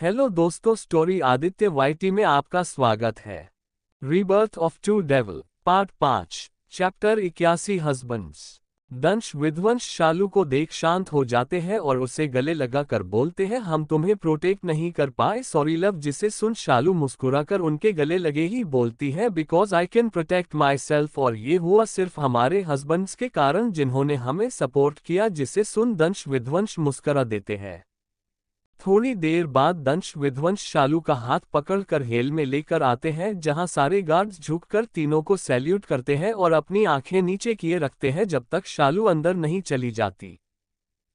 Hello दोस्तों, story Aditya YT में आपका स्वागत है। Rebirth of two devil part 5 chapter 81 husbands. Dansh Vidhwans शालू को देख शांत हो जाते हैं और उसे गले लगा कर बोलते हैं, हम तुम्हें प्रोटेक्ट नहीं कर पाए सॉरी लव। जिसे सुन शालू मुस्कुराकर उनके गले लगे ही बोलती है, because I can protect my self, और ये हुआ सिर्फ हमारे हस्बैंड्स के कारण जिन्होंने हमें सपोर्ट किया। जिसे सुन दंश विध्वंस मुस्कुरा देते हैं। थोड़ी देर बाद दंश विध्वंस शालू का हाथ पकड़कर हेल में लेकर आते हैं, जहां सारे गार्ड्स झुककर तीनों को सैल्यूट करते हैं और अपनी आंखें नीचे किए रखते हैं जब तक शालू अंदर नहीं चली जाती।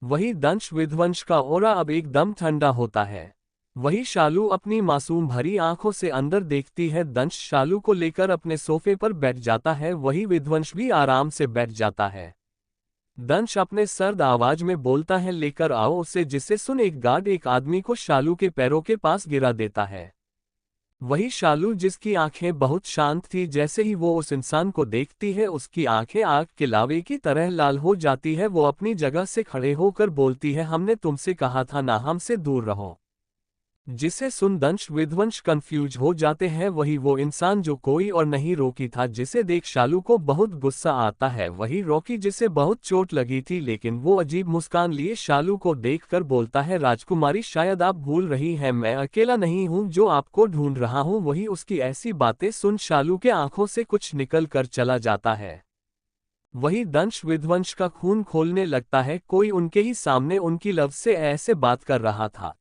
वही दंश विध्वंस का ऑरा अब एकदम ठंडा होता है। वही शालू अपनी मासूम भरी आंखों से अंदर देखती है। दंश शालू को लेकर अपने सोफे पर बैठ जाता है, वही विध्वंस भी आराम से बैठ जाता है। दंश अपने सर्द आवाज में बोलता है, लेकर आओ उसे। जिसे सुन एक गार्ड एक आदमी को शालू के पैरों के पास गिरा देता है। वही शालू जिसकी आंखें बहुत शांत थी, जैसे ही वो उस इंसान को देखती है उसकी आंखें आग के लावे की तरह लाल हो जाती है। वो अपनी जगह से खड़े होकर बोलती है, हमने तुमसे कहा था ना, हमसे दूर रहो। जिसे सुन दंश विध्वंस कंफ्यूज हो जाते हैं। वही वो इंसान जो कोई और नहीं रॉकी था, जिसे देख शालू को बहुत गुस्सा आता है। वही रॉकी जिसे बहुत चोट लगी थी, लेकिन वो अजीब मुस्कान लिए शालू को देखकर बोलता है, राजकुमारी शायद आप भूल रही हैं, मैं अकेला नहीं हूं जो आपको ढूंढ रहा हूं। वही उसकी ऐसी बातें सुन शालू के आंखों से कुछ निकल कर चला जाता है। वही दंश विध्वंस का खून खोलने लगता है, कोई उनके ही सामने उनकी लव से ऐसे बात कर रहा था।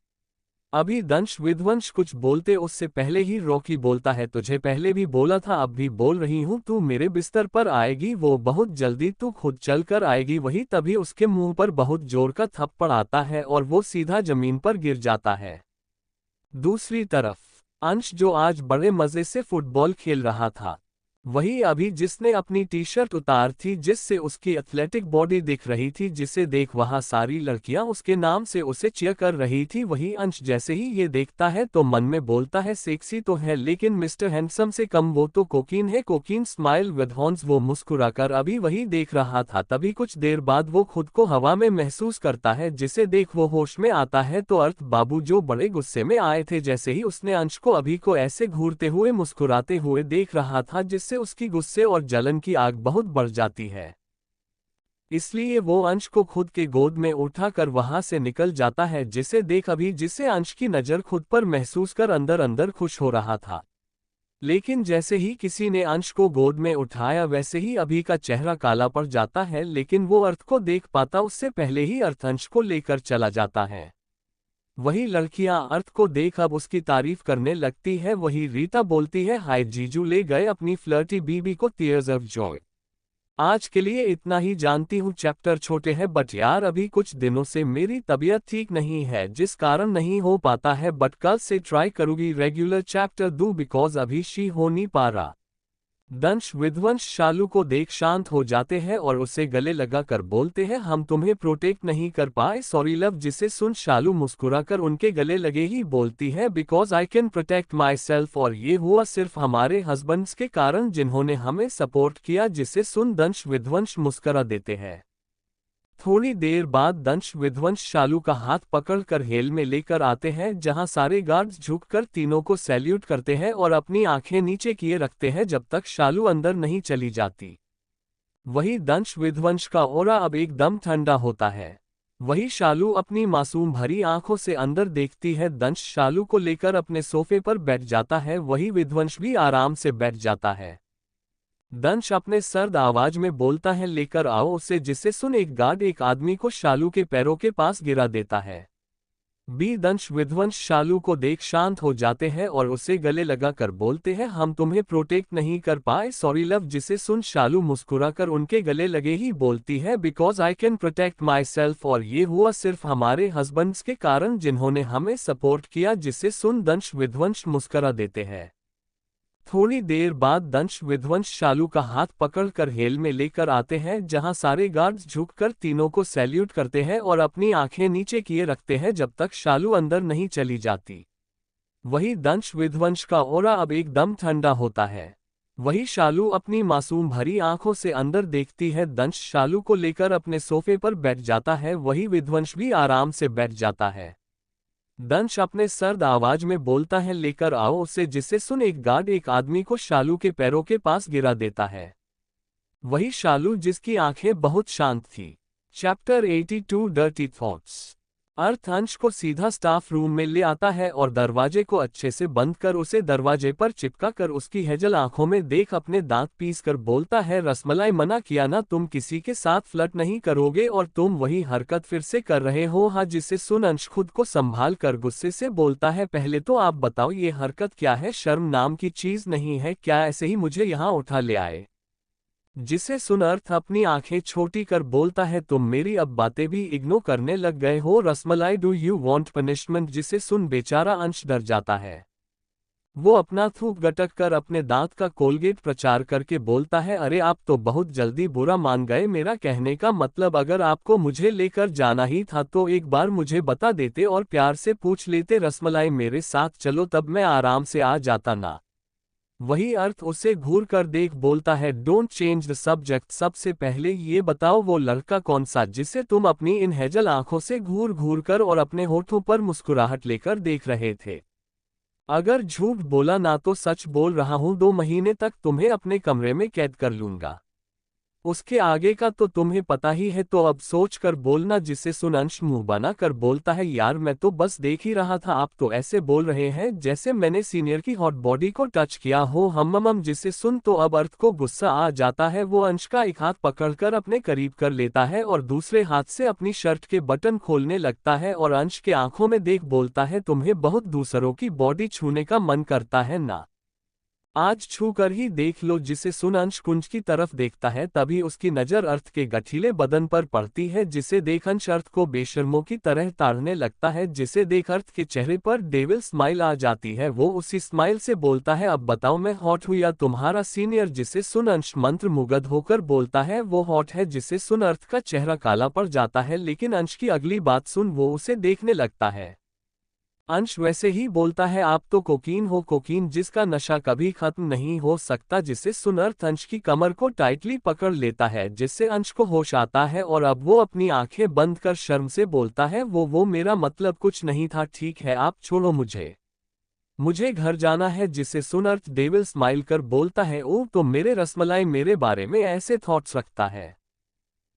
अभी दंश विध्वंस कुछ बोलते उससे पहले ही रॉकी बोलता है, तुझे पहले भी बोला था, अब भी बोल रही हूं, तू मेरे बिस्तर पर आएगी वो बहुत जल्दी, तू खुद चल कर आएगी। वही तभी उसके मुंह पर बहुत जोर का थप्पड़ आता है और वो सीधा जमीन पर गिर जाता है। दूसरी तरफ अंश, जो आज बड़े मजे से फुटबॉल खेल रहा था, वही अभी जिसने अपनी टी शर्ट उतार थी, जिससे उसकी एथलेटिक बॉडी दिख रही थी, जिसे देख वहां सारी लड़कियां उसके नाम से उसे चीयर कर रही थी। वही अंश जैसे ही ये देखता है तो मन में बोलता है, सेक्सी तो है लेकिन मिस्टर हैंडसम से कम वो तो कोकीन है। Cocaine smile with horns. वो मुस्कुराकर अभी वही देख रहा था। तभी कुछ देर बाद वो खुद को हवा में महसूस करता है, जिसे देख वो होश में आता है तो अर्थ बाबू, जो बड़े गुस्से में आए थे, जैसे ही उसने अंश को अभी को ऐसे घूरते हुए मुस्कुराते हुए देख रहा था, जिससे उसकी गुस्से और जलन की आग बहुत बढ़ जाती है। इसलिए वो अंश को खुद के गोद में उठाकर वहां से निकल जाता है, जिसे देख अभी, जिसे अंश की नजर खुद पर महसूस कर अंदर अंदर खुश हो रहा था। लेकिन जैसे ही किसी ने अंश को गोद में उठाया, वैसे ही अभी का चेहरा काला पड़ जाता है, लेकिन वो अर्थ को देख पाता उससे पहले ही अर्थ अंश को लेकर चला जाता है। वही लड़कियां अर्थ को देख अब उसकी तारीफ करने लगती है। वही रीता बोलती है, हाय जीजू ले गए अपनी फ्लर्टी बीबी को टीयर्स ऑफ जॉय। आज के लिए इतना ही। जानती हूँ चैप्टर छोटे हैं, बट यार अभी कुछ दिनों से मेरी तबीयत ठीक नहीं है, जिस कारण नहीं हो पाता है, बट कल से ट्राई करूंगी रेगुलर चैप्टर दूं, बिकॉज अभी शी हो नहीं पा रहा। दंश विध्वंस शालू को देख शांत हो जाते हैं और उसे गले लगा कर बोलते हैं, हम तुम्हें प्रोटेक्ट नहीं कर पाए सॉरी लव। जिसे सुन शालू मुस्कुराकर उनके गले लगे ही बोलती है, because I can protect my self, और ये हुआ सिर्फ हमारे हस्बैंड्स के कारण जिन्होंने हमें सपोर्ट किया। जिसे सुन दंश विध्वंस मुस्कुरा देते हैं। थोड़ी देर बाद दंश विध्वंस शालू का हाथ पकड़कर हेल में लेकर आते हैं, जहां सारे गार्ड्स झुककर तीनों को सैल्यूट करते हैं और अपनी आंखें नीचे किए रखते हैं जब तक शालू अंदर नहीं चली जाती। वही दंश विध्वंस का ऑरा अब एकदम ठंडा होता है। वही शालू अपनी मासूम भरी आंखों से अंदर देखती है। दंश शालू को लेकर अपने सोफे पर बैठ जाता है, वही विध्वंस भी आराम से बैठ जाता है। दंश अपने सर्द आवाज में बोलता है, लेकर आओ उसे। जिसे सुन एक गार्ड एक आदमी को शालू के पैरों के पास गिरा देता है। दंश विध्वंस शालू को देख शांत हो जाते हैं और उसे गले लगा कर बोलते हैं, हम तुम्हें प्रोटेक्ट नहीं कर पाए सॉरी लव। जिसे सुन शालू मुस्कुराकर उनके गले लगे ही बोलती है, because I can protect my self, और ये हुआ सिर्फ हमारे हस्बैंड्स के कारण जिन्होंने हमें सपोर्ट किया। जिसे सुन दंश विध्वंस मुस्कुरा देते हैं। थोड़ी देर बाद दंश विध्वंस शालू का हाथ पकड़कर हेल में लेकर आते हैं, जहां सारे गार्ड्स झुककर तीनों को सैल्यूट करते हैं और अपनी आंखें नीचे किए रखते हैं जब तक शालू अंदर नहीं चली जाती। वही दंश विध्वंस का ऑरा अब एकदम ठंडा होता है। वही शालू अपनी मासूम भरी आंखों से अंदर देखती है। दंश शालू को लेकर अपने सोफे पर बैठ जाता है, वही विध्वंस भी आराम से बैठ जाता है। दंश अपने सर्द आवाज में बोलता है, लेकर आओ उसे, जिसे सुन एक गार्ड एक आदमी को शालू के पैरों के पास गिरा देता है। वही शालू जिसकी आंखें बहुत शांत थी। Chapter 82 dirty thoughts. अर्थ अंश को सीधा स्टाफ रूम में ले आता है और दरवाजे को अच्छे से बंद कर उसे दरवाजे पर चिपका कर उसकी हेजल आंखों में देख अपने दांत पीस कर बोलता है, रसमलाई मना किया ना, तुम किसी के साथ फ्लर्ट नहीं करोगे और तुम वही हरकत फिर से कर रहे हो। हाँ। जिसे सुन अंश खुद को संभाल कर गुस्से से बोलता है, पहले तो आप बताओ ये हरकत क्या है, शर्म नाम की चीज नहीं है क्या, ऐसे ही मुझे यहाँ उठा ले आए। जिसे सुन अर्थ अपनी आंखें छोटी कर बोलता है, तुम मेरी अब बातें भी इग्नोर करने लग गए हो rasmalai, do you want punishment. जिसे सुन बेचारा अंश डर जाता है। वो अपना थूक गटक कर अपने दांत का कोलगेट प्रचार करके बोलता है, अरे आप तो बहुत जल्दी बुरा मान गए, मेरा कहने का मतलब अगर आपको मुझे लेकर जाना ही था तो एक बार मुझे बता देते और प्यार से पूछ लेते, रसमलाई मेरे साथ चलो, तब मैं आराम से आ जाता ना। वही अर्थ उसे घूर कर देख बोलता है, डोंट चेंज द सब्जेक्ट, सबसे पहले ये बताओ वो लड़का कौन सा जिसे तुम अपनी इन हेजल आंखों से घूर घूर कर और अपने होठों पर मुस्कुराहट लेकर देख रहे थे। अगर झूठ बोला ना तो सच बोल रहा हूं, 2 महीने तक तुम्हें अपने कमरे में कैद कर लूंगा। उसके आगे का तो तुम्हें पता ही है, तो अब सोच कर बोलना। जिसे सुन अंश मुंह बना कर बोलता है, यार मैं तो बस देख ही रहा था, आप तो ऐसे बोल रहे हैं जैसे मैंने सीनियर की हॉट बॉडी को टच किया हो। हम। जिसे सुन तो अब अर्थ को गुस्सा आ जाता है। वो अंश का एक हाथ पकड़कर अपने करीब कर लेता है और दूसरे हाथ से अपनी शर्ट के बटन खोलने लगता है और अंश के आंखों में देख बोलता है, तुम्हें बहुत दूसरों की बॉडी छूने का मन करता है ना, आज छू कर ही देख लो। जिसे सुन अंश कुंज की तरफ देखता है, तभी उसकी नजर अर्थ के गठीले बदन पर पड़ती है। जिसे देख अंश अर्थ को बेशर्मों की तरह ताड़ने लगता है। जिसे देख अर्थ के चेहरे पर डेविल स्माइल आ जाती है। वो उसी स्माइल से बोलता है, अब बताओ मैं हॉट हूँ या तुम्हारा सीनियर। जिसे सुन अंश मंत्र मुग्ध होकर बोलता है, वो हॉट है। जिसे सुन अर्थ का चेहरा काला पड़ जाता है, लेकिन अंश की अगली बात सुन वो उसे देखने लगता है। अंश वैसे ही बोलता है, आप तो कोकीन हो, कोकीन जिसका नशा कभी खत्म नहीं हो सकता। जिससे सुन अर्थ अंश की कमर को टाइटली पकड़ लेता है, जिससे अंश को होश आता है और अब वो अपनी आंखें बंद कर शर्म से बोलता है, वो मेरा मतलब कुछ नहीं था, ठीक है आप छोड़ो मुझे घर जाना है। जिसे सुन अर्थ डेविल स्माइल कर बोलता है, ओ तो मेरे रसमलाई मेरे बारे में ऐसे थॉट्स रखता है।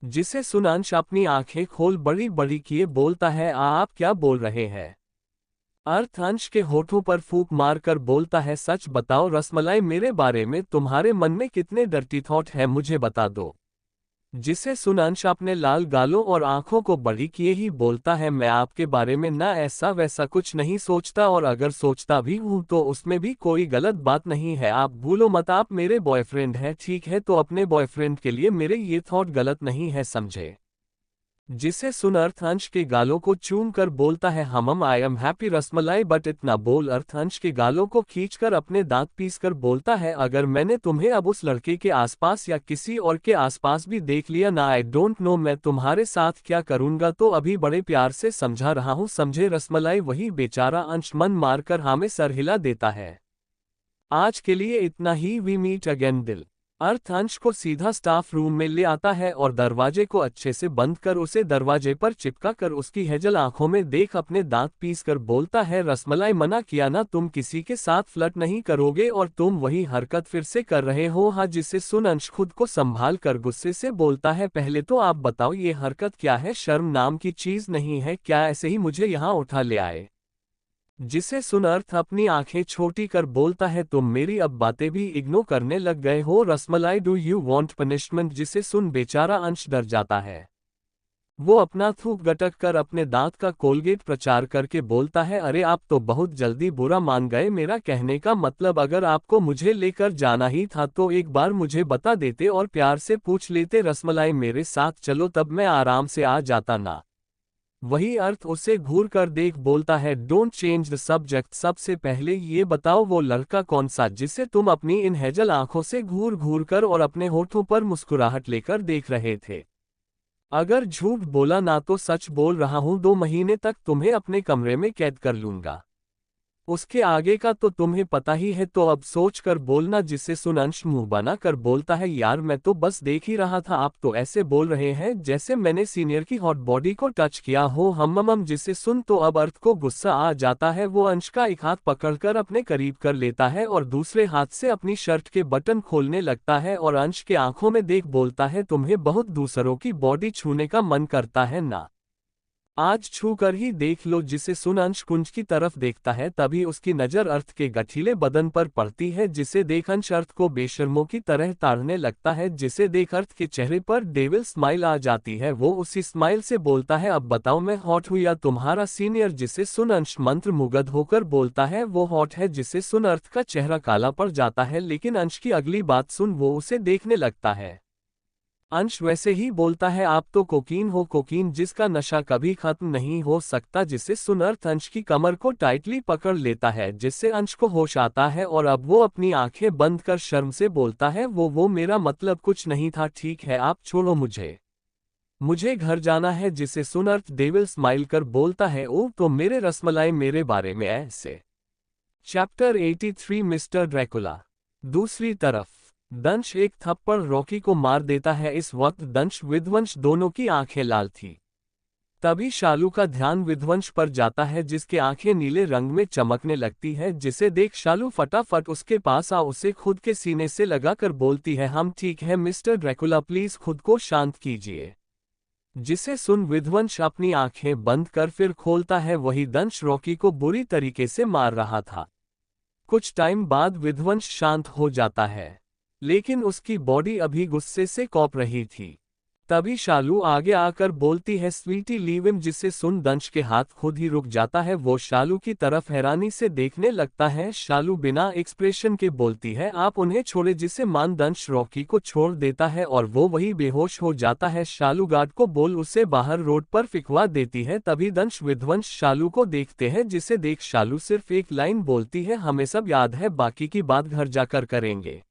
जिसे सुन अंश अपनी आंखें खोल बड़ी बड़ी किए बोलता है, आप क्या बोल रहे हैं। अर्थ अंश के होठों पर फूंक मारकर बोलता है, सच बताओ रसमलाई मेरे बारे में तुम्हारे मन में कितने डर्टी थॉट है, मुझे बता दो। जिसे सुन अंश अपने लाल गालों और आंखों को बड़ी किए ही बोलता है, मैं आपके बारे में ना ऐसा वैसा कुछ नहीं सोचता, और अगर सोचता भी हूं तो उसमें भी कोई गलत बात नहीं है। आप भूलो मत, आप मेरे बॉयफ्रेंड हैं, ठीक है, तो अपने बॉयफ्रेंड के लिए मेरे ये थॉट गलत नहीं है, समझे। जिसे सुन अर्थ अंश के गालों को चूम कर बोलता है, हम I am happy rasmalai, but इतना बोल अर्थ अंश के गालों को खींचकर अपने दांत पीस कर बोलता है, अगर मैंने तुम्हें अब उस लड़के के आसपास या किसी और के आसपास भी देख लिया ना, आई डोंट नो मैं तुम्हारे साथ क्या करूंगा, तो अभी बड़े प्यार से समझा रहा हूं, समझे रसमलाई। वही बेचारा अंश मन मारकर हमें सर हिला देता है। आज के लिए इतना ही, वी मीट अगेन दिल। अर्थ अंश को सीधा स्टाफ रूम में ले आता है और दरवाजे को अच्छे से बंद कर उसे दरवाजे पर चिपका कर उसकी हेजल आंखों में देख अपने दांत पीस कर बोलता है, रसमलाई मना किया ना, तुम किसी के साथ फ्लर्ट नहीं करोगे और तुम वही हरकत फिर से कर रहे हो। हाँ। जिसे सुन अंश खुद को संभाल कर गुस्से से बोलता है, पहले तो आप बताओ ये हरकत क्या है, शर्म नाम की चीज नहीं है क्या, ऐसे ही मुझे यहाँ उठा ले आए। जिसे सुन अर्थ अपनी आंखें छोटी कर बोलता है, तुम मेरी अब बातें भी इग्नोर करने लग गए हो rasmalai, do you want punishment. जिसे सुन बेचारा अंश डर जाता है। वो अपना थूक गटक कर अपने दांत का कोलगेट प्रचार करके बोलता है, अरे आप तो बहुत जल्दी बुरा मान गए, मेरा कहने का मतलब अगर आपको मुझे लेकर जाना ही था तो एक बार मुझे बता देते और प्यार से पूछ लेते, रसमलाई मेरे साथ चलो, तब मैं आराम से आ जाता ना। वही अर्थ उसे घूर कर देख बोलता है, डोंट चेंज द सब्जेक्ट, सबसे पहले ये बताओ वो लड़का कौन सा जिसे तुम अपनी इन हेजल आंखों से घूर घूर कर और अपने होठों पर मुस्कुराहट लेकर देख रहे थे। अगर झूठ बोला ना तो सच बोल रहा हूं, 2 महीने तक तुम्हें अपने कमरे में कैद कर लूंगा। उसके आगे का तो तुम्हें पता ही है, तो अब सोच कर बोलना। जिसे सुन अंश मुंह बना कर बोलता है, यार मैं तो बस देख ही रहा था, आप तो ऐसे बोल रहे हैं जैसे मैंने सीनियर की हॉट बॉडी को टच किया हो। हम। जिसे सुन तो अब अर्थ को गुस्सा आ जाता है। वो अंश का एक हाथ पकड़कर अपने करीब कर लेता है और दूसरे हाथ से अपनी शर्ट के बटन खोलने लगता है और अंश के आंखों में देख बोलता है, तुम्हें बहुत दूसरों की बॉडी छूने का मन करता है ना? आज छू कर ही देख लो। जिसे सुन अंश कुंज की तरफ देखता है, तभी उसकी नजर अर्थ के गठीले बदन पर पड़ती है। जिसे देख अंश अर्थ को बेशर्मों की तरह ताड़ने लगता है। जिसे देख अर्थ के चेहरे पर डेविल स्माइल आ जाती है। वो उसी स्माइल से बोलता है, अब बताओ मैं हॉट हूँ या तुम्हारा सीनियर? जिसे सुन अंश मंत्र मुग्ध होकर बोलता है, वो हॉट है। जिसे सुन अर्थ का चेहरा काला पड़ जाता है, लेकिन अंश की अगली बात सुन वो उसे देखने लगता है। अंश वैसे ही बोलता है, आप तो कोकीन हो, कोकीन जिसका नशा कभी खत्म नहीं हो सकता। जिससे सुन अर्थ अंश की कमर को टाइटली पकड़ लेता है, जिससे अंश को होश आता है और अब वो अपनी आंखें बंद कर शर्म से बोलता है, वो मेरा मतलब कुछ नहीं था, ठीक है आप छोड़ो मुझे घर जाना है। जिसे सुन अर्थ डेविल स्माइल कर बोलता है, ओ तो मेरे रसमलाई मेरे बारे में ऐसे। Chapter 83 mister Dracula. दूसरी तरफ दंश एक थप्पड़ रॉकी को मार देता है। इस वक्त दंश विध्वंस दोनों की आंखें लाल थी। तभी शालू का ध्यान विध्वंस पर जाता है, जिसके आंखें नीले रंग में चमकने लगती है। जिसे देख शालू फटाफट उसके पास आ उसे खुद के सीने से लगाकर बोलती है, हम ठीक है मिस्टर ड्रैकुला, प्लीज खुद को शांत कीजिए। जिसे सुन विध्वंस अपनी आंखें बंद कर फिर खोलता है। वही दंश रॉकी को बुरी तरीके से मार रहा था। कुछ टाइम बाद विध्वंस शांत हो जाता है, लेकिन उसकी बॉडी अभी गुस्से से कौप रही थी। तभी शालू आगे आकर बोलती है, स्वीटी लीव हिम। जिससे सुन दंश के हाथ खुद ही रुक जाता है। वो शालू की तरफ हैरानी से देखने लगता है। शालू बिना एक्सप्रेशन के बोलती है, आप उन्हें छोड़े। जिसे मान दंश रॉकी को छोड़ देता है और वो वही बेहोश हो जाता है। शालू गार्ड को बोल उसे बाहर रोड पर फिकवा देती है। तभी दंश विध्वंस शालू को देखते हैं। जिसे देख शालू सिर्फ एक लाइन बोलती है, हमें सब याद है, बाकी की बात घर जाकर करेंगे।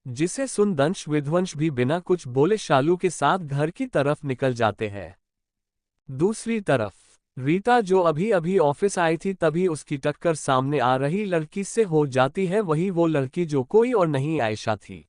जिसे सुन दंश विध्वंस भी बिना कुछ बोले शालू के साथ घर की तरफ निकल जाते हैं। दूसरी तरफ रीता, जो अभी अभी ऑफिस आई थी, तभी उसकी टक्कर सामने आ रही लड़की से हो जाती है। वही वो लड़की जो कोई और नहीं आयशा थी।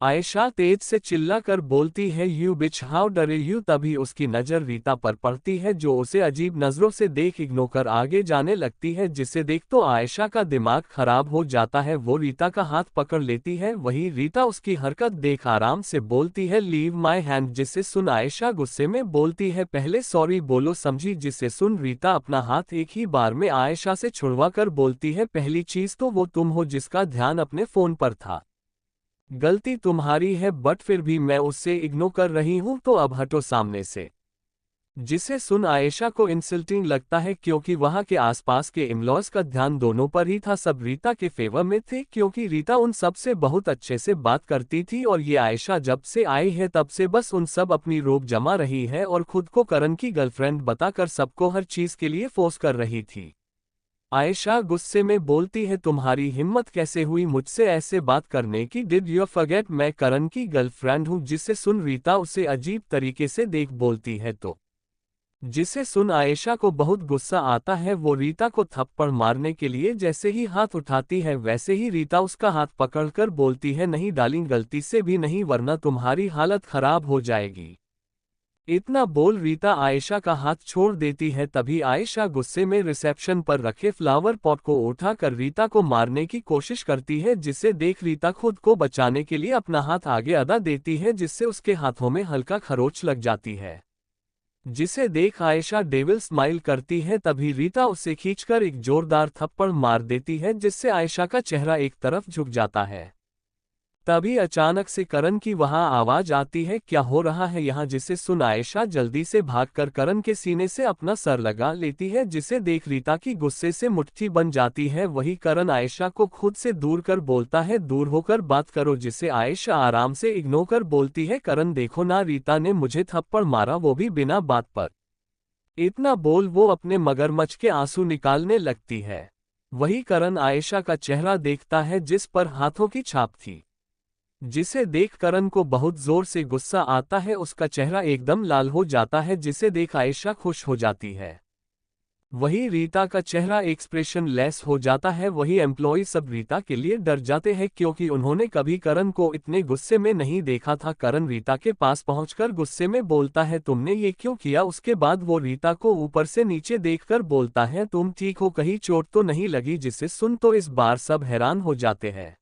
आयशा तेज से चिल्ला कर बोलती है, यू बिच हाउ डरे यू। तभी उसकी नज़र रीता पर पड़ती है, जो उसे अजीब नज़रों से देख इग्नोर कर आगे जाने लगती है। जिसे देख तो आयशा का दिमाग खराब हो जाता है। वो रीता का हाथ पकड़ लेती है। वही रीता उसकी हरकत देख आराम से बोलती है, लीव माई हैंड। जिसे सुन आयशा गुस्से में बोलती है, पहले सॉरी बोलो समझी। जिसे सुन रीता अपना हाथ एक ही बार में आयशा से छुड़वा कर बोलती है, पहली चीज तो वो तुम हो जिसका ध्यान अपने फोन पर था। गलती तुम्हारी है, बट फिर भी मैं उससे इग्नोर कर रही हूं, तो अब हटो सामने से। जिसे सुन आयशा को इंसल्टिंग लगता है, क्योंकि वहां के आसपास के इमलॉज का ध्यान दोनों पर ही था। सब रीता के फेवर में थे, क्योंकि रीता उन सब से बहुत अच्छे से बात करती थी। और ये आयशा जब से आई है तब से बस उन सब अपनी रोब जमा रही है और खुद को करण की गर्लफ्रेंड बताकर सबको हर चीज के लिए फोर्स कर रही थी। आयशा गुस्से में बोलती है, तुम्हारी हिम्मत कैसे हुई मुझसे ऐसे बात करने की? डिड यू फॉरगेट मैं करण की गर्लफ्रेंड हूँ? जिसे सुन रीता उसे अजीब तरीके से देख बोलती है, तो जिसे सुन आयशा को बहुत गुस्सा आता है। वो रीता को थप्पड़ मारने के लिए जैसे ही हाथ उठाती है, वैसे ही रीता उसका हाथ पकड़कर बोलती है, नहीं डार्लिंग, गलती से भी नहीं, वरना तुम्हारी हालत खराब हो जाएगी। इतना बोल रीता आयशा का हाथ छोड़ देती है। तभी आयशा गुस्से में रिसेप्शन पर रखे फ्लावर पॉट को उठाकर रीता को मारने की कोशिश करती है। जिसे देख रीता खुद को बचाने के लिए अपना हाथ आगे अदा देती है, जिससे उसके हाथों में हल्का खरोंच लग जाती है। जिसे देख आयशा डेविल स्माइल करती है। तभी रीता उसे खींचकर एक जोरदार थप्पड़ मार देती है, जिससे आयशा का चेहरा एक तरफ झुक जाता है। तभी अचानक से करण की वहां आवाज आती है, क्या हो रहा है यहाँ? जिसे सुन आयशा जल्दी से भागकर करण के सीने से अपना सर लगा लेती है। जिसे देख रीता की गुस्से से मुट्ठी बन जाती है। वही करण आयशा को खुद से दूर कर बोलता है, दूर होकर बात करो। जिसे आयशा आराम से इग्नोर कर बोलती है, करण देखो ना, रीता ने मुझे थप्पड़ मारा, वो भी बिना बात पर। इतना बोल वो अपने मगरमच्छ के आंसू निकालने लगती है। वही करण आयशा का चेहरा देखता है, जिस पर हाथों की छाप थी। जिसे देख करण को बहुत जोर से गुस्सा आता है। उसका चेहरा एकदम लाल हो जाता है। जिसे देख आयशा खुश हो जाती है। वही रीता का चेहरा एक्सप्रेशन लेस हो जाता है। वही एम्प्लॉय सब रीता के लिए डर जाते हैं क्योंकि उन्होंने कभी करण को इतने गुस्से में नहीं देखा था। करण रीता के पास पहुंचकर गुस्से में बोलता है, तुमने ये क्यों किया? उसके बाद वो रीता को ऊपर से नीचे देखकर बोलता है, तुम ठीक हो, कहीं चोट तो नहीं लगी? जिसे सुन तो इस बार सब हैरान हो जाते हैं।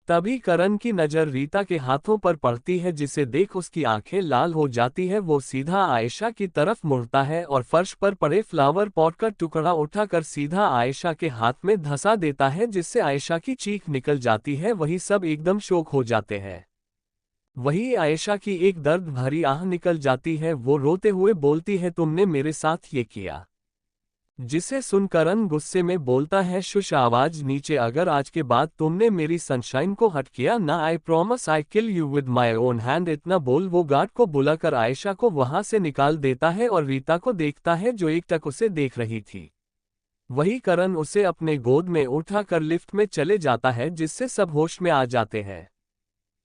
तभी करण की नजर रीता के हाथों पर पड़ती है, जिसे देख उसकी आंखें लाल हो जाती है। वो सीधा आयशा की तरफ मुड़ता है और फर्श पर पड़े फ्लावर पॉट का टुकड़ा उठाकर सीधा आयशा के हाथ में धंसा देता है, जिससे आयशा की चीख निकल जाती है। वही सब एकदम शॉक हो जाते हैं। वही आयशा की एक दर्द भरी आह निकल जाती है। वो रोते हुए बोलती है, तुमने मेरे साथ ये किया? जिसे सुन करण गुस्से में बोलता है, शुश, आवाज नीचे, अगर आज के बाद तुमने मेरी सनशाइन को हट किया ना, I promise I kill you with my own hand. इतना बोल वो गार्ड को बुलाकर आयशा को वहां से निकाल देता है और रीता को देखता है जो एकटक उसे देख रही थी। वही करण उसे अपने गोद में उठाकर लिफ्ट में चले जाता है, जिससे सब होश में आ जाते हैं।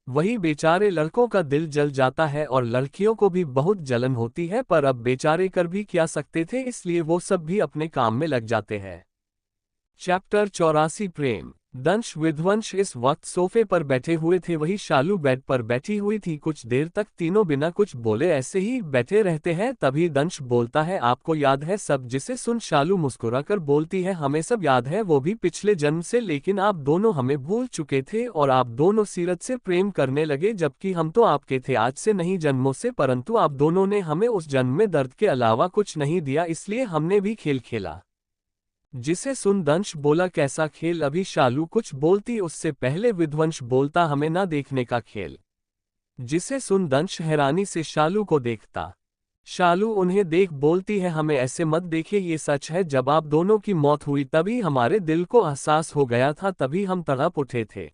वही बेचारे लड़कों का दिल जल जाता है और लड़कियों को भी बहुत जलन होती है, पर अब बेचारे कर भी क्या सकते थे, इसलिए वो सब भी अपने काम में लग जाते हैं। चैप्टर 84 प्रेम। दंश विध्वंस इस वक्त सोफे पर बैठे हुए थे। वही शालू बेड पर बैठी हुई थी। कुछ देर तक तीनों बिना कुछ बोले ऐसे ही बैठे रहते हैं। तभी दंश बोलता है, आपको याद है सब? जिसे सुन शालू मुस्कुराकर बोलती है, हमें सब याद है, वो भी पिछले जन्म से, लेकिन आप दोनों हमें भूल चुके थे और आप दोनों सीरत से प्रेम करने लगे, जबकि हम तो आपके थे आज से नहीं जन्मों से, परंतु आप दोनों ने हमें उस जन्म में दर्द के अलावा कुछ नहीं दिया, इसलिए हमने भी खेल खेला। जिसे सुन दंश बोला, कैसा खेल? अभी शालू कुछ बोलती उससे पहले विध्वंस बोलता, हमें ना देखने का खेल। जिसे सुन दंश हैरानी से शालू को देखता। शालू उन्हें देख बोलती है, हमें ऐसे मत देखिए, ये सच है, जब आप दोनों की मौत हुई तभी हमारे दिल को एहसास हो गया था, तभी हम तड़प उठे थे।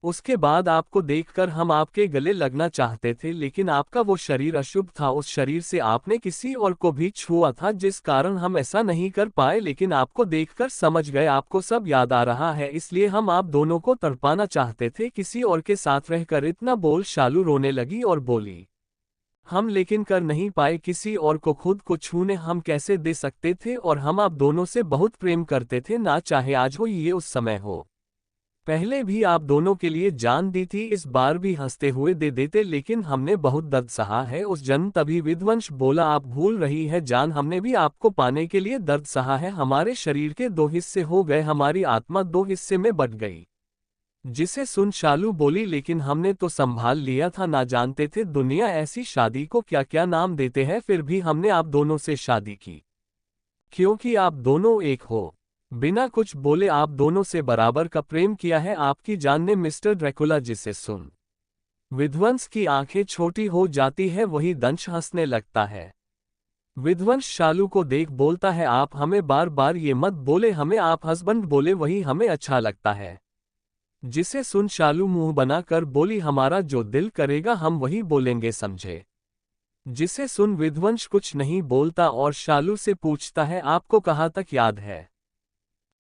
उसके बाद आपको देखकर हम आपके गले लगना चाहते थे, लेकिन आपका वो शरीर अशुभ था, उस शरीर से आपने किसी और को भी छुआ था, जिस कारण हम ऐसा नहीं कर पाए, लेकिन आपको देखकर समझ गए, आपको सब याद आ रहा है, इसलिए हम आप दोनों को तड़पाना चाहते थे किसी और के साथ रहकर। इतना बोल शालू रोने लगी और बोली, हम लेकिन कर नहीं पाए किसी और को खुद को छूने, हम कैसे दे सकते थे, और हम आप दोनों से बहुत प्रेम करते थे, ना चाहे आज हो ये उस समय हो। पहले भी आप दोनों के लिए जान दी थी, इस बार भी हंसते हुए दे देते, लेकिन हमने बहुत दर्द सहा है उस जन्म। तभी विध्वंस बोला, आप भूल रही है जान, हमने भी आपको पाने के लिए दर्द सहा है। हमारे शरीर के दो हिस्से हो गए, हमारी आत्मा दो हिस्से में बट गई। जिसे सुन शालू बोली, लेकिन हमने तो संभाल लिया था, ना जानते थे दुनिया ऐसी शादी को क्या क्या नाम देते हैं, फिर भी हमने आप दोनों से शादी की क्योंकि आप दोनों एक हो। बिना कुछ बोले आप दोनों से बराबर का प्रेम किया है आपकी जान ने, मिस्टर ड्रैकुला। जिसे सुन विध्वंस की आंखें छोटी हो जाती है। वही दंश हंसने लगता है। विध्वंस शालू को देख बोलता है, आप हमें बार बार ये मत बोले, हमें आप हस्बैंड बोले, वही हमें अच्छा लगता है। जिसे सुन शालू मुंह बनाकर बोली, हमारा जो दिल करेगा हम वही बोलेंगे, समझे? जिसे सुन विध्वंस कुछ नहीं बोलता और शालू से पूछता है, आपको कहाँ तक याद है?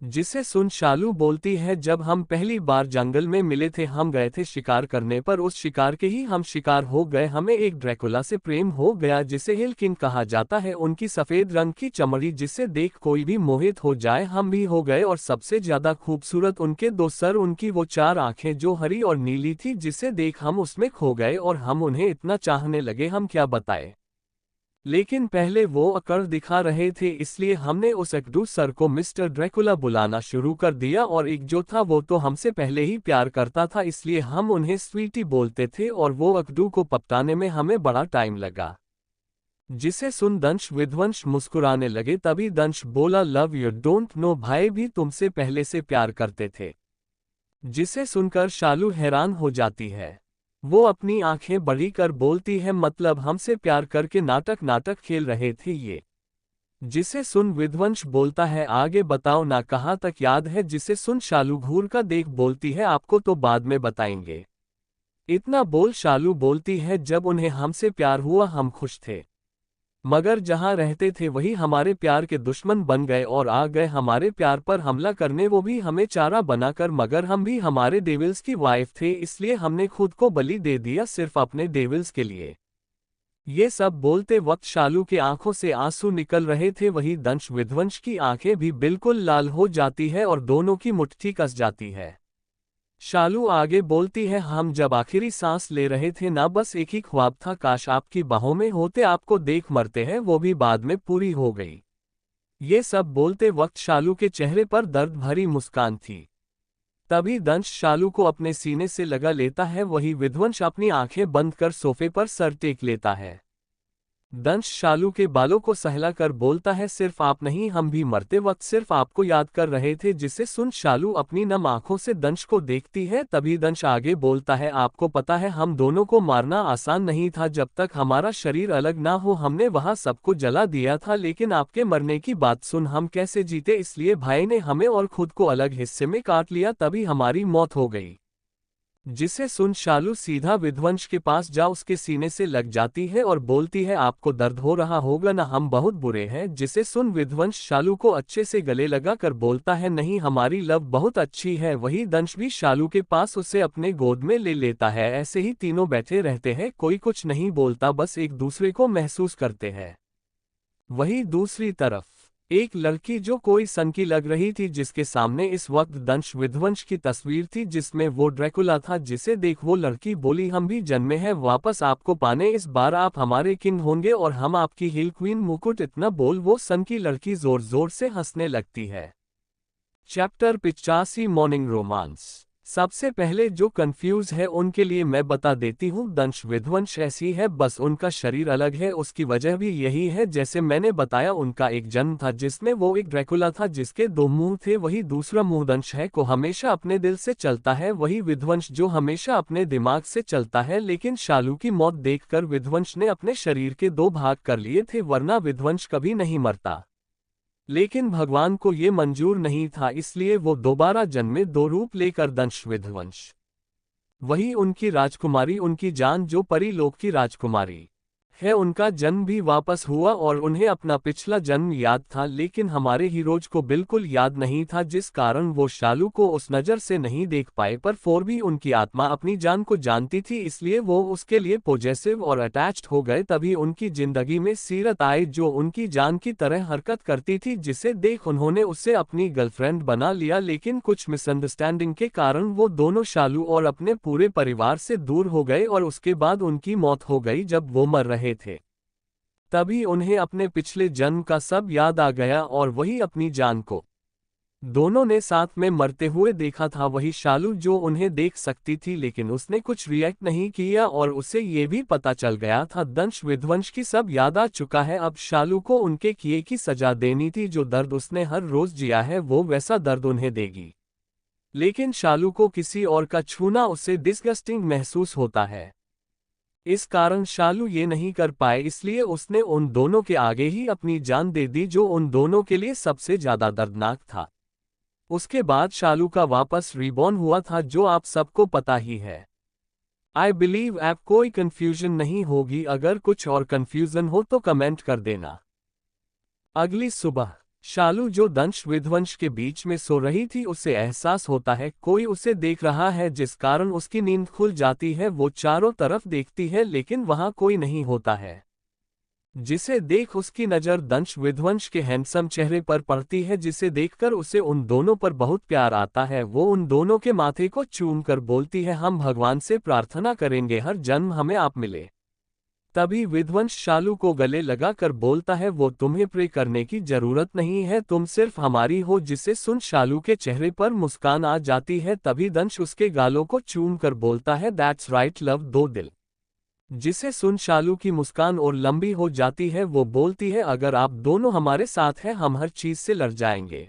जिसे सुन शालू बोलती है, जब हम पहली बार जंगल में मिले थे, हम गए थे शिकार करने, पर उस शिकार के ही हम शिकार हो गए, हमें एक ड्रैकुला से प्रेम हो गया जिसे हिल किंग कहा जाता है। उनकी सफेद रंग की चमड़ी जिसे देख कोई भी मोहित हो जाए, हम भी हो गए, और सबसे ज्यादा खूबसूरत उनके दो सर, उनकी वो चार आंखें जो हरी और नीली थी, जिसे देख हम उसमें खो गए और हम उन्हें इतना चाहने लगे, हम क्या बताएं। लेकिन पहले वो अकड़ दिखा रहे थे, इसलिए हमने उस अकडू सर को मिस्टर ड्रैकुला बुलाना शुरू कर दिया, और एक जो था वो तो हमसे पहले ही प्यार करता था, इसलिए हम उन्हें स्वीटी बोलते थे, और वो अकडू को पपटाने में हमें बड़ा टाइम लगा। जिसे सुन दंश विध्वंस मुस्कुराने लगे। तभी दंश बोला, लव यू डोंट नो, भाई भी तुमसे पहले से प्यार करते थे। जिसे सुनकर शालू हैरान हो जाती है। वो अपनी आंखें बड़ी कर बोलती है, मतलब हमसे प्यार करके नाटक खेल रहे थे ये? जिसे सुन विध्वंस बोलता है, आगे बताओ ना, कहाँ तक याद है? जिसे सुन शालू घूर का देख बोलती है, आपको तो बाद में बताएंगे। इतना बोल शालू बोलती है, जब उन्हें हमसे प्यार हुआ हम खुश थे, मगर जहां रहते थे वही हमारे प्यार के दुश्मन बन गए और आ गए हमारे प्यार पर हमला करने, वो भी हमें चारा बनाकर, मगर हम भी हमारे डेविल्स की वाइफ थे, इसलिए हमने खुद को बलि दे दिया सिर्फ अपने डेविल्स के लिए। ये सब बोलते वक्त शालू के आंखों से आंसू निकल रहे थे। वही दंश विध्वंस की आंखें भी बिल्कुल लाल हो जाती है और दोनों की मुट्ठी कस जाती है। शालू आगे बोलती है, हम जब आखिरी सांस ले रहे थे ना, बस एक ही ख्वाब था, काश आपकी बाहों में होते, आपको देख मरते हैं, वो भी बाद में पूरी हो गई। ये सब बोलते वक्त शालू के चेहरे पर दर्द भरी मुस्कान थी। तभी दंश शालू को अपने सीने से लगा लेता है। वही विध्वंस अपनी आंखें बंद कर सोफे पर सर टेक लेता है। दंश शालू के बालों को सहला कर बोलता है, सिर्फ आप नहीं, हम भी मरते वक्त सिर्फ आपको याद कर रहे थे। जिसे सुन शालू अपनी नम आंखों से दंश को देखती है। तभी दंश आगे बोलता है, आपको पता है हम दोनों को मारना आसान नहीं था। जब तक हमारा शरीर अलग ना हो हमने वहां सबको जला दिया था, लेकिन आपके मरने की बात सुन हम कैसे जीते, इसलिए भाई ने हमें और खुद को अलग हिस्से में काट लिया, तभी हमारी मौत हो गई। जिसे सुन शालू सीधा विध्वंस के पास जा उसके सीने से लग जाती है और बोलती है, आपको दर्द हो रहा होगा ना, हम बहुत बुरे हैं। जिसे सुन विध्वंस शालू को अच्छे से गले लगा कर बोलता है, नहीं हमारी लव बहुत अच्छी है। वही दंश भी शालू के पास उसे अपने गोद में ले लेता है। ऐसे ही तीनों बैठे रहते हैं, कोई कुछ नहीं बोलता, बस एक दूसरे को महसूस करते हैं। वही दूसरी तरफ एक लड़की जो कोई सन की लग रही थी, जिसके सामने इस वक्त दंश विध्वंस की तस्वीर थी जिसमें वो ड्रैकुला था। जिसे देख वो लड़की बोली, हम भी जन्मे हैं वापस आपको पाने, इस बार आप हमारे किंग होंगे और हम आपकी हिल क्वीन मुकुट। इतना बोल वो सन की लड़की जोर जोर से हंसने लगती है। Chapter 85 morning romance. सबसे पहले जो कंफ्यूज है उनके लिए मैं बता देती हूँ, दंश विध्वंस ऐसी है, बस उनका शरीर अलग है। उसकी वजह भी यही है, जैसे मैंने बताया, उनका एक जन्म था जिसमें वो एक ड्रैकुला था जिसके दो मुंह थे। वही दूसरा मुंह दंश है को हमेशा अपने दिल से चलता है, वही विध्वंस जो हमेशा अपने दिमाग से चलता है। लेकिन शालू की मौत देखकर विध्वंस ने अपने शरीर के दो भाग कर लिए थे, वरना विध्वंस कभी नहीं मरता। लेकिन भगवान को ये मंजूर नहीं था, इसलिए वो दोबारा जन्मे दो रूप लेकर दंश विध्वंस। वही उनकी राजकुमारी, उनकी जान जो परी लोक की राजकुमारी है, उनका जन्म भी वापस हुआ और उन्हें अपना पिछला जन्म याद था। लेकिन हमारे हीरोज को बिल्कुल याद नहीं था, जिस कारण वो शालू को उस नज़र से नहीं देख पाए। पर फिर भी उनकी आत्मा अपनी जान को जानती थी, इसलिए वो उसके लिए पॉजेसिव और अटैच्ड हो गए। तभी उनकी जिंदगी में सीरत आई जो उनकी जान की तरह हरकत करती थी, जिसे देख उन्होंने उसे अपनी गर्लफ्रेंड बना लिया। लेकिन कुछ मिसअंडरस्टैंडिंग के कारण वो दोनों शालू और अपने पूरे परिवार से दूर हो गए और उसके बाद उनकी मौत हो गई जब वो मर रहे थे। तभी उन्हें अपने पिछले जन्म का सब याद आ गया और वही अपनी जान को दोनों ने साथ में मरते हुए देखा था। वही शालू जो उन्हें देख सकती थी, लेकिन उसने कुछ रिएक्ट नहीं किया और उसे ये भी पता चल गया था दंश विध्वंस की सब याद आ चुका है। अब शालू को उनके किए की सजा देनी थी। जो दर्द उसने हर रोज जिया है वो वैसा दर्द उन्हें देगी। लेकिन शालू को किसी और का छूना उसे डिस्गस्टिंग महसूस होता है। इस कारण शालू ये नहीं कर पाए, इसलिए उसने उन दोनों के आगे ही अपनी जान दे दी, जो उन दोनों के लिए सबसे ज्यादा दर्दनाक था। उसके बाद शालू का वापस रीबॉर्न हुआ था, जो आप सबको पता ही है। आई बिलीव आप कोई कंफ्यूजन नहीं होगी, अगर कुछ और कंफ्यूजन हो तो कमेंट कर देना। अगली सुबह शालू जो दंश विध्वंस के बीच में सो रही थी, उसे एहसास होता है कोई उसे देख रहा है, जिस कारण उसकी नींद खुल जाती है। वो चारों तरफ देखती है लेकिन वहां कोई नहीं होता है। जिसे देख उसकी नज़र दंश विध्वंस के हैंडसम चेहरे पर पड़ती है, जिसे देखकर उसे उन दोनों पर बहुत प्यार आता है। वो उन दोनों के माथे को चूम कर बोलती है, हम भगवान से प्रार्थना करेंगे हर जन्म हमें आप मिले। तभी विध्वंस शालू को गले लगा कर बोलता है, वो तुम्हें प्रे करने की जरूरत नहीं है, तुम सिर्फ हमारी हो। जिसे सुन शालू के चेहरे पर मुस्कान आ जाती है। तभी दंश उसके गालों को चूम कर बोलता है, दैट्स राइट लव, दो दिल। जिसे सुन शालू की मुस्कान और लंबी हो जाती है। वो बोलती है, अगर आप दोनों हमारे साथ हैं हम हर चीज से लड़ जाएंगे।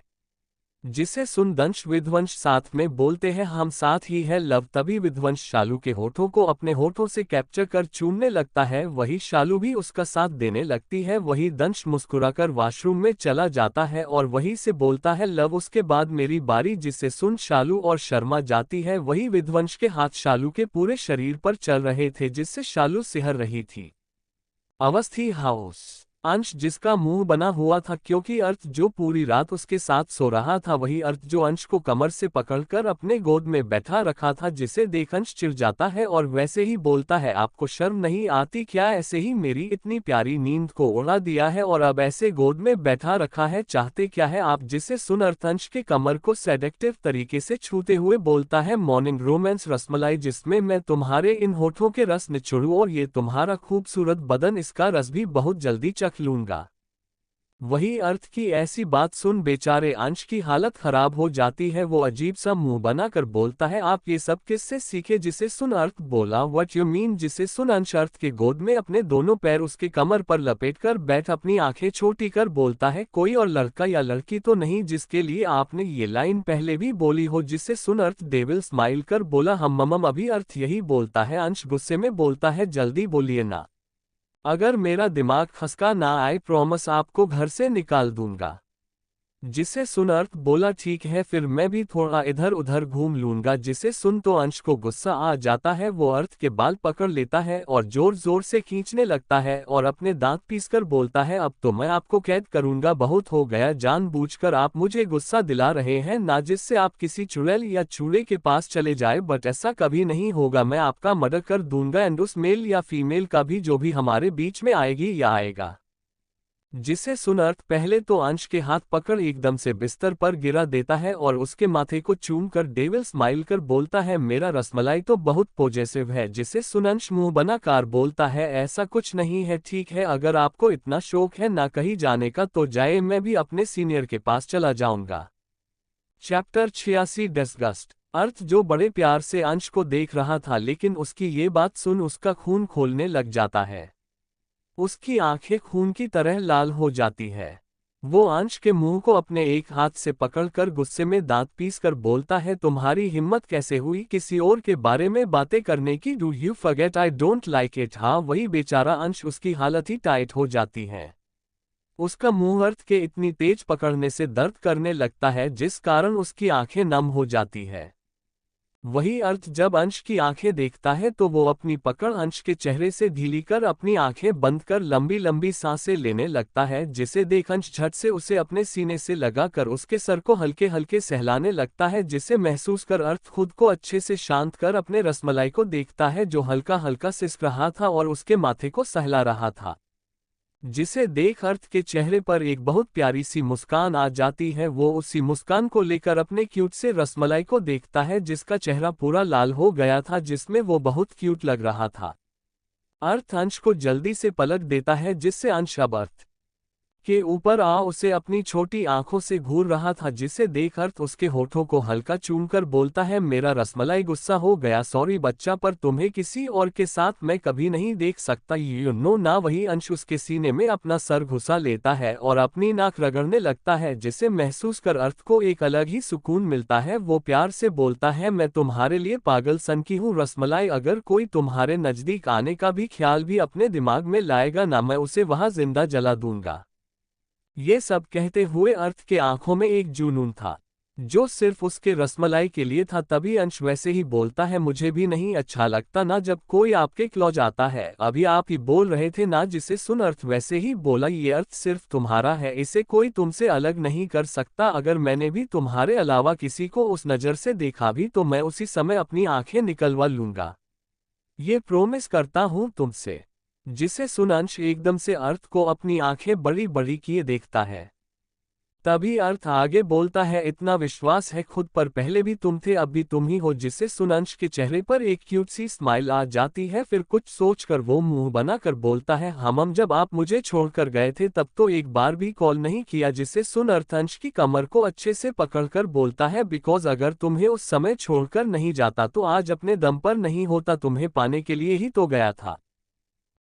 जिसे सुन दंश विध्वंस साथ में बोलते हैं, हम साथ ही है लव। तभी विध्वंस शालू के होठों को अपने होठों से कैप्चर कर चूमने लगता है। वही शालू भी उसका साथ देने लगती है। वही दंश मुस्कुराकर वॉशरूम में चला जाता है और वही से बोलता है, लव उसके बाद मेरी बारी। जिसे सुन शालू और शर्मा जाती है। वही विध्वंस के हाथ शालू के पूरे शरीर पर चल रहे थे, जिससे शालू सिहर रही थी। अवस्थी हाउस। अंश जिसका मुंह बना हुआ था क्योंकि अर्थ जो पूरी रात उसके साथ सो रहा था वही अर्थ जो अंश को कमर से पकड़कर अपने गोद में बैठा रखा था, जिसे देख अंश चिढ़ जाता है और वैसे ही बोलता है, आपको शर्म नहीं आती क्या, ऐसे ही मेरी इतनी प्यारी नींद को उड़ा दिया है और अब ऐसे गोद में बैठा रखा है, चाहते क्या है आप। जिसे सुन अर्थ अंश के कमर को सेडेक्टिव तरीके से छूते हुए बोलता है, मॉर्निंग रोमांस रसमलाई जिसमें मैं तुम्हारे इन होठों के रस निचोड़ूं और ये तुम्हारा खूबसूरत बदन, इसका रस भी बहुत जल्दी चख लूंगा। वही अर्थ की ऐसी बात सुन बेचारे अंश की हालत खराब हो जाती है। वो अजीब सा मुंह बनाकर बोलता है, आप ये सब किससे सीखे। जिसे सुन अर्थ बोला, व्हाट यू मीन। जिसे सुन अंश अर्थ के गोद में अपने दोनों पैर उसके कमर पर लपेटकर बैठ अपनी आंखें छोटी कर बोलता है, कोई और लड़का या लड़की तो नहीं जिसके लिए आपने ये लाइन पहले भी बोली हो। जिसे सुन अर्थ डेविल स्माइल कर बोला, हम मम अभी अर्थ यही बोलता है। अंश गुस्से में बोलता है, जल्दी बोलिए ना, अगर मेरा दिमाग खसका ना आए प्रॉमिस आपको घर से निकाल दूंगा। जिसे सुन अर्थ बोला, ठीक है फिर मैं भी थोड़ा इधर उधर घूम लूंगा। जिसे सुन तो अंश को गुस्सा आ जाता है, वो अर्थ के बाल पकड़ लेता है और जोर जोर से खींचने लगता है और अपने दांत पीसकर बोलता है, अब तो मैं आपको कैद करूंगा, बहुत हो गया, जानबूझकर आप मुझे गुस्सा दिला रहे हैं ना, जिससे आप किसी चुड़ैल या चूड़े के पास चले जाए, बट ऐसा कभी नहीं होगा, मैं आपका मर्डर कर दूंगा एंड उस मेल या फीमेल का भी जो भी हमारे बीच में आएगी या आएगा। जिसे सुन अर्थ पहले तो अंश के हाथ पकड़ एकदम से बिस्तर पर गिरा देता है और उसके माथे को चूम कर डेविल स्माइल कर बोलता है, मेरा रसमलाई तो बहुत पॉजिटिव है। जिसे सुन अंश मुंह बनाकर बोलता है, ऐसा कुछ नहीं है, ठीक है अगर आपको इतना शौक है ना कहीं जाने का तो जाए, मैं भी अपने सीनियर के पास चला जाऊंगा। Chapter 86 disgust. अर्थ जो बड़े प्यार से अंश को देख रहा था लेकिन उसकी ये बात सुन उसका खून खोलने लग जाता है। उसकी आंखें खून की तरह लाल हो जाती है। वो अंश के मुंह को अपने एक हाथ से पकड़कर गुस्से में दांत पीसकर बोलता है, तुम्हारी हिम्मत कैसे हुई किसी और के बारे में बातें करने की, do you forget I don't like it. हाँ वही बेचारा अंश, उसकी हालत ही टाइट हो जाती है। उसका मुंह अर्थ के इतनी तेज पकड़ने से दर्द करने लगता है जिस कारण उसकी आंखें नम हो जाती है। वही अर्थ जब अंश की आंखें देखता है तो वो अपनी पकड़ अंश के चेहरे से ढीली कर अपनी आंखें बंद कर लंबी लंबी सांसें लेने लगता है। जिसे देख अंश झट से उसे अपने सीने से लगाकर उसके सर को हल्के हल्के सहलाने लगता है। जिसे महसूस कर अर्थ खुद को अच्छे से शांत कर अपने रसमलाई को देखता है जो हल्का हल्का सिसक रहा था और उसके माथे को सहला रहा था। जिसे देख अर्थ के चेहरे पर एक बहुत प्यारी सी मुस्कान आ जाती है। वो उसी मुस्कान को लेकर अपने क्यूट से रसमलाई को देखता है जिसका चेहरा पूरा लाल हो गया था, जिसमें वो बहुत क्यूट लग रहा था। अर्थ अंश को जल्दी से पलट देता है जिससे अंश अब अर्थ के ऊपर आ उसे अपनी छोटी आंखों से घूर रहा था। जिसे देख अर्थ उसके होठों को हल्का चूमकर बोलता है, मेरा रसमलाई गुस्सा हो गया, सॉरी बच्चा, पर तुम्हें किसी और के साथ मैं कभी नहीं देख सकता, यू नो ना। वही अंश उसके सीने में अपना सर घुसा लेता है और अपनी नाक रगड़ने लगता है। जिसे महसूस कर अर्थ को एक अलग ही सुकून मिलता है। वो प्यार से बोलता है, मैं तुम्हारे लिए पागल सन की हूँ रसमलाई, अगर कोई तुम्हारे नजदीक आने का भी ख्याल भी अपने दिमाग में लाएगा ना, मैं उसे वहां जिंदा जला दूंगा। ये सब कहते हुए अर्थ के आंखों में एक जुनून था जो सिर्फ उसके रसमलाई के लिए था। तभी अंश वैसे ही बोलता है, मुझे भी नहीं अच्छा लगता ना जब कोई आपके क्लोज आता है, अभी आप ही बोल रहे थे ना। जिसे सुन अर्थ वैसे ही बोला, ये अर्थ सिर्फ तुम्हारा है, इसे कोई तुमसे अलग नहीं कर सकता, अगर मैंने भी तुम्हारे अलावा किसी को उस नज़र से देखा भी तो मैं उसी समय अपनी आंखें निकलवा लूंगा, ये प्रॉमिस करता हूं तुमसे। जिसे सुन अंश एकदम से अर्थ को अपनी आंखें बड़ी बड़ी किए देखता है। तभी अर्थ आगे बोलता है, इतना विश्वास है खुद पर, पहले भी तुम थे अब भी तुम ही हो। जिसे सुन अंश के चेहरे पर एक क्यूट सी स्माइल आ जाती है, फिर कुछ सोचकर वो मुंह बनाकर बोलता है, हम जब आप मुझे छोड़कर गए थे तब तो एक बार भी कॉल नहीं किया। जिसे सुन अर्थ अंश की कमर को अच्छे से पकड़कर बोलता है, बिकॉज अगर तुम्हें उस समय छोड़कर नहीं जाता तो आज अपने दम पर नहीं होता, तुम्हें पाने के लिए ही तो गया था।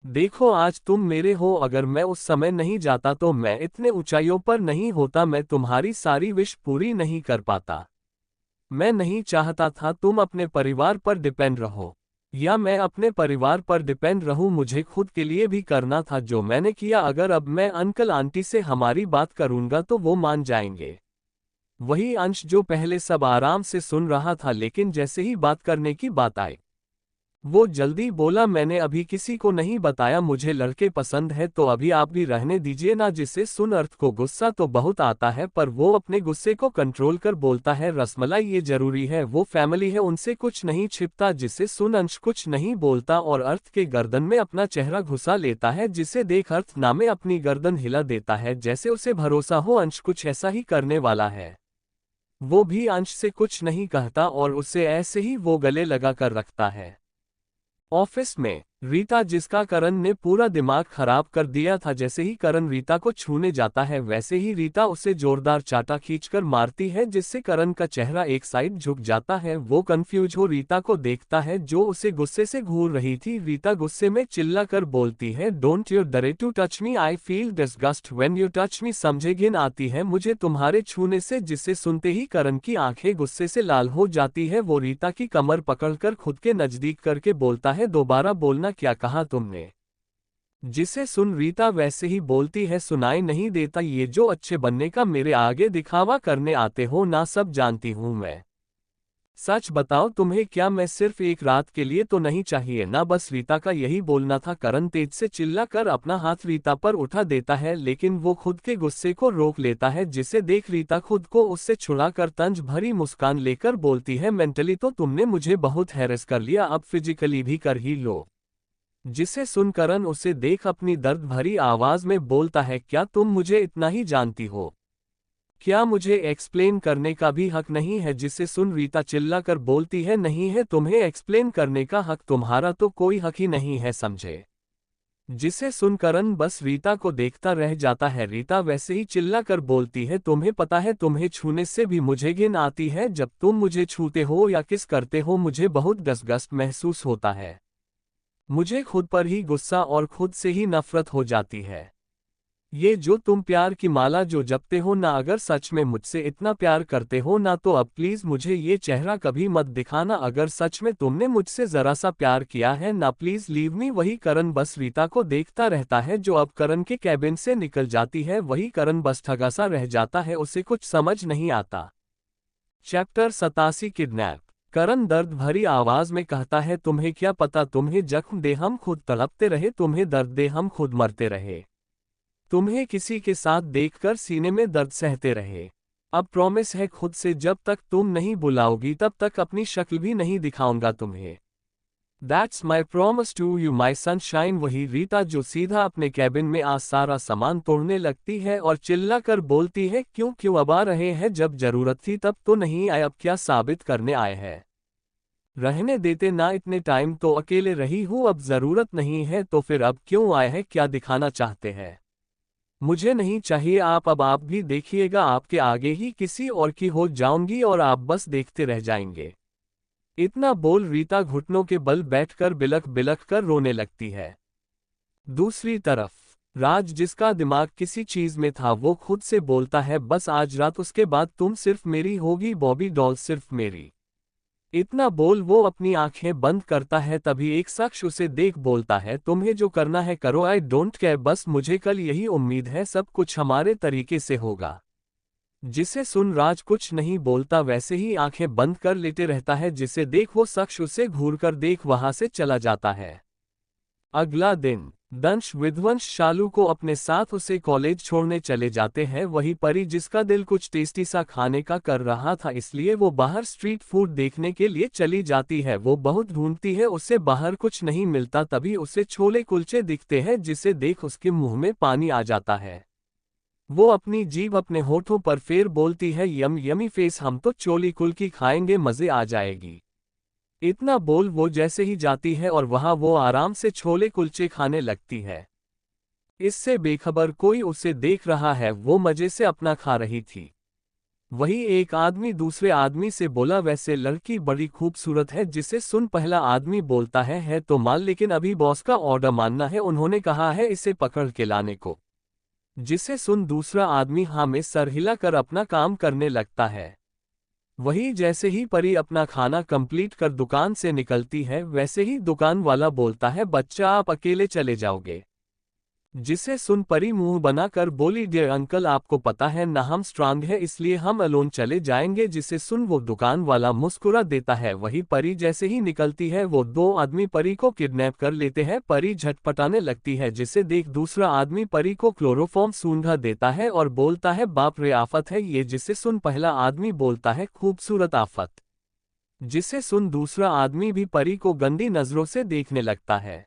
देखो आज तुम मेरे हो, अगर मैं उस समय नहीं जाता तो मैं इतने ऊंचाइयों पर नहीं होता, मैं तुम्हारी सारी विश पूरी नहीं कर पाता। मैं नहीं चाहता था तुम अपने परिवार पर डिपेंड रहो या मैं अपने परिवार पर डिपेंड रहूं, मुझे खुद के लिए भी करना था जो मैंने किया। अगर अब मैं अंकल आंटी से हमारी बात करूंगा तो वो मान जाएंगे। वही अंश जो पहले सब आराम से सुन रहा था लेकिन जैसे ही बात करने की बात आई वो जल्दी बोला, मैंने अभी किसी को नहीं बताया, मुझे लड़के पसंद है तो अभी आप भी रहने दीजिए ना। जिसे सुन अर्थ को गुस्सा तो बहुत आता है, पर वो अपने गुस्से को कंट्रोल कर बोलता है, रसमलाई ये जरूरी है, वो फैमिली है, उनसे कुछ नहीं छिपता। जिसे सुन अंश कुछ नहीं बोलता और अर्थ के गर्दन में अपना चेहरा घुसा लेता है, जिसे देख अर्थ नामे अपनी गर्दन हिला देता है, जैसे उसे भरोसा हो अंश कुछ ऐसा ही करने वाला है। वो भी अंश से कुछ नहीं कहता और उसे ऐसे ही वो गले लगा कर रखता है। ऑफिस में रीता, जिसका करण ने पूरा दिमाग खराब कर दिया था, जैसे ही करण रीता को छूने जाता है वैसे ही रीता उसे जोरदार चाटा खींचकर मारती है, जिससे करण का चेहरा एक साइड झुक जाता है। वो कंफ्यूज हो रीता को देखता है जो उसे गुस्से से घूर रही थी। रीता गुस्से में चिल्ला कर बोलती है, don't you dare to touch me, I feel disgust when you touch me. समझे, घिन आती है मुझे तुम्हारे छूने से। जिसे सुनते ही करण की आंखें गुस्से से लाल हो जाती है। वो रीता की कमर पकड़कर खुद के नजदीक करके बोलता है, दोबारा बोलना, क्या कहा तुमने? जिसे सुन रीता वैसे ही बोलती है, सुनाई नहीं देता, ये जो अच्छे बनने का मेरे आगे दिखावा करने आते हो ना, सब जानती हूं मैं। सच बताओ तुम्हें क्या मैं सिर्फ एक रात के लिए तो नहीं चाहिए ना? बस रीता का यही बोलना था। करण तेज से चिल्ला कर अपना हाथ रीता पर उठा देता है, लेकिन वो खुद के गुस्से को रोक लेता है। जिसे देख रीता खुद को उससे छुड़ाकर तंज भरी मुस्कान लेकर बोलती है, मेंटली तो तुमने मुझे बहुत हैरेस कर लिया, अब फिजिकली भी कर ही लो। जिसे सुन करण उसे देख अपनी दर्द भरी आवाज में बोलता है, क्या तुम मुझे इतना ही जानती हो? क्या मुझे एक्सप्लेन करने का भी हक नहीं है? जिसे सुन रीता चिल्लाकर बोलती है, नहीं है, तुम्हें एक्सप्लेन करने का हक तुम्हारा तो कोई हक ही नहीं है, समझे? जिसे सुन करण बस रीता को देखता रह जाता है। रीता वैसे ही चिल्लाकर बोलती है, तुम्हें पता है तुम्हें छूने से भी मुझे घिन आती है। जब तुम मुझे छूते हो या किस करते हो मुझे बहुत डिस्गस्ट महसूस होता है। मुझे खुद पर ही गुस्सा और खुद से ही नफरत हो जाती है। ये जो तुम प्यार की माला जो जपते हो ना, अगर सच में मुझसे इतना प्यार करते हो ना, तो अब प्लीज मुझे ये चेहरा कभी मत दिखाना। अगर सच में तुमने मुझसे जरा सा प्यार किया है ना, प्लीज लीव मी। वही करण बस रीता को देखता रहता है जो अब करण के कैबिन से निकल जाती है। वही करण बस ठगा सा रह जाता है, उसे कुछ समझ नहीं आता। Chapter 87 kidnap. करण दर्द भरी आवाज में कहता है, तुम्हें क्या पता, तुम्हें जख्म दे हम खुद तड़पते रहे, तुम्हें दर्द दे हम खुद मरते रहे, तुम्हें किसी के साथ देखकर सीने में दर्द सहते रहे। अब प्रॉमिस है खुद से, जब तक तुम नहीं बुलाओगी तब तक अपनी शक्ल भी नहीं दिखाऊंगा तुम्हें। That's my promise to you my sunshine। वही रीता जो सीधा अपने कैबिन में आज सारा सामान तोड़ने लगती है और चिल्ला कर बोलती है, क्यों क्यों अब आ रहे हैं? जब जरूरत थी तब तो नहीं आए, अब क्या साबित करने आए हैं? रहने देते ना, इतने टाइम तो अकेले रही हूँ, अब जरूरत नहीं है तो फिर अब क्यों आए हैं? क्या दिखाना चाहते हैं? मुझे नहीं चाहिए अब आप भी देखिएगा, आपके आगे ही किसी और की हो जाऊंगी और आप बस देखते रह जाएंगे। इतना बोल रीता घुटनों के बल बैठकर बिलख बिलख कर रोने लगती है। दूसरी तरफ राज, जिसका दिमाग किसी चीज में था, वो खुद से बोलता है, बस आज रात, उसके बाद तुम सिर्फ मेरी होगी बॉबी डॉल, सिर्फ मेरी। इतना बोल वो अपनी आंखें बंद करता है। तभी एक शख्स उसे देख बोलता है, तुम्हें जो करना है करो, आई डोंट केयर, बस मुझे कल यही उम्मीद है सब कुछ हमारे तरीके से होगा। जिसे सुन राज कुछ नहीं बोलता, वैसे ही आंखें बंद कर लेटे रहता है। जिसे देख वो शख्स उसे घूरकर देख वहां से चला जाता है। अगला दिन दंश विध्वंस शालू को अपने साथ उसे कॉलेज छोड़ने चले जाते हैं। वही परी, जिसका दिल कुछ टेस्टी सा खाने का कर रहा था, इसलिए वो बाहर स्ट्रीट फूड देखने के लिए चली जाती है। वो बहुत ढूंढती है, उसे बाहर कुछ नहीं मिलता। तभी उसे छोले कुलचे दिखते हैं, जिसे देख उसके मुंह में पानी आ जाता है। वो अपनी जीभ अपने होठों पर फेर बोलती है, यम यमी फेस, हम तो चोली कुल्की खाएंगे, मजे आ जाएगी। इतना बोल वो जैसे ही जाती है और वहां वो आराम से छोले कुलचे खाने लगती है। इससे बेखबर कोई उसे देख रहा है, वो मजे से अपना खा रही थी। वही एक आदमी दूसरे आदमी से बोला, वैसे लड़की बड़ी खूबसूरत है। जिसे सुन पहला आदमी बोलता है तो माल, लेकिन अभी बॉस का ऑर्डर मानना है, उन्होंने कहा है इसे पकड़ के लाने को। जिसे सुन दूसरा आदमी हाँ में सर हिलाकर अपना काम करने लगता है। वही जैसे ही परी अपना खाना कंप्लीट कर दुकान से निकलती है, वैसे ही दुकान वाला बोलता है, बच्चा आप अकेले चले जाओगे? जिसे सुन परी मुंह बनाकर बोली, डियर अंकल, आपको पता है ना हम स्ट्रांग है, इसलिए हम अलोन चले जाएंगे। जिसे सुन वो दुकान वाला मुस्कुरा देता है। वही परी जैसे ही निकलती है वो दो आदमी परी को किडनैप कर लेते हैं। परी झटपटाने लगती है, जिसे देख दूसरा आदमी परी को क्लोरोफॉर्म सूंघा देता है और बोलता है, बाप रे आफत है ये। जिसे सुन पहला आदमी बोलता है, खूबसूरत आफत। जिसे सुन दूसरा आदमी भी परी को गंदी नजरों से देखने लगता है।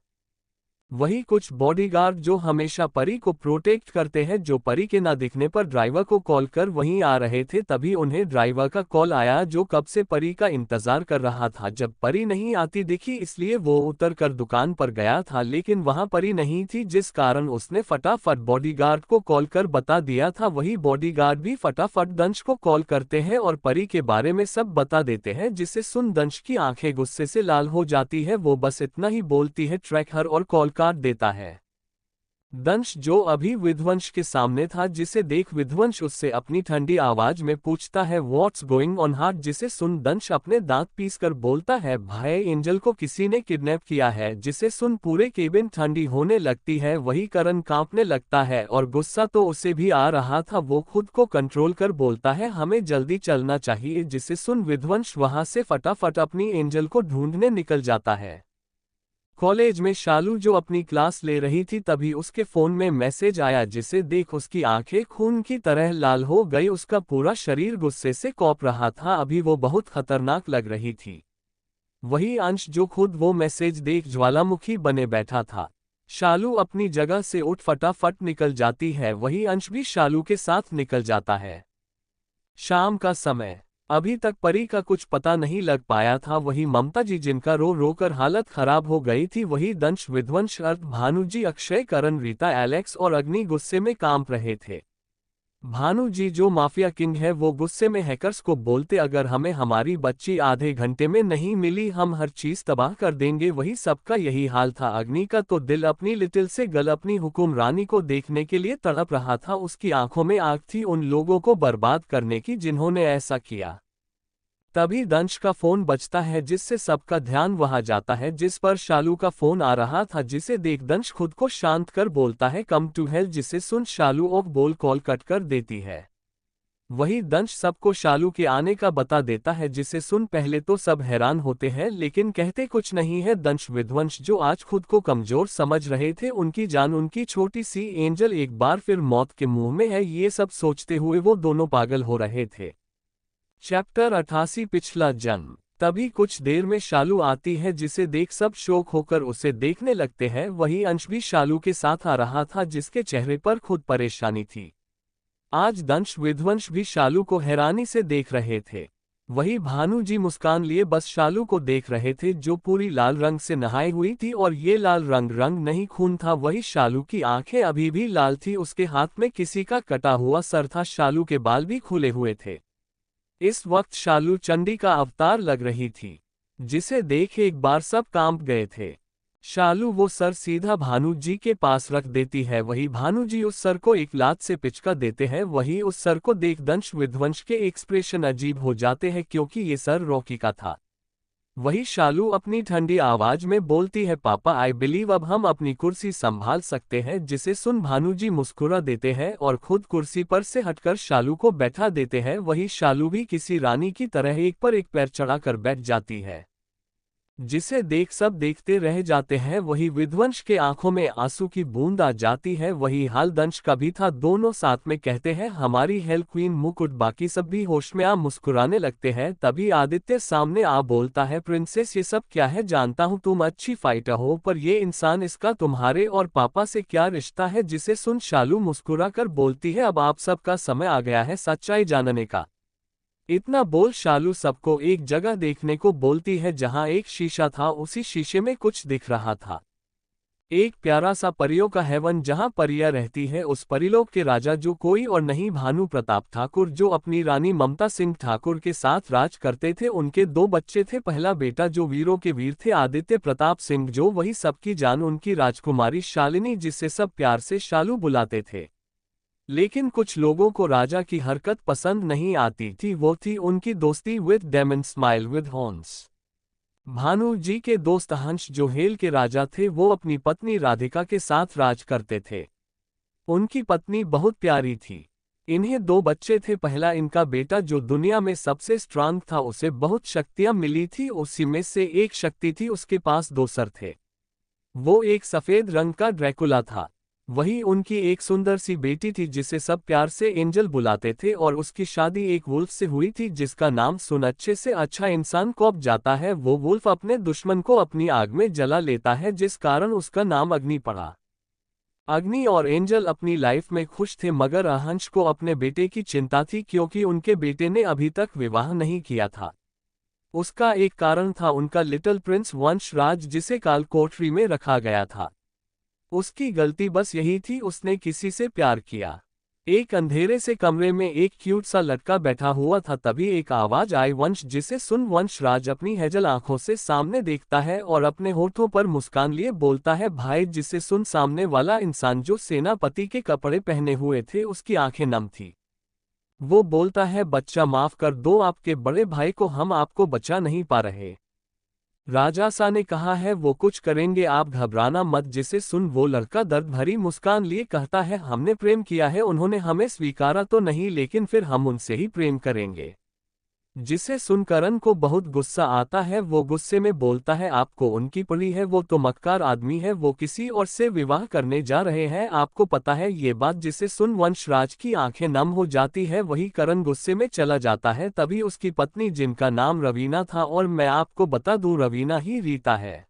वही कुछ बॉडीगार्ड जो हमेशा परी को प्रोटेक्ट करते हैं, जो परी के ना दिखने पर ड्राइवर को कॉल कर वहीं आ रहे थे, तभी उन्हें ड्राइवर का कॉल आया जो कब से परी का इंतजार कर रहा था। जब परी नहीं आती दिखी इसलिए वो उतर कर दुकान पर गया था, लेकिन वहां परी नहीं थी, जिस कारण उसने फटाफट बॉडीगार्ड को कॉल कर बता दिया था। वही बॉडीगार्ड भी फटाफट दंश को कॉल करते हैं और परी के बारे में सब बता देते हैं। जिसे सुन दंश की आंखें गुस्से से लाल हो जाती है। वो बस इतना ही बोलती है, ट्रैक हर, और कॉल काट देता है। दंश जो अभी विध्वंस के सामने था, जिसे देख विध्वंस उससे अपनी ठंडी आवाज में पूछता है, व्हाट्स गोइंग ऑन हार्ट। जिसे सुन दंश अपने दांत पीसकर बोलता है, भाई एंजल को किसी ने किडनैप किया है। जिसे सुन पूरे केबिन ठंडी होने लगती है। वही करण कांपने लगता है और गुस्सा तो उसे भी आ रहा था। वो खुद को कंट्रोल कर बोलता है, हमें जल्दी चलना चाहिए। जिसे सुन विध्वंस वहां से फटाफट अपनी एंजल को ढूंढने निकल जाता है। कॉलेज में शालू जो अपनी क्लास ले रही थी, तभी उसके फोन में मैसेज आया, जिसे देख उसकी आंखें खून की तरह लाल हो गई। उसका पूरा शरीर गुस्से से कौप रहा था। अभी वो बहुत खतरनाक लग रही थी। वही अंश जो खुद वो मैसेज देख ज्वालामुखी बने बैठा था। शालू अपनी जगह से उठ फटाफट निकल जाती है। वही अंश भी शालू के साथ निकल जाता है। शाम का समय। अभी तक परी का कुछ पता नहीं लग पाया था। वही ममता जी, जिनका रो रो कर हालत खराब हो गई थी। वही दंश, विध्वंस, अर्थ, भानु जी, अक्षय, करण, रीता, एलेक्स और अग्नि गुस्से में कांप रहे थे। भानु जी जो माफिया किंग है, वो गुस्से में हैकर्स को बोलते, अगर हमें हमारी बच्ची आधे घंटे में नहीं मिली हम हर चीज तबाह कर देंगे। वही सबका यही हाल था। अग्नि का तो दिल अपनी लिटिल से गल अपनी हुकुमरानी को देखने के लिए तड़प रहा था। उसकी आंखों में आग थी उन लोगों को बर्बाद करने की जिन्होंने ऐसा किया। तभी दंश का फोन बजता है, जिससे सबका ध्यान वहां जाता है, जिस पर शालू का फोन आ रहा था। जिसे देख दंश खुद को शांत कर बोलता है, कम टू हेल्प। जिसे सुन शालू ओक बोल कॉल कट कर देती है। वही दंश सबको शालू के आने का बता देता है। जिसे सुन पहले तो सब हैरान होते हैं, लेकिन कहते कुछ नहीं है। दंश, विध्वंस जो आज खुद को कमजोर समझ रहे थे, उनकी जान, उनकी छोटी सी एंजल एक बार फिर मौत के मुंह में है, ये सब सोचते हुए वो दोनों पागल हो रहे थे। चैप्टर 88, पिछला जन्म। तभी कुछ देर में शालू आती है, जिसे देख सब शौक होकर उसे देखने लगते हैं। वही अंश भी शालू के साथ आ रहा था, जिसके चेहरे पर खुद परेशानी थी। आज दंश, विध्वंस भी शालू को हैरानी से देख रहे थे। वही भानु जी मुस्कान लिए बस शालू को देख रहे थे, जो पूरी लाल रंग से नहाई हुई थी, और ये लाल रंग नहीं खून था। वही शालू की आंखें अभी भी लाल थी। उसके हाथ में किसी का कटा हुआ सर था। शालू के बाल भी खुले हुए थे। इस वक्त शालू चंडी का अवतार लग रही थी। जिसे देख एक बार सब कांप गए थे। शालू वो सर सीधा भानु जी के पास रख देती है। वही भानु जी उस सर को एक लात से पिचका देते हैं। वही उस सर को देख दंश, विध्वंस के एक्सप्रेशन अजीब हो जाते हैं, क्योंकि ये सर रॉकी का था। वही शालू अपनी ठंडी आवाज में बोलती है, पापा आई बिलीव अब हम अपनी कुर्सी संभाल सकते हैं। जिसे सुन भानु जी मुस्कुरा देते हैं और खुद कुर्सी पर से हटकर शालू को बैठा देते हैं। वही शालू भी किसी रानी की तरह एक पर एक पैर चढ़ाकर बैठ जाती है। जिसे देख सब देखते रह जाते हैं। वही विध्वंस के आंखों में आंसू की बूंद आ जाती है। वही हाल दंश का भी था। दोनों साथ में कहते हैं, हमारी हेल क्वीन मुकुट। बाकी सब भी होश में आ मुस्कुराने लगते हैं। तभी आदित्य सामने आ बोलता है, प्रिंसेस ये सब क्या है? जानता हूँ तुम अच्छी फाइटर हो, पर ये इंसान, इसका तुम्हारे और पापा से क्या रिश्ता है? जिसे सुन शालू मुस्कुरा कर बोलती है, अब आप सबका समय आ गया है सच्चाई जानने का। इतना बोल शालू सबको एक जगह देखने को बोलती है, जहां एक शीशा था। उसी शीशे में कुछ दिख रहा था। एक प्यारा सा परियों का हेवन, जहां परियां रहती है। उस परिलोक के राजा जो कोई और नहीं, भानु प्रताप ठाकुर, जो अपनी रानी ममता सिंह ठाकुर के साथ राज करते थे। उनके दो बच्चे थे। पहला बेटा जो वीरों के वीर थे, आदित्य प्रताप सिंह, जो वही सबकी जान, उनकी राजकुमारी शालिनी, जिसे सब प्यार से शालू बुलाते थे। लेकिन कुछ लोगों को राजा की हरकत पसंद नहीं आती थी। वो थी उनकी दोस्ती with demon smile with horns. Bhanu ji के दोस्त हंस, जो हेल के राजा थे, वो अपनी पत्नी राधिका के साथ राज करते थे। उनकी पत्नी बहुत प्यारी थी। इन्हें 2 बच्चे थे। पहला इनका बेटा जो दुनिया में सबसे स्ट्रांग था, उसे बहुत शक्तियां मिली थी। उसी में से एक शक्ति थी, उसके पास 2 सर थे। वो एक सफेद रंग का ड्रैकुला था। वही उनकी एक सुंदर सी बेटी थी जिसे सब प्यार से एंजल बुलाते थे, और उसकी शादी एक वुल्फ से हुई थी जिसका नाम सुन अच्छे से अच्छा इंसान कौप जाता है। वो वुल्फ अपने दुश्मन को अपनी आग में जला लेता है, जिस कारण उसका नाम अग्नि पड़ा। अग्नि और एंजल अपनी लाइफ में खुश थे, मगर अहंश को अपने बेटे की चिंता थी क्योंकि उनके बेटे ने अभी तक विवाह नहीं किया था। उसका एक कारण था उनका लिटिल प्रिंस वंशराज, जिसे कालकोठरी में रखा गया था। उसकी गलती बस यही थी, उसने किसी से प्यार किया। एक अंधेरे से कमरे में एक क्यूट सा लड़का बैठा हुआ था। तभी एक आवाज आई, वंश, जिसे सुन वंशराज अपनी हेजल आंखों से सामने देखता है और अपने होठों पर मुस्कान लिए बोलता है, भाई। जिसे सुन सामने वाला इंसान जो सेनापति के कपड़े पहने हुए थे, उसकी आंखें नम थी। वो बोलता है, बच्चा माफ कर दो, आपके बड़े भाई को हम आपको बचा नहीं पा रहे। राजासा ने कहा है वो कुछ करेंगे, आप घबराना मत। जिसे सुन वो लड़का दर्द भरी मुस्कान लिए कहता है, हमने प्रेम किया है, उन्होंने हमें स्वीकारा तो नहीं, लेकिन फिर हम उनसे ही प्रेम करेंगे। जिसे सुन करण को बहुत गुस्सा आता है। वो गुस्से में बोलता है, आपको उनकी पड़ी है, वो तो मक्कार आदमी है, वो किसी और से विवाह करने जा रहे हैं, आपको पता है ये बात। जिसे सुन वंशराज की आंखें नम हो जाती है। वही करण गुस्से में चला जाता है। तभी उसकी पत्नी, जिनका नाम रवीना था, और मैं आपको बता दूं रवीना ही रीता है।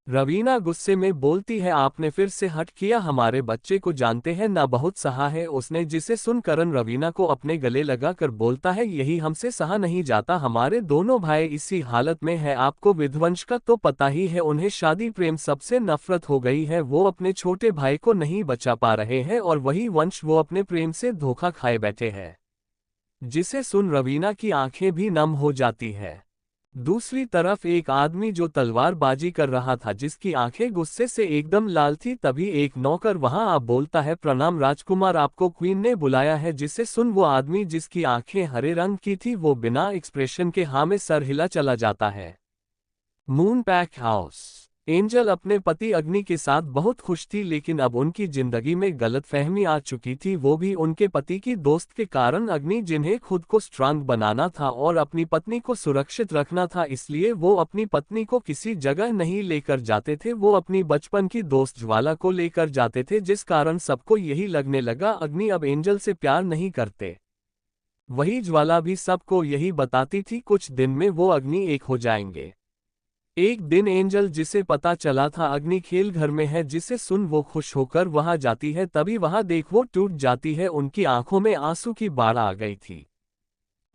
रवीना गुस्से में बोलती है, आपने फिर से हट किया, हमारे बच्चे को जानते हैं ना, बहुत सहा है उसने। जिसे सुन करण रवीना को अपने गले लगा कर बोलता है, यही हमसे सहा नहीं जाता, हमारे दोनों भाई इसी हालत में है। आपको विध्वंस का तो पता ही है, उन्हें शादी प्रेम सबसे नफरत हो गई है। वो अपने छोटे भाई को नहीं बचा पा रहे हैं, और वही वंश, वो अपने प्रेम से धोखा खाए बैठे हैं। जिसे सुन रवीना की आंखें भी नम हो जाती है। दूसरी तरफ एक आदमी जो तलवारबाजी कर रहा था, जिसकी आंखें गुस्से से एकदम लाल थी। तभी एक नौकर वहां आ बोलता है, प्रणाम राजकुमार, आपको क्वीन ने बुलाया है। जिसे सुन वो आदमी, जिसकी आंखें हरे रंग की थी, वो बिना एक्सप्रेशन के हाँ में सर हिला चला जाता है। Moon pack house. एंजल अपने पति अग्नि के साथ बहुत खुश थी, लेकिन अब उनकी जिंदगी में गलतफहमी आ चुकी थी, वो भी उनके पति की दोस्त के कारण। अग्नि, जिन्हें खुद को स्ट्रांग बनाना था और अपनी पत्नी को सुरक्षित रखना था, इसलिए वो अपनी पत्नी को किसी जगह नहीं लेकर जाते थे, वो अपनी बचपन की दोस्त ज्वाला को लेकर जाते थे, जिस कारण सबको यही लगने लगा अग्नि अब एंजल से प्यार नहीं करते। वही ज्वाला भी सबको यही बताती थी, कुछ दिन में वो अग्नि एक हो जाएंगे। एक दिन एंजल, जिसे पता चला था अग्नि खेल घर में है, जिसे सुन वो खुश होकर वहां जाती है। तभी वहां देख वो टूट जाती है, उनकी आंखों में आंसू की बाढ़ आ गई थी।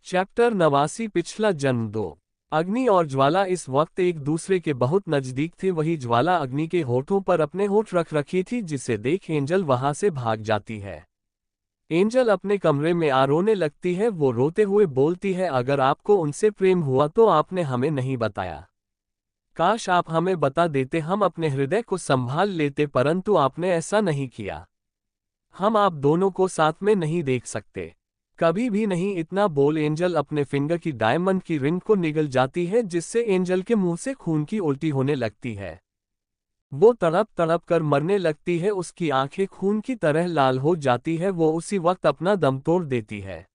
चैप्टर 89, पिछला जन्म 2। अग्नि और ज्वाला इस वक्त एक दूसरे के बहुत नजदीक थे। वही ज्वाला अग्नि के होठों पर अपने होठ रख रखी थी, जिसे देख एंजल वहां से भाग जाती है। एंजल अपने कमरे में आ रोने लगती है। वो रोते हुए बोलती है, अगर आपको उनसे प्रेम हुआ तो आपने हमें नहीं बताया। काश आप हमें बता देते, हम अपने हृदय को संभाल लेते, परंतु आपने ऐसा नहीं किया। हम आप दोनों को साथ में नहीं देख सकते, कभी भी नहीं। इतना बोल एंजल अपने फिंगर की डायमंड की रिंग को निगल जाती है, जिससे एंजल के मुंह से खून की उल्टी होने लगती है। वो तड़प तड़प कर मरने लगती है, उसकी आंखें खून की तरह लाल हो जाती है। वो उसी वक्त अपना दम तोड़ देती है।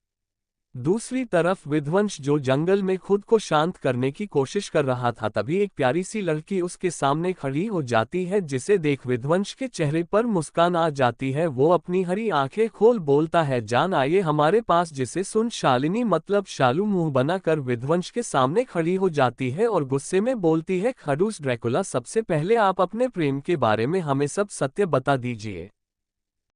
दूसरी तरफ विध्वंस, जो जंगल में खुद को शांत करने की कोशिश कर रहा था, तभी एक प्यारी सी लड़की उसके सामने खड़ी हो जाती है, जिसे देख विध्वंस के चेहरे पर मुस्कान आ जाती है। वो अपनी हरी आंखें खोल बोलता है, जान आइए हमारे पास। जिसे सुन शालिनी, मतलब शालू, मुंह बनाकर विध्वंस के सामने खड़ी हो जाती है और गुस्से में बोलती है, खड़ूस ड्रैकुला, सबसे पहले आप अपने प्रेम के बारे में हमें सब सत्य बता दीजिए।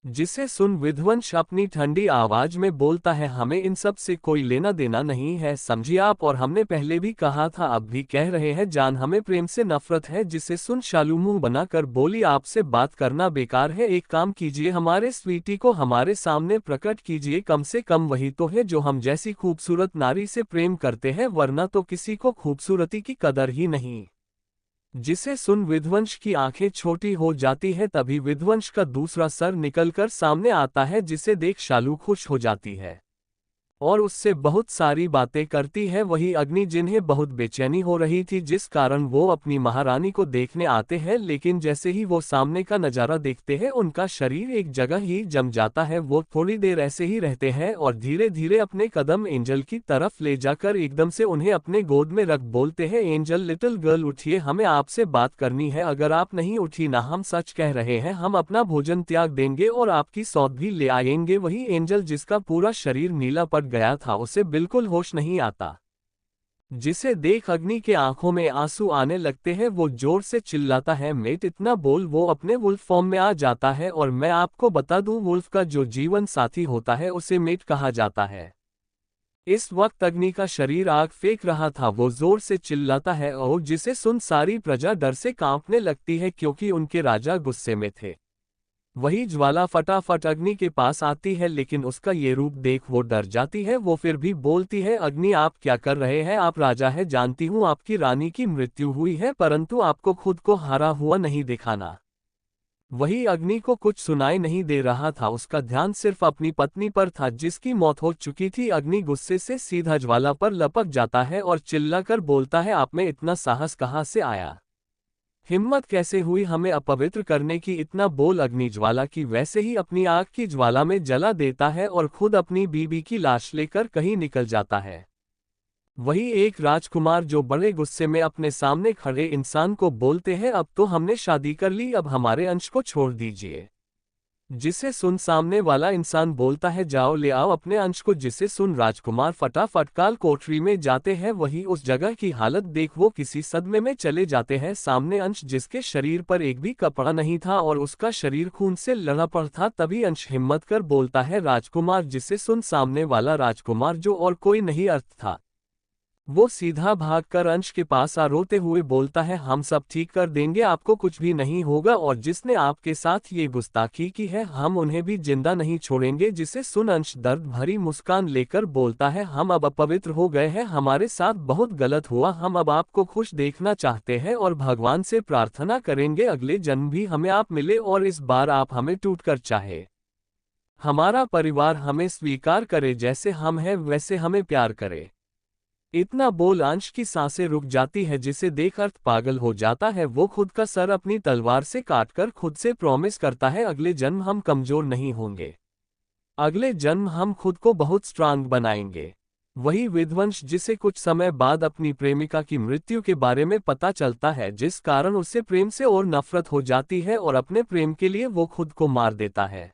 जिसे सुन विध्वंस अपनी ठंडी आवाज में बोलता है, हमें इन सब से कोई लेना देना नहीं है, समझिए आप, और हमने पहले भी कहा था, अब भी कह रहे हैं, जान, हमें प्रेम से नफरत है। जिसे सुन शालू मुंह बनाकर बोली, आपसे बात करना बेकार है, एक काम कीजिए, हमारे स्वीटी को हमारे सामने प्रकट कीजिए, कम से कम वही तो है जो हम जैसी खूबसूरत नारी से प्रेम करते हैं, वरना तो किसी को खूबसूरती की कदर ही नहीं। जिसे सुन विध्वंस की आंखें छोटी हो जाती है। तभी विध्वंस का दूसरा सर निकलकर सामने आता है, जिसे देख शालू खुश हो जाती है और उससे बहुत सारी बातें करती है। वही अग्नि जिन्हें बहुत बेचैनी हो रही थी, जिस कारण वो अपनी महारानी को देखने आते हैं, लेकिन जैसे ही वो सामने का नज़ारा देखते हैं उनका शरीर एक जगह ही जम जाता है। वो थोड़ी देर ऐसे ही रहते हैं और धीरे धीरे अपने कदम एंजल की तरफ ले जाकर एकदम से उन्हें अपने गोद में रख बोलते हैं, एंजल लिटिल गर्ल उठिए, हमें आपसे बात करनी है। अगर आप नहीं उठी ना, हम सच कह रहे हैं, हम अपना भोजन त्याग देंगे और आपकी सौत भी ले आएंगे। वही एंजल जिसका पूरा शरीर नीला पड़ गया था, उसे बिल्कुल होश नहीं आता, जिसे देख अग्नि के आंखों में आंसू आने लगते हैं। वो जोर से चिल्लाता है, मेट, इतना बोल। वो अपने वुल्फ फॉर्म में आ जाता है और मैं आपको बता दूं, वुल्फ का जो जीवन साथी होता है उसे मेट कहा जाता है। इस वक्त अग्नि का शरीर आग फेंक रहा था। वो जोर से चिल्लाता है और जिसे सुन सारी प्रजा डर से कांपने लगती है, क्योंकि उनके राजा गुस्से में थे। वही ज्वाला फटाफट अग्नि के पास आती है, लेकिन उसका ये रूप देख वो डर जाती है। वो फिर भी बोलती है, अग्नि आप क्या कर रहे हैं? आप राजा है, जानती हूँ आपकी रानी की मृत्यु हुई है, परंतु आपको खुद को हारा हुआ नहीं दिखाना। वही अग्नि को कुछ सुनाई नहीं दे रहा था, उसका ध्यान सिर्फ अपनी पत्नी पर था जिसकी मौत हो चुकी थी। अग्नि गुस्से से सीधा ज्वाला पर लपक जाता है और चिल्लाकर बोलता है, आप में इतना साहस कहाँ से आया? हिम्मत कैसे हुई हमें अपवित्र करने की? इतना बोल अग्नि ज्वाला की वैसे ही अपनी आग की ज्वाला में जला देता है और खुद अपनी बीबी की लाश लेकर कहीं निकल जाता है। वही एक राजकुमार जो बड़े गुस्से में अपने सामने खड़े इंसान को बोलते हैं, अब तो हमने शादी कर ली, अब हमारे अंश को छोड़ दीजिए। जिसे सुन सामने वाला इंसान बोलता है, जाओ ले आओ अपने अंश को। जिसे सुन राजकुमार फटाफट काल कोठरी में जाते हैं। वही उस जगह की हालत देख वो किसी सदमे में चले जाते हैं। सामने अंश जिसके शरीर पर एक भी कपड़ा नहीं था और उसका शरीर खून से लड़ा पड़ा था। तभी अंश हिम्मत कर बोलता है, राजकुमार। जिसे सुन सामने वाला राजकुमार जो और कोई नहीं अर्थ था, वो सीधा भागकर अंश के पास आ रोते हुए बोलता है, हम सब ठीक कर देंगे, आपको कुछ भी नहीं होगा, और जिसने आपके साथ ये गुस्ताखी की है हम उन्हें भी जिंदा नहीं छोड़ेंगे। जिसे सुन अंश दर्द भरी मुस्कान लेकर बोलता है, हम अब अपवित्र हो गए हैं, हमारे साथ बहुत गलत हुआ, हम अब आपको खुश देखना चाहते हैं और भगवान से प्रार्थना करेंगे अगले जन्म भी हमें आप मिले और इस बार आप हमें टूटकर चाहे, हमारा परिवार हमें स्वीकार करे, जैसे हम हैं वैसे हमें प्यार करे। इतना बोल अंश की सांसें रुक जाती है, जिसे देख अर्थ पागल हो जाता है। वो खुद का सर अपनी तलवार से काटकर खुद से प्रॉमिस करता है, अगले जन्म हम कमजोर नहीं होंगे, अगले जन्म हम खुद को बहुत स्ट्रांग बनाएंगे। वही विध्वंस जिसे कुछ समय बाद अपनी प्रेमिका की मृत्यु के बारे में पता चलता है, जिस कारण उससे प्रेम से और नफरत हो जाती है और अपने प्रेम के लिए वो खुद को मार देता है।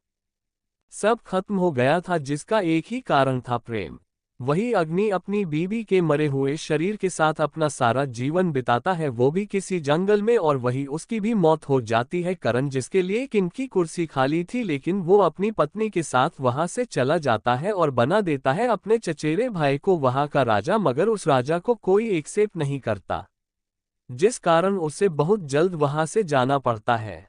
सब खत्म हो गया था जिसका एक ही कारण था, प्रेम। वही अग्नि अपनी बीबी के मरे हुए शरीर के साथ अपना सारा जीवन बिताता है, वो भी किसी जंगल में, और वही उसकी भी मौत हो जाती है। करण जिसके लिए किंग की कुर्सी खाली थी, लेकिन वो अपनी पत्नी के साथ वहां से चला जाता है और बना देता है अपने चचेरे भाई को वहां का राजा, मगर उस राजा को कोई एक्सेप्ट नहीं करता, जिस कारण उसे बहुत जल्द वहां से जाना पड़ता है।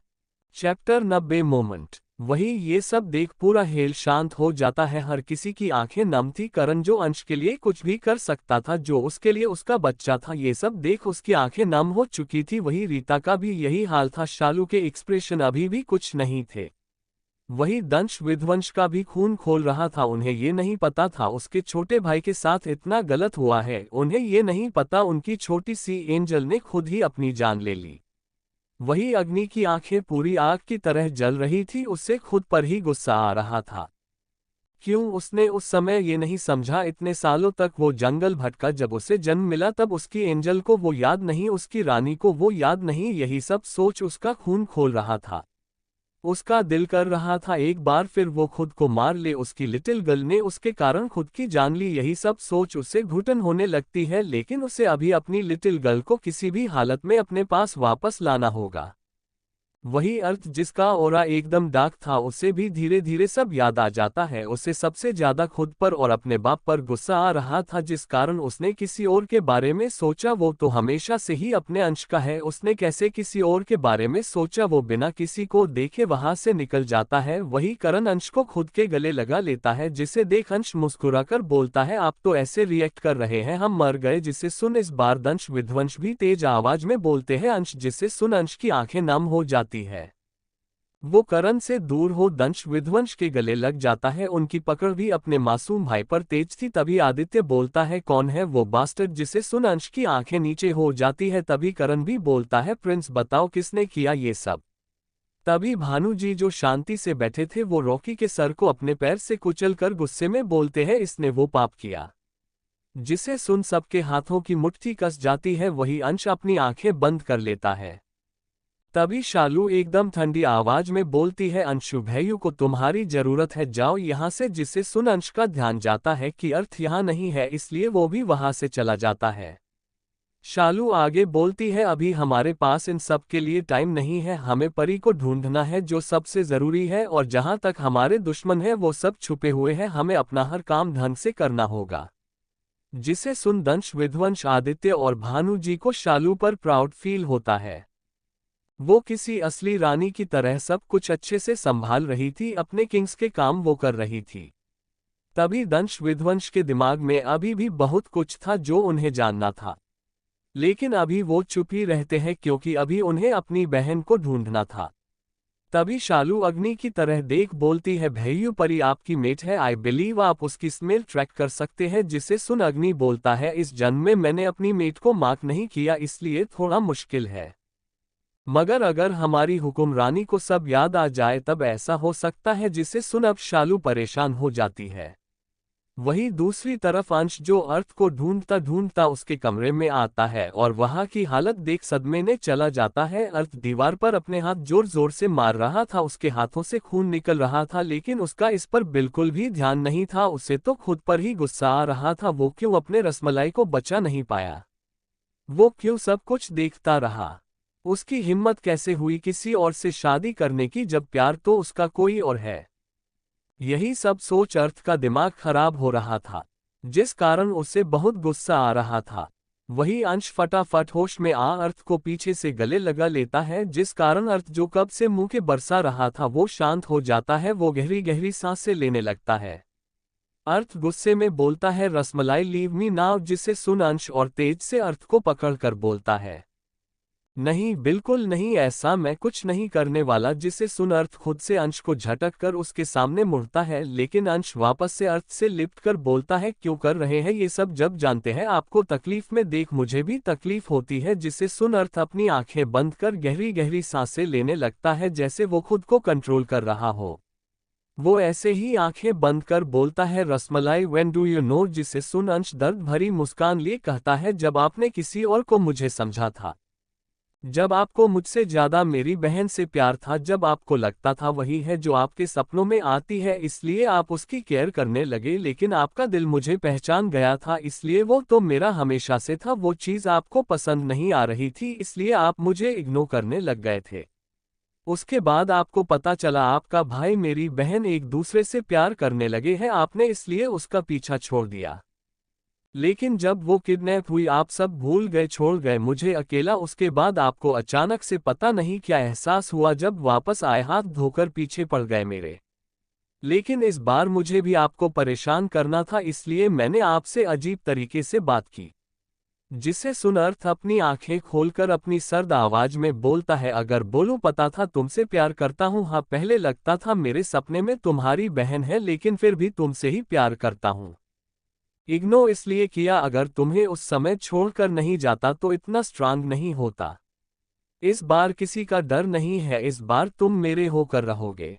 Chapter 90 moment. वही ये सब देख पूरा हेल शांत हो जाता है, हर किसी की आंखें नम थी। करण जो अंश के लिए कुछ भी कर सकता था, जो उसके लिए उसका बच्चा था, ये सब देख उसकी आंखें नम हो चुकी थी। वही रीता का भी यही हाल था, शालू के एक्सप्रेशन अभी भी कुछ नहीं थे। वही दंश विध्वंस का भी खून खोल रहा था, उन्हें ये नहीं पता था उसके छोटे भाई के साथ इतना गलत हुआ है, उन्हें ये नहीं पता उनकी छोटी सी एंजल ने खुद ही अपनी जान ले ली। वही अग्नि की आंखें पूरी आग की तरह जल रही थी, उससे खुद पर ही गुस्सा आ रहा था। क्यों उसने उस समय ये नहीं समझा? इतने सालों तक वो जंगल भटका, जब उसे जन्म मिला तब उसकी एंजल को वो याद नहीं, उसकी रानी को वो याद नहीं, यही सब सोच उसका खून खोल रहा था। उसका दिल कर रहा था एक बार फिर वो खुद को मार ले, उसकी लिटिल गर्ल ने उसके कारण खुद की जान ली, यही सब सोच उसे घुटन होने लगती है। लेकिन उसे अभी अपनी लिटिल गर्ल को किसी भी हालत में अपने पास वापस लाना होगा। वही अर्थ जिसका ओरा एकदम डार्क था, उसे भी धीरे धीरे सब याद आ जाता है। उसे सबसे ज्यादा खुद पर और अपने बाप पर गुस्सा आ रहा था, जिस कारण उसने किसी और के बारे में सोचा। वो तो हमेशा से ही अपने अंश का है, उसने कैसे किसी और के बारे में सोचा? वो बिना किसी को देखे वहां से निकल जाता है। वही करण अंश को खुद के गले लगा लेता है, जिसे देख अंश मुस्कुराकर बोलता है, आप तो ऐसे रिएक्ट कर रहे हैं, हम मर गए। जिसे सुन इस बार दंश विध्वंस भी तेज आवाज में बोलते हैं अंश, जिसे सुन अंश की आंखें नम हो जाती है। वो करण से दूर हो दंश विध्वंस के गले लग जाता है। उनकी पकड़ भी अपने मासूम भाई पर तेज थी। तभी आदित्य बोलता है, कौन है वो बास्टर्ड? जिसे सुन अंश की आंखें नीचे हो जाती है। तभी करण भी बोलता है, प्रिंस बताओ किसने किया ये सब? तभी भानु जी जो शांति से बैठे थे वो रॉकी के सर को अपने पैर से कुचलकर गुस्से में बोलते हैं, इसने वो पाप किया जिसे सुन सबके हाथों की मुट्ठी कस जाती है। वही अंश अपनी आंखें बंद कर लेता है। तभी शालू एकदम ठंडी आवाज में बोलती है, अंशु भैयू को तुम्हारी जरूरत है, जाओ यहाँ से। जिससे सुन अंश का ध्यान जाता है कि अर्थ यहाँ नहीं है, इसलिए वो भी वहां से चला जाता है। शालू आगे बोलती है, अभी हमारे पास इन सब के लिए टाइम नहीं है, हमें परी को ढूंढना है जो सबसे जरूरी है, और जहां तक हमारे दुश्मन है वो सब छुपे हुए हैं, हमें अपना हर काम ढंग से करना होगा। जिसे सुन दंश विध्वंस आदित्य और भानु जी को शालू पर प्राउड फील होता है। वो किसी असली रानी की तरह सब कुछ अच्छे से संभाल रही थी, अपने किंग्स के काम वो कर रही थी। तभी दंश विध्वंस के दिमाग में अभी भी बहुत कुछ था जो उन्हें जानना था, लेकिन अभी वो चुप ही रहते हैं क्योंकि अभी उन्हें अपनी बहन को ढूंढना था। तभी शालू अग्नि की तरह देख बोलती है, भैयू परी आपकी मेट है, आई बिलीव आप उसकी स्मेल ट्रैक कर सकते हैं। जिसे सुन अग्नि बोलता है, इस जन्म में मैंने अपनी मेट को मार्क नहीं किया, इसलिए थोड़ा मुश्किल है, मगर अगर हमारी हुक्मरानी को सब याद आ जाए तब ऐसा हो सकता है। जिसे सुन अब शालू परेशान हो जाती है। वहीं दूसरी तरफ अंश जो अर्थ को ढूंढता ढूंढता उसके कमरे में आता है और वहां की हालत देख सदमे में चला जाता है। अर्थ दीवार पर अपने हाथ जोर जोर से मार रहा था, उसके हाथों से खून निकल रहा था, लेकिन उसका इस पर बिल्कुल भी ध्यान नहीं था। उसे तो खुद पर ही गुस्सा आ रहा था, वो क्यों अपने रसमलाई को बचा नहीं पाया, वो क्यों सब कुछ देखता रहा, उसकी हिम्मत कैसे हुई किसी और से शादी करने की, जब प्यार तो उसका कोई और है। यही सब सोच अर्थ का दिमाग खराब हो रहा था, जिस कारण उसे बहुत गुस्सा आ रहा था। वही अंश फटाफट होश में आ अर्थ को पीछे से गले लगा लेता है, जिस कारण अर्थ जो कब से मुंह के बरसा रहा था वो शांत हो जाता है। वो गहरी गहरी सांसें लेने लगता है। अर्थ गुस्से में बोलता है, रसमलाई लीव मी नाउ। जिसे सुन अंश और तेज से अर्थ को पकड़कर बोलता है, नहीं बिल्कुल नहीं, ऐसा मैं कुछ नहीं करने वाला। जिसे सुन अर्थ खुद से अंश को झटक कर उसके सामने मुड़ता है, लेकिन अंश वापस से अर्थ से लिपट कर बोलता है, क्यों कर रहे हैं ये सब, जब जानते हैं आपको तकलीफ में देख मुझे भी तकलीफ होती है। जिसे सुन अर्थ अपनी आंखें बंद कर गहरी गहरी सांसें लेने लगता है, जैसे वो खुद को कंट्रोल कर रहा हो। वो ऐसे ही आंखें बंद कर बोलता है, rasmalai when do you no. जिसे सुन अंश दर्द भरी मुस्कान लिए कहता है, जब आपने किसी और को मुझे समझा था, जब आपको मुझसे ज्यादा मेरी बहन से प्यार था, जब आपको लगता था वही है जो आपके सपनों में आती है, इसलिए आप उसकी केयर करने लगे। लेकिन आपका दिल मुझे पहचान गया था, इसलिए वो तो मेरा हमेशा से था। वो चीज आपको पसंद नहीं आ रही थी, इसलिए आप मुझे इग्नोर करने लग गए थे। उसके बाद आपको पता चला आपका भाई मेरी बहन एक दूसरे से प्यार करने लगे हैं, आपने इसलिए उसका पीछा छोड़ दिया। लेकिन जब वो किडनैप हुई आप सब भूल गए, छोड़ गए मुझे अकेला। उसके बाद आपको अचानक से पता नहीं क्या एहसास हुआ, जब वापस आए हाथ धोकर पीछे पड़ गए मेरे। लेकिन इस बार मुझे भी आपको परेशान करना था, इसलिए मैंने आपसे अजीब तरीके से बात की। जिसे सुन अर्थ अपनी आंखें खोलकर अपनी सर्द आवाज में बोलता है, अगर बोलूं पता था तुमसे प्यार करता हूं, हाँ पहले लगता था मेरे सपने में तुम्हारी बहन है, लेकिन फिर भी तुमसे ही प्यार करता हूं। इग्नोर इसलिए किया, अगर तुम्हें उस समय छोड़कर नहीं जाता तो इतना स्ट्रांग नहीं होता। इस बार किसी का डर नहीं है, इस बार तुम मेरे होकर रहोगे।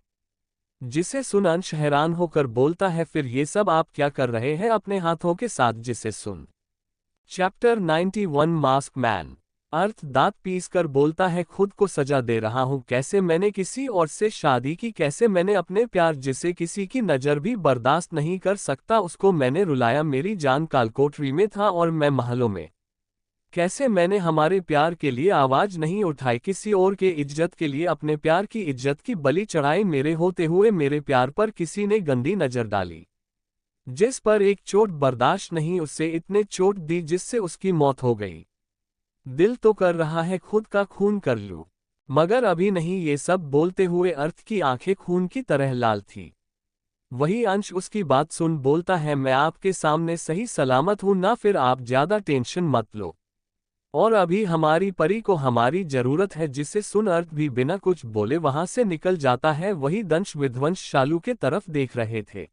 जिसे सुन अंश हैरान होकर बोलता है, फिर ये सब आप क्या कर रहे हैं अपने हाथों के साथ? जिसे सुन चैप्टर 91 मास्क मैन। अर्थ दांत पीस कर बोलता है, खुद को सजा दे रहा हूं, कैसे मैंने किसी और से शादी की, कैसे मैंने अपने प्यार जिसे किसी की नज़र भी बर्दाश्त नहीं कर सकता उसको मैंने रुलाया। मेरी जान कालकोठरी में था और मैं महलों में, कैसे मैंने हमारे प्यार के लिए आवाज नहीं उठाई, किसी और के इज्जत के लिए अपने प्यार की इज्जत की बलि चढ़ाई। मेरे होते हुए मेरे प्यार पर किसी ने गंदी नज़र डाली, जिस पर एक चोट बर्दाश्त नहीं, उससे इतने चोट दी जिससे उसकी मौत हो गई। दिल तो कर रहा है खुद का खून कर लूं, मगर अभी नहीं। ये सब बोलते हुए अर्थ की आंखें खून की तरह लाल थी। वही अंश उसकी बात सुन बोलता है, मैं आपके सामने सही सलामत हूं ना, फिर आप ज्यादा टेंशन मत लो। और अभी हमारी परी को हमारी जरूरत है। जिसे सुन अर्थ भी बिना कुछ बोले वहां से निकल जाता है। वही दंश विध्वंस शालू के तरफ देख रहे थे।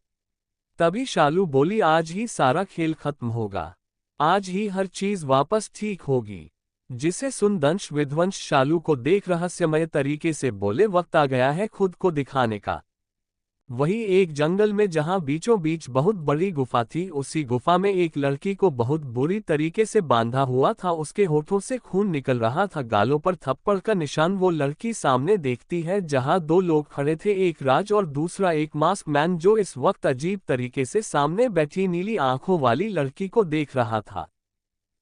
तभी शालू बोली, आज ही सारा खेल खत्म होगा, आज ही हर चीज वापस ठीक होगी। जिसे सुन दंश विध्वंस शालू को देख रहस्यमय तरीके से बोले, वक्त आ गया है खुद को दिखाने का। वही एक जंगल में जहां बीचों बीच बहुत बड़ी गुफा थी, उसी गुफा में एक लड़की को बहुत बुरी तरीके से बांधा हुआ था। उसके होठों से खून निकल रहा था, गालों पर थप्पड़ का निशान। वो लड़की सामने देखती है जहां दो लोग खड़े थे, एक राज और दूसरा एक मास्क मैन, जो इस वक्त अजीब तरीके से सामने बैठी नीली आंखों वाली लड़की को देख रहा था।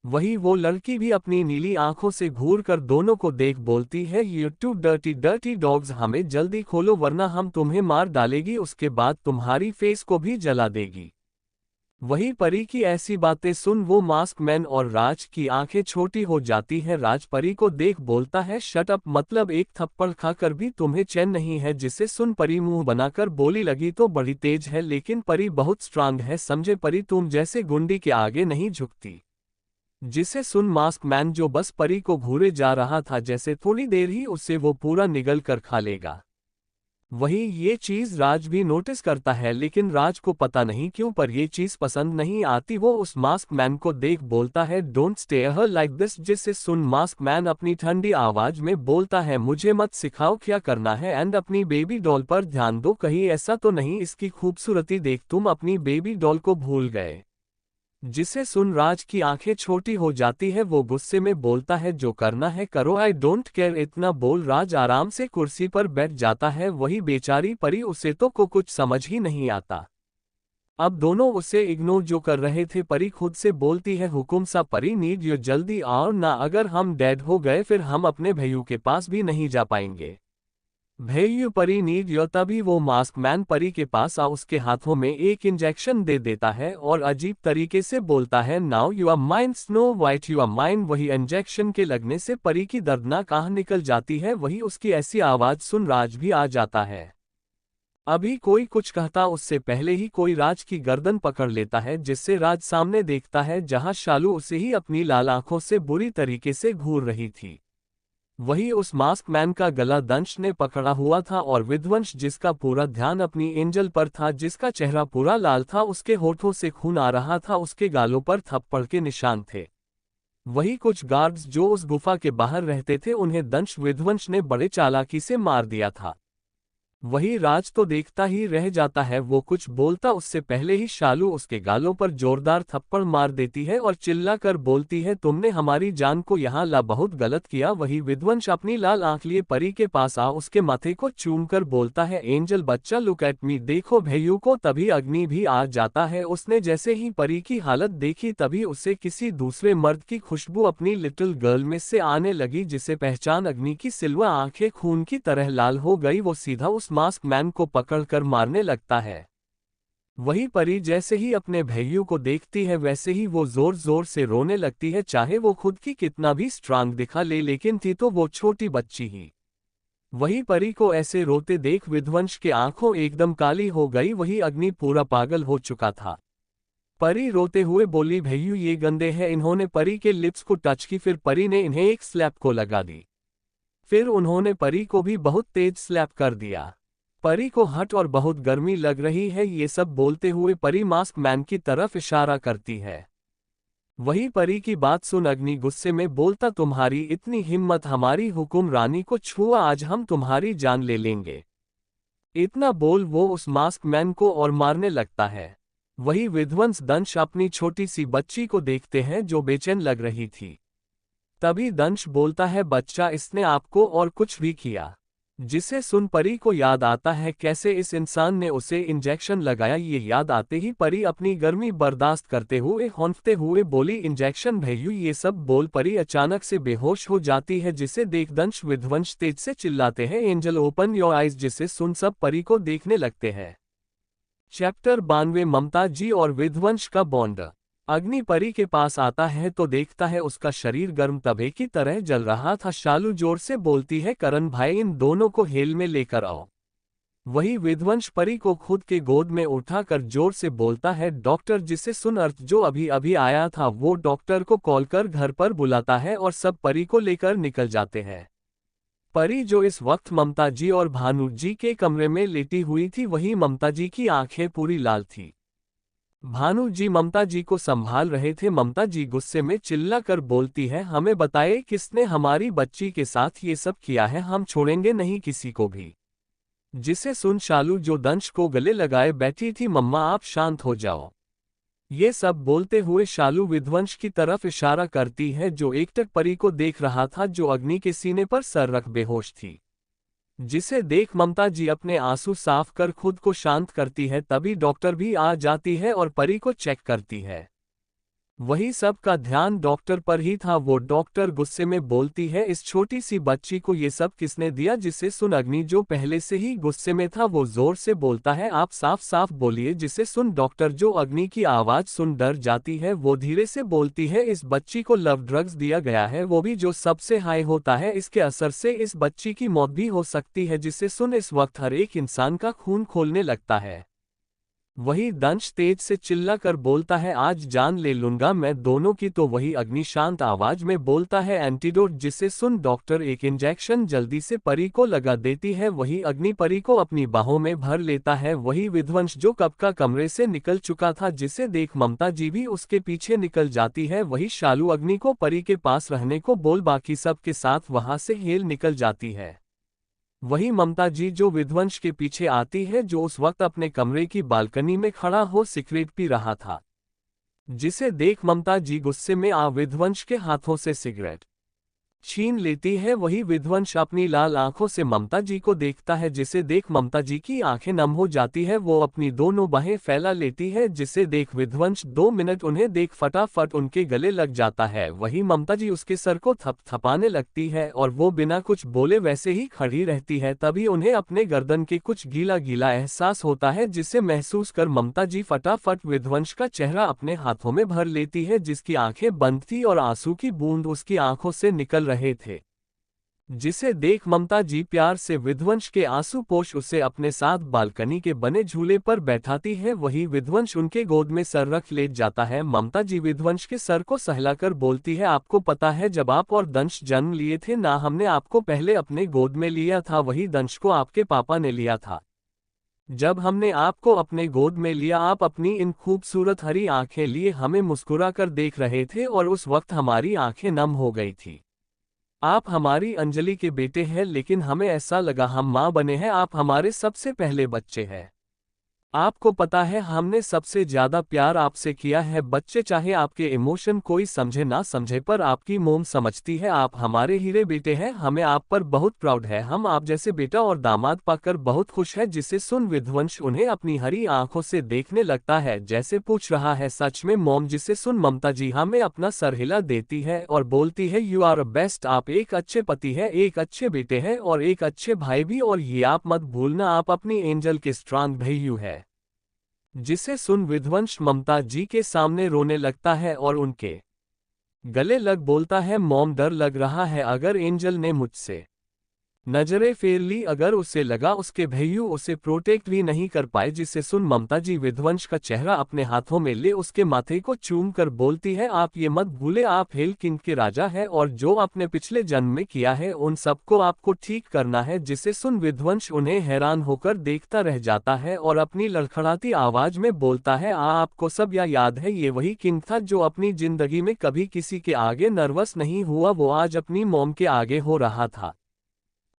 वही वो लड़की भी अपनी नीली आंखों से घूर कर दोनों को देख बोलती है, you two dirty dirty dogs, हमें जल्दी खोलो वरना हम तुम्हें मार डालेगी, उसके बाद तुम्हारी फेस को भी जला देगी। वही परी की ऐसी बातें सुन वो मास्क मैन और राज की आंखें छोटी हो जाती हैं। राज परी को देख बोलता है, शट अप, मतलब एक थप्पड़ खाकर भी तुम्हें चैन नहीं है। जिसे सुन परी मुंह बनाकर बोली, लगी तो बड़ी तेज है लेकिन परी बहुत स्ट्रांग है, समझे परी, तुम जैसे गुंडी के आगे नहीं झुकती। जिसे सुन मास्क मैन, जो बस परी को घूरे जा रहा था, जैसे थोड़ी देर ही उससे वो पूरा निगल कर खा लेगा। वही ये चीज राज भी नोटिस करता है, लेकिन राज को पता नहीं क्यों पर ये चीज पसंद नहीं आती। वो उस मास्क मैन को देख बोलता है, don't stay here like this. जिसे सुन मास्क मैन अपनी ठंडी आवाज में बोलता है, मुझे मत सिखाओ क्या करना है, एंड अपनी बेबी डॉल पर ध्यान दो, कहीं ऐसा तो नहीं इसकी खूबसूरती देख तुम अपनी बेबी डॉल को भूल गए। जिसे सुन राज की आंखें छोटी हो जाती है। वो गुस्से में बोलता है, जो करना है करो, आई डोंट केयर। इतना बोल राज आराम से कुर्सी पर बैठ जाता है। वही बेचारी परी, उसे तो को कुछ समझ ही नहीं आता। अब दोनों उसे इग्नोर जो कर रहे थे, परी खुद से बोलती है, हुकुम सा परी, नीड यू, जल्दी आओ ना, अगर हम डेड हो गए फिर हम अपने भैयू के पास भी नहीं जा पाएंगे। भैयू परी नीड योर। तभी वो मास्क मैन परी के पास आ उसके हाथों में एक इंजेक्शन दे देता है और अजीब तरीके से बोलता है, now you are mine snow white, you are mine. वही इंजेक्शन के लगने से परी की दर्दनाक आह निकल जाती है। वही उसकी ऐसी आवाज सुन राज भी आ जाता है। अभी कोई कुछ कहता उससे पहले ही कोई राज की गर्दन पकड़ लेता है, जिससे राज सामने देखता है जहां शालू उसे ही अपनी लाल आंखों से बुरी तरीके से घूर रही थी। वही उस मास्क मैन का गला दंश ने पकड़ा हुआ था और विध्वंस, जिसका पूरा ध्यान अपनी एंजल पर था, जिसका चेहरा पूरा लाल था, उसके होठों से खून आ रहा था, उसके गालों पर थप्पड़ के निशान थे। वही कुछ गार्ड्स जो उस गुफा के बाहर रहते थे, उन्हें दंश विध्वंस ने बड़े चालाकी से मार दिया था। वही राज तो देखता ही रह जाता है। वो कुछ बोलता उससे पहले ही शालू उसके गालों पर जोरदार थप्पड़ मार देती है और चिल्ला कर बोलती है, तुमने हमारी जान को यहाँ ला बहुत गलत किया। वही विध्वंस अपनी लाल आंख लिए परी के पास आ उसके माथे को चूमकर बोलता है, एंजल बच्चा, लुक एट मी, देखो भैयू को। तभी अग्नि भी आ जाता है। उसने जैसे ही परी की हालत देखी, तभी उसे किसी दूसरे मर्द की खुशबू अपनी लिटिल गर्ल में से आने लगी, जिसे पहचान अग्नि की सिल्वा आंखें खून की तरह लाल हो गई। वो सीधा उस मास्क मैन को पकड़कर मारने लगता है। वही परी जैसे ही अपने भैयू को देखती है, वैसे ही वो जोर जोर से रोने लगती है। चाहे वो खुद की कितना भी स्ट्रांग दिखा ले, लेकिन थी तो वो छोटी बच्ची ही। वही परी को ऐसे रोते देख विध्वंस के आंखों एकदम काली हो गई। वही अग्नि पूरा पागल हो चुका था। परी रोते हुए बोली, भैयू ये गंदे हैं। इन्होंने परी के लिप्स को टच की, फिर परी ने इन्हें एक स्लैप को लगा दी। फिर उन्होंने परी को भी बहुत तेज स्लैप कर दिया। परी को हट और बहुत गर्मी लग रही है। ये सब बोलते हुए परी मास्क मैन की तरफ इशारा करती है। वही परी की बात सुन अग्नि गुस्से में बोलता, तुम्हारी इतनी हिम्मत, हमारी हुकुम रानी को छुआ, आज हम तुम्हारी जान ले लेंगे। इतना बोल वो उस मास्क मैन को और मारने लगता है। वही विध्वंस दंश अपनी छोटी सी बच्ची को देखते हैं जो बेचैन लग रही थी। तभी दंश बोलता है, बच्चा, इसने आपको और कुछ भी किया। जिसे सुन परी को याद आता है कैसे इस इंसान ने उसे इंजेक्शन लगाया। ये याद आते ही परी अपनी गर्मी बर्दाश्त करते हुए हौंफते हुए बोली, इंजेक्शन भैयू। ये सब बोल परी अचानक से बेहोश हो जाती है। जिसे देख दंश विध्वंस तेज से चिल्लाते हैं, एंजल ओपन योर आइज। जिसे सुन सब परी को देखने लगते हैं। चैप्टर 92, ममता जी और विध्वंस का बॉन्ड। अग्नि परी के पास आता है तो देखता है उसका शरीर गर्म तवे की तरह जल रहा था। शालू जोर से बोलती है, करण भाई, इन दोनों को हेल में लेकर आओ। वही विध्वंस परी को खुद के गोद में उठाकर जोर से बोलता है डॉक्टर, जिसे सुन अर्थ जो अभी अभी आया था वो डॉक्टर को कॉल कर घर पर बुलाता है और सब परी को लेकर निकल जाते हैं। परी जो इस वक्त ममता जी और भानु जी के कमरे में लेटी हुई थी, वही ममता जी की आंखें पूरी लाल थी। भानु जी ममता जी को संभाल रहे थे। ममता जी गुस्से में चिल्ला कर बोलती है, हमें बताए किसने हमारी बच्ची के साथ ये सब किया है, हम छोड़ेंगे नहीं किसी को भी। जिसे सुन शालू जो दंश को गले लगाए बैठी थी, मम्मा आप शांत हो जाओ। ये सब बोलते हुए शालू विध्वंस की तरफ इशारा करती है जो एकटक परी को देख रहा था जो अग्नि के सीने पर सर रख बेहोश थी। जिसे देख ममता जी अपने आंसू साफ कर खुद को शांत करती है। तभी डॉक्टर भी आ जाती है और परी को चेक करती है। वही सब का ध्यान डॉक्टर पर ही था। वो डॉक्टर गुस्से में बोलती है, इस छोटी सी बच्ची को ये सब किसने दिया। जिसे सुन अग्नि जो पहले से ही गुस्से में था वो जोर से बोलता है, आप साफ साफ बोलिए। जिसे सुन डॉक्टर जो अग्नि की आवाज सुन डर जाती है वो धीरे से बोलती है, इस बच्ची को लव ड्रग्स दिया गया है, वो भी जो सबसे हाई होता है। इसके असर से इस बच्ची की मौत भी हो सकती है। जिसे सुन इस वक्त हर एक इंसान का खून खोलने लगता है। वही दंश तेज से चिल्ला कर बोलता है, आज जान ले लूंगा मैं दोनों की। तो वही अग्नि शांत आवाज में बोलता है, एंटीडोट। जिसे सुन डॉक्टर एक इंजेक्शन जल्दी से परी को लगा देती है। वही अग्नि परी को अपनी बाहों में भर लेता है। वही विध्वंस जो कब का कमरे से निकल चुका था, जिसे देख ममता जी भी उसके पीछे निकल जाती है। वही शालू अग्नि को परी के पास रहने को बोल बाकी सब के साथ वहां से हेल निकल जाती है। वही ममता जी जो विध्वंस के पीछे आती है जो उस वक्त अपने कमरे की बालकनी में खड़ा हो सिगरेट पी रहा था। जिसे देख ममता जी गुस्से में आ विध्वंस के हाथों से सिगरेट छीन लेती है। वही विध्वंस अपनी लाल आंखों से ममता जी को देखता है। जिसे देख ममता जी की आंखें नम हो जाती है। वो अपनी दोनों बाहें फैला लेती है। जिसे देख विध्वंस 2 मिनट उन्हें देख फटाफट उनके गले लग जाता है। वही ममता जी उसके सर को थपथपाने लगती है और वो बिना कुछ बोले वैसे ही खड़ी रहती है। तभी उन्हें अपने गर्दन के कुछ गीला गीला एहसास होता है। जिसे महसूस कर ममता जी फटाफट विध्वंस का चेहरा अपने हाथों में भर लेती है। जिसकी आंखें बंद थी और आंसू की बूंद उसकी आंखों से निकल रहे थे। जिसे देख ममता जी प्यार से विध्वंस के आंसू पोंछ उसे अपने साथ बालकनी के बने झूले पर बैठाती है। वही विध्वंस उनके गोद में सर रख लेट जाता है। ममता जी विध्वंस के सर को सहलाकर बोलती है, आपको पता है जब आप और दंश जन्म लिए थे ना, हमने आपको पहले अपने गोद में लिया था, वही दंश को आपके पापा ने लिया था। जब हमने आपको अपने गोद में लिया आप अपनी इन खूबसूरत हरी आंखें लिए हमें मुस्कुरा कर देख रहे थे और उस वक्त हमारी आंखें नम हो गई थी। आप हमारी अंजलि के बेटे हैं, लेकिन हमें ऐसा लगा हम माँ बने हैं, आप हमारे सबसे पहले बच्चे हैं। आपको पता है हमने सबसे ज्यादा प्यार आपसे किया है। बच्चे चाहे आपके इमोशन कोई समझे ना समझे पर आपकी मोम समझती है। आप हमारे हीरे बेटे हैं, हमें आप पर बहुत प्राउड है। हम आप जैसे बेटा और दामाद पाकर बहुत खुश है। जिसे सुन विध्वंस उन्हें अपनी हरी आंखों से देखने लगता है जैसे पूछ रहा है, सच में मॉम। जिसे सुन ममता जी हमें अपना सर हिला देती है और बोलती है, यू आर बेस्ट। आप एक अच्छे पति है, एक अच्छे बेटे हैं और एक अच्छे भाई भी। और ये आप मत भूलना आप अपनी एंजल के स्ट्रांग भैयू है। जिसे सुन विध्वंस ममता जी के सामने रोने लगता है और उनके गले लग बोलता है, मॉम डर लग रहा है अगर एंजल ने मुझसे नजरें फेर ली, अगर उसे लगा उसके भैयू उसे प्रोटेक्ट भी नहीं कर पाए। जिसे सुन ममता जी विध्वंस का चेहरा अपने हाथों में ले उसके माथे को चूम कर बोलती है, आप ये मत भूले आप हेल किंग के राजा है और जो आपने पिछले जन्म में किया है उन सबको आपको ठीक करना है। जिसे सुन विध्वंस उन्हें हैरान होकर देखता रह जाता है और अपनी लड़खड़ाती आवाज में बोलता है, आपको सब याद है ये वही किंग था जो अपनी जिंदगी में कभी किसी के आगे नर्वस नहीं हुआ, वो आज अपनी मॉम के आगे हो रहा था।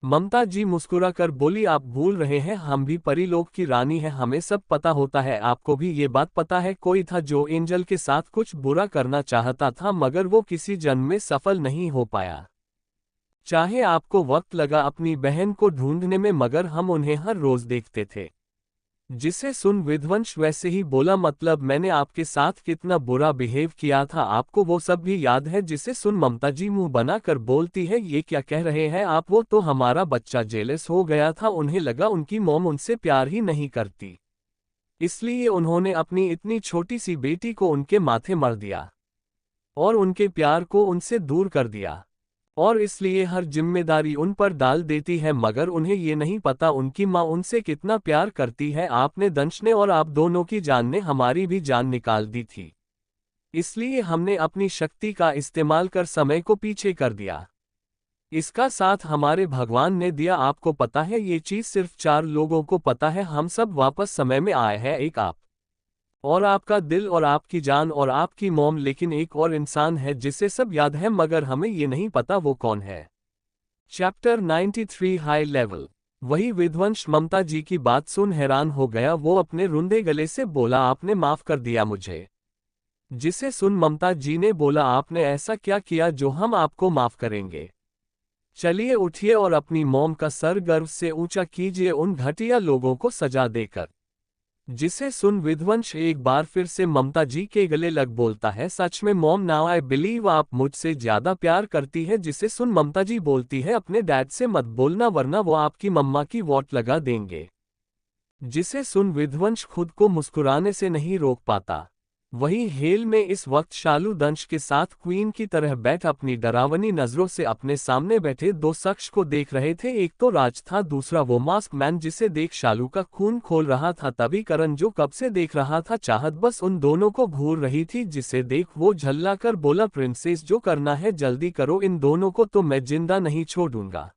ममता जी मुस्कुरा कर बोली, आप भूल रहे हैं हम भी परीलोक की रानी है, हमें सब पता होता है। आपको भी ये बात पता है कोई था जो एंजल के साथ कुछ बुरा करना चाहता था मगर वो किसी जन्म में सफल नहीं हो पाया। चाहे आपको वक्त लगा अपनी बहन को ढूंढने में मगर हम उन्हें हर रोज देखते थे। जिसे सुन विध्वंस वैसे ही बोला, मतलब मैंने आपके साथ कितना बुरा बिहेव किया था आपको वो सब भी याद है। जिसे सुन ममता जी मुंह बना कर बोलती है, ये क्या कह रहे हैं आप, वो तो हमारा बच्चा जेलस हो गया था, उन्हें लगा उनकी मॉम उनसे प्यार ही नहीं करती, इसलिए उन्होंने अपनी इतनी छोटी सी बेटी को उनके माथे मर दिया और उनके प्यार को उनसे दूर कर दिया। और इसलिए हर जिम्मेदारी उन पर डाल देती है, मगर उन्हें ये नहीं पता उनकी माँ उनसे कितना प्यार करती है। आपने, दंश ने और आप दोनों की जान ने हमारी भी जान निकाल दी थी, इसलिए हमने अपनी शक्ति का इस्तेमाल कर समय को पीछे कर दिया। इसका साथ हमारे भगवान ने दिया। आपको पता है ये चीज सिर्फ 4 लोगों को पता है। हम सब वापस समय में आए हैं, एक आप और आपका दिल और आपकी जान और आपकी मॉम, लेकिन एक और इंसान है जिसे सब याद है मगर हमें ये नहीं पता वो कौन है। Chapter 93 high level. वही विध्वंस ममता जी की बात सुन हैरान हो गया। वो अपने रुंधे गले से बोला, आपने माफ कर दिया मुझे। जिसे सुन ममता जी ने बोला, आपने ऐसा क्या किया जो हम आपको माफ करेंगे। चलिए उठिए और अपनी मॉम का सर गर्व से ऊंचा कीजिए उन घटिया लोगों को सजा देकर। जिसे सुन विध्वंस एक बार फिर से ममता जी के गले लग बोलता है, सच में मॉम, नाउ आई बिलीव आप मुझसे ज्यादा प्यार करती है। जिसे सुन ममता जी बोलती है, अपने डैड से मत बोलना वरना वो आपकी मम्मा की वोट लगा देंगे। जिसे सुन विध्वंस खुद को मुस्कुराने से नहीं रोक पाता। वहीं हेल में इस वक्त शालू दंश के साथ क्वीन की तरह बैठ अपनी डरावनी नजरों से अपने सामने बैठे 2 शख्स को देख रहे थे। एक तो राज था, दूसरा वो मास्क मैन जिसे देख शालू का खून खोल रहा था। तभी करण जो कब से देख रहा था, चाहत बस उन दोनों को घूर रही थी। जिसे देख वो झल्ला कर बोला, प्रिंसेस जो करना है जल्दी करो, इन दोनों को तो मैं जिंदा नहीं छोड़ूंगा।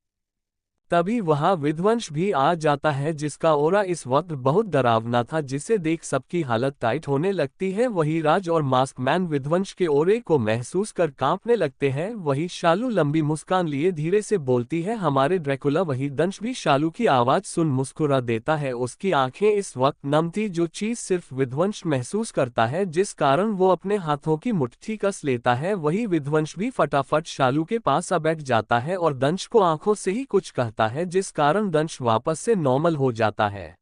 तभी वहां विध्वंस भी आ जाता है जिसका ओरा इस वक्त बहुत डरावना था। जिसे देख सबकी हालत टाइट होने लगती है। वही राज और मास्क मैन विध्वंस के ओरे को महसूस कर कांपने लगते हैं। वही शालू लंबी मुस्कान लिए धीरे से बोलती है, हमारे ड्रैकुला। वही दंश भी शालू की आवाज सुन मुस्कुरा देता है। उसकी आंखें इस वक्त नम थी, जो चीज सिर्फ विध्वंस महसूस करता है, जिस कारण वो अपने हाथों की मुट्ठी कस लेता है। वही विध्वंस भी फटाफट शालू के पास आ बैठ जाता है और दंश को आंखों से ही कुछ कहता है, जिस कारण दंश वापस से नॉर्मल हो जाता है।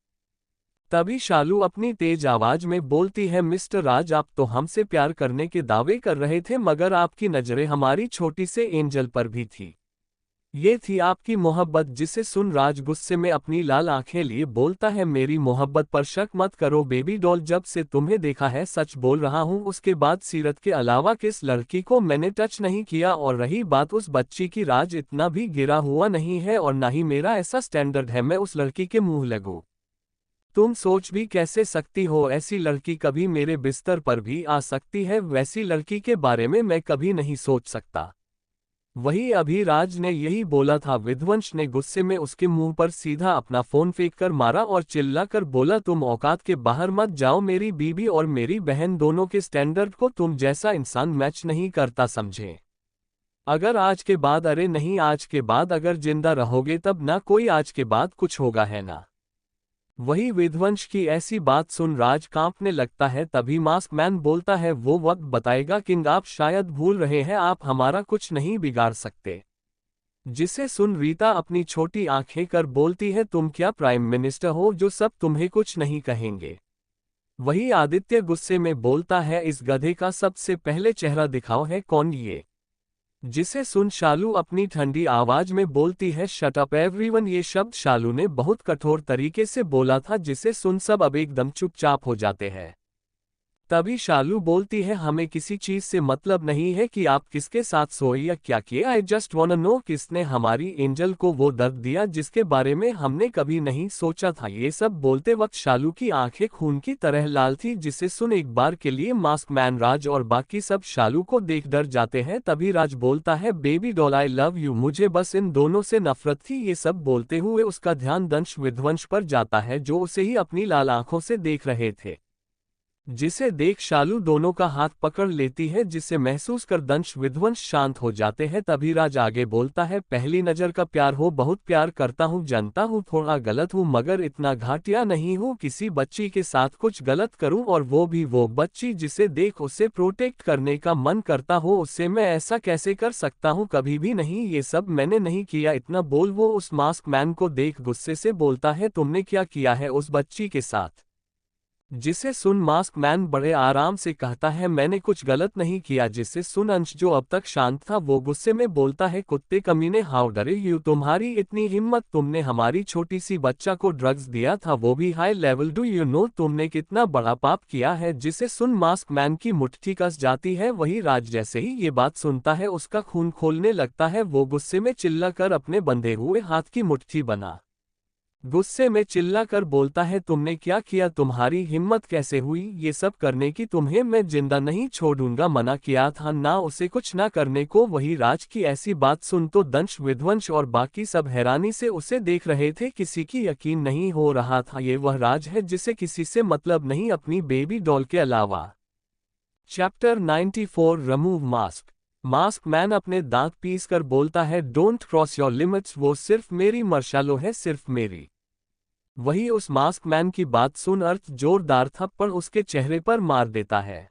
तभी शालू अपनी तेज आवाज में बोलती है, मिस्टर राज, आप तो हमसे प्यार करने के दावे कर रहे थे मगर आपकी नजरें हमारी छोटी से एंजल पर भी थी। ये थी आपकी मोहब्बत। जिसे सुन राज गुस्से में अपनी लाल आंखें लिए बोलता है, मेरी मोहब्बत पर शक मत करो बेबी डॉल, जब से तुम्हें देखा है सच बोल रहा हूँ उसके बाद सीरत के अलावा किस लड़की को मैंने टच नहीं किया। और रही बात उस बच्ची की, राज इतना भी गिरा हुआ नहीं है और ना ही मेरा ऐसा स्टैंडर्ड है मैं उस लड़की के मुंह लगूं। तुम सोच भी कैसे सकती हो, ऐसी लड़की कभी मेरे बिस्तर पर भी आ सकती है। वैसी लड़की के बारे में मैं कभी नहीं सोच सकता। वही अभी राज ने यही बोला था। विध्वंस ने गुस्से में उसके मुंह पर सीधा अपना फोन फेंक कर मारा और चिल्लाकर बोला, तुम औकात के बाहर मत जाओ। मेरी बीबी और मेरी बहन दोनों के स्टैंडर्ड को तुम जैसा इंसान मैच नहीं करता, समझे। अगर आज के बाद, अरे नहीं आज के बाद अगर जिंदा रहोगे तब ना कोई आज के बाद कुछ होगा, है ना। वही विध्वंस की ऐसी बात सुन राज कांपने लगता है। तभी मास्क मैन बोलता है, वो वक्त बताएगा किंग, आप शायद भूल रहे हैं आप हमारा कुछ नहीं बिगाड़ सकते। जिसे सुन रीता अपनी छोटी आंखें कर बोलती है, तुम क्या प्राइम मिनिस्टर हो जो सब तुम्हें कुछ नहीं कहेंगे। वही आदित्य गुस्से में बोलता है, इस गधे का सबसे पहले चेहरा दिखाओ, है कौन ये। जिसे सुन शालू अपनी ठंडी आवाज में बोलती है, शट अप एवरीवन। ये शब्द शालू ने बहुत कठोर तरीके से बोला था, जिसे सुन सब अब एकदम चुपचाप हो जाते हैं। तभी शालू बोलती है, हमें किसी चीज से मतलब नहीं है कि आप किसके साथ सोए या क्या किए। आई जस्ट वांना नो किसने हमारी एंजल को वो दर्द दिया जिसके बारे में हमने कभी नहीं सोचा था। ये सब बोलते वक्त शालू की आंखें खून की तरह लाल थी। जिसे सुन एक बार के लिए मास्क मैन, राज और बाकी सब शालू को देख डर जाते हैं। तभी राज बोलता है, baby doll I love you, मुझे बस इन दोनों से नफरत थी। ये सब बोलते हुए उसका ध्यान दंश विध्वंस पर जाता है जो उसे ही अपनी लाल आंखों से देख रहे थे। जिसे देख शालू दोनों का हाथ पकड़ लेती है, जिसे महसूस कर दंश विध्वंस शांत हो जाते हैं। तभी राज आगे बोलता है, पहली नजर का प्यार हो, बहुत प्यार करता हूँ, जानता हूँ थोड़ा गलत हूँ मगर इतना घाटिया नहीं हूँ किसी बच्ची के साथ कुछ गलत करूँ, और वो भी वो बच्ची जिसे देख उसे प्रोटेक्ट करने का मन करता हो। उससे मैं ऐसा कैसे कर सकता हूँ, कभी भी नहीं, ये सब मैंने नहीं किया। इतना बोल वो उस मास्क मैन को देख गुस्से से बोलता है, तुमने क्या किया है उस बच्ची के साथ। जिसे सुन मास्क मैन बड़े आराम से कहता है मैंने कुछ गलत नहीं किया। जिसे सुन अंश जो अब तक शांत था वो गुस्से में बोलता है कुत्ते कमीने, हाउ डरे यू, तुम्हारी इतनी हिम्मत, तुमने हमारी छोटी सी बच्चा को ड्रग्स दिया था, वो भी high level, do you no तुमने कितना बड़ा पाप किया है। जिसे सुन मास्क मैन की मुट्ठी कस जाती है। वही राज जैसे ही ये बात सुनता है उसका खून खोलने लगता है। वो गुस्से में चिल्ला कर अपने बंधे हुए हाथ की मुट्ठी बना गुस्से में चिल्ला कर बोलता है तुमने क्या किया, तुम्हारी हिम्मत कैसे हुई ये सब करने की, तुम्हें मैं जिंदा नहीं छोड़ूंगा, मना किया था ना उसे कुछ ना करने को। वही राज की ऐसी बात सुन तो दंश, विध्वंस और बाकी सब हैरानी से उसे देख रहे थे। किसी की यकीन नहीं हो रहा था ये वह राज है जिसे किसी से मतलब नहीं अपनी बेबी डॉल के अलावा। Chapter 94 remove mask. Mask man अपने दांत पीस कर बोलता है डोंट क्रॉस योर लिमिट्स, वो सिर्फ मेरी मर्शालो है, सिर्फ मेरी। वही उस मास्क मैन की बात सुन अर्थ जोरदार थप्पड़ उसके चेहरे पर मार देता है।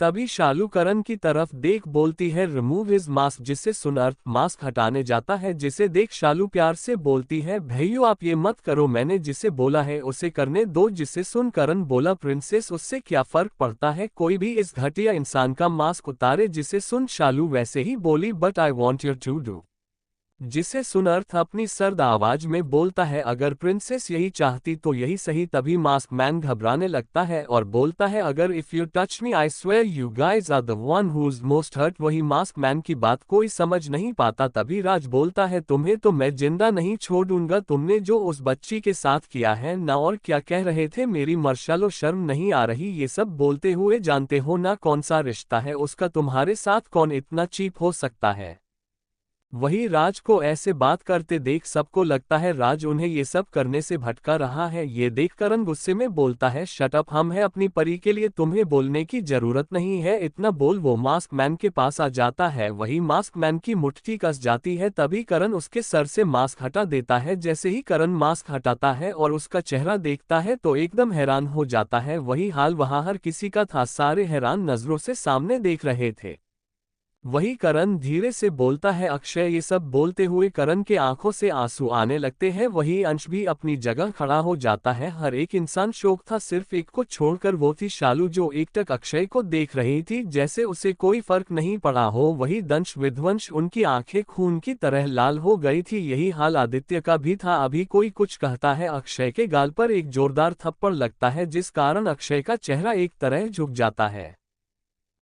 तभी शालू करण की तरफ देख बोलती है रिमूव हिज मास्क। जिसे सुन अर्थ मास्क हटाने जाता है। जिसे देख शालू प्यार से बोलती है भैया आप ये मत करो, मैंने जिसे बोला है उसे करने दो। जिसे सुन करण बोला प्रिंसेस उससे क्या फर्क पड़ता है, कोई भी इस घटिया इंसान का मास्क उतारे। जिसे सुन शालू वैसे ही बोली but I want you to do. जिसे सुन अर्थ अपनी सर्द आवाज में बोलता है अगर प्रिंसेस यही चाहती तो यही सही। तभी मास्क मैन घबराने लगता है और बोलता है अगर if you touch me I swear you guys are the one who is most hurt. वही मास्क मैन की बात कोई समझ नहीं पाता। तभी राज बोलता है तुम्हें तो मैं जिंदा नहीं छोड़ूंगा, तुमने जो उस बच्ची के साथ किया है ना, और क्या कह रहे थे मेरी मर्शालो, शर्म नहीं आ रही ये सब बोलते हुए, जानते हो ना कौन सा रिश्ता है उसका तुम्हारे साथ, कौन इतना चीप हो सकता है। वही राज को ऐसे बात करते देख सबको लगता है राज उन्हें ये सब करने से भटका रहा है। ये देख करण गुस्से में बोलता है शट अप, हम हैं अपनी परी के लिए, तुम्हें बोलने की जरूरत नहीं है। इतना बोल वो मास्क मैन के पास आ जाता है। वही मास्क मैन की मुट्ठी कस जाती है। तभी करण उसके सर से मास्क हटा देता है। जैसे ही करण मास्क हटाता है और उसका चेहरा देखता है तो एकदम हैरान हो जाता है। वही हाल वहां हर किसी का था, सारे हैरान नजरों से सामने देख रहे थे। वही करण धीरे से बोलता है अक्षय। ये सब बोलते हुए करण के आंखों से आंसू आने लगते हैं। वही अंश भी अपनी जगह खड़ा हो जाता है। हर एक इंसान शोक था, सिर्फ एक को छोड़कर, वो थी शालू जो एकटक अक्षय को देख रही थी जैसे उसे कोई फर्क नहीं पड़ा हो। वही दंश, विध्वंस, उनकी आंखें खून की तरह लाल हो गई थी। यही हाल आदित्य का भी था। अभी कोई कुछ कहता है, अक्षय के गाल पर एक जोरदार थप्पड़ लगता है जिस कारण अक्षय का चेहरा एक तरह झुक जाता है।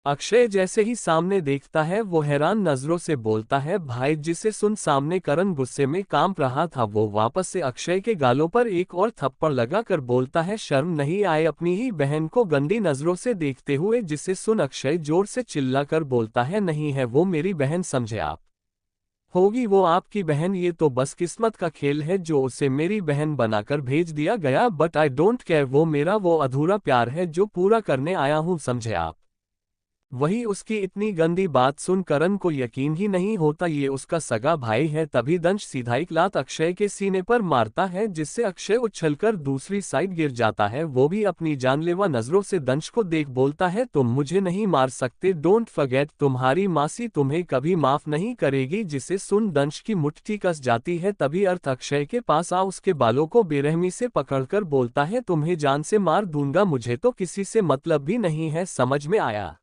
अक्षय जैसे ही सामने देखता है वो हैरान नजरों से बोलता है भाई। जिसे सुन सामने करण गुस्से में कांप रहा था। वो वापस से अक्षय के गालों पर एक और थप्पड़ लगाकर बोलता है शर्म नहीं आए अपनी ही बहन को गंदी नजरों से देखते हुए। जिसे सुन अक्षय जोर से चिल्लाकर बोलता है नहीं है वो मेरी बहन, समझे आप, होगी वो आपकी बहन, ये तो बस किस्मत का खेल है जो उसे मेरी बहन बनाकर भेज दिया गया, बट आई डोंट केयर, वो मेरा वो अधूरा प्यार है जो पूरा करने आया हूं, समझे आप। वही उसकी इतनी गंदी बात सुन करण को यकीन ही नहीं होता ये उसका सगा भाई है। तभी दंश सीधा एक लात अक्षय के सीने पर मारता है जिससे अक्षय उछलकर दूसरी साइड गिर जाता है। वो भी अपनी जानलेवा नजरों से दंश को देख बोलता है तुम मुझे नहीं मार सकते, डोंट फॉरगेट, तुम्हारी मासी तुम्हें कभी माफ नहीं करेगी। जिसे सुन दंश की मुट्ठी कस जाती है। तभी अर्थ अक्षय के पास आ उसके बालों को बेरहमी से पकड़कर बोलता है तुम्हें जान से मार दूंगा, मुझे तो किसी से मतलब भी नहीं है, समझ में आया।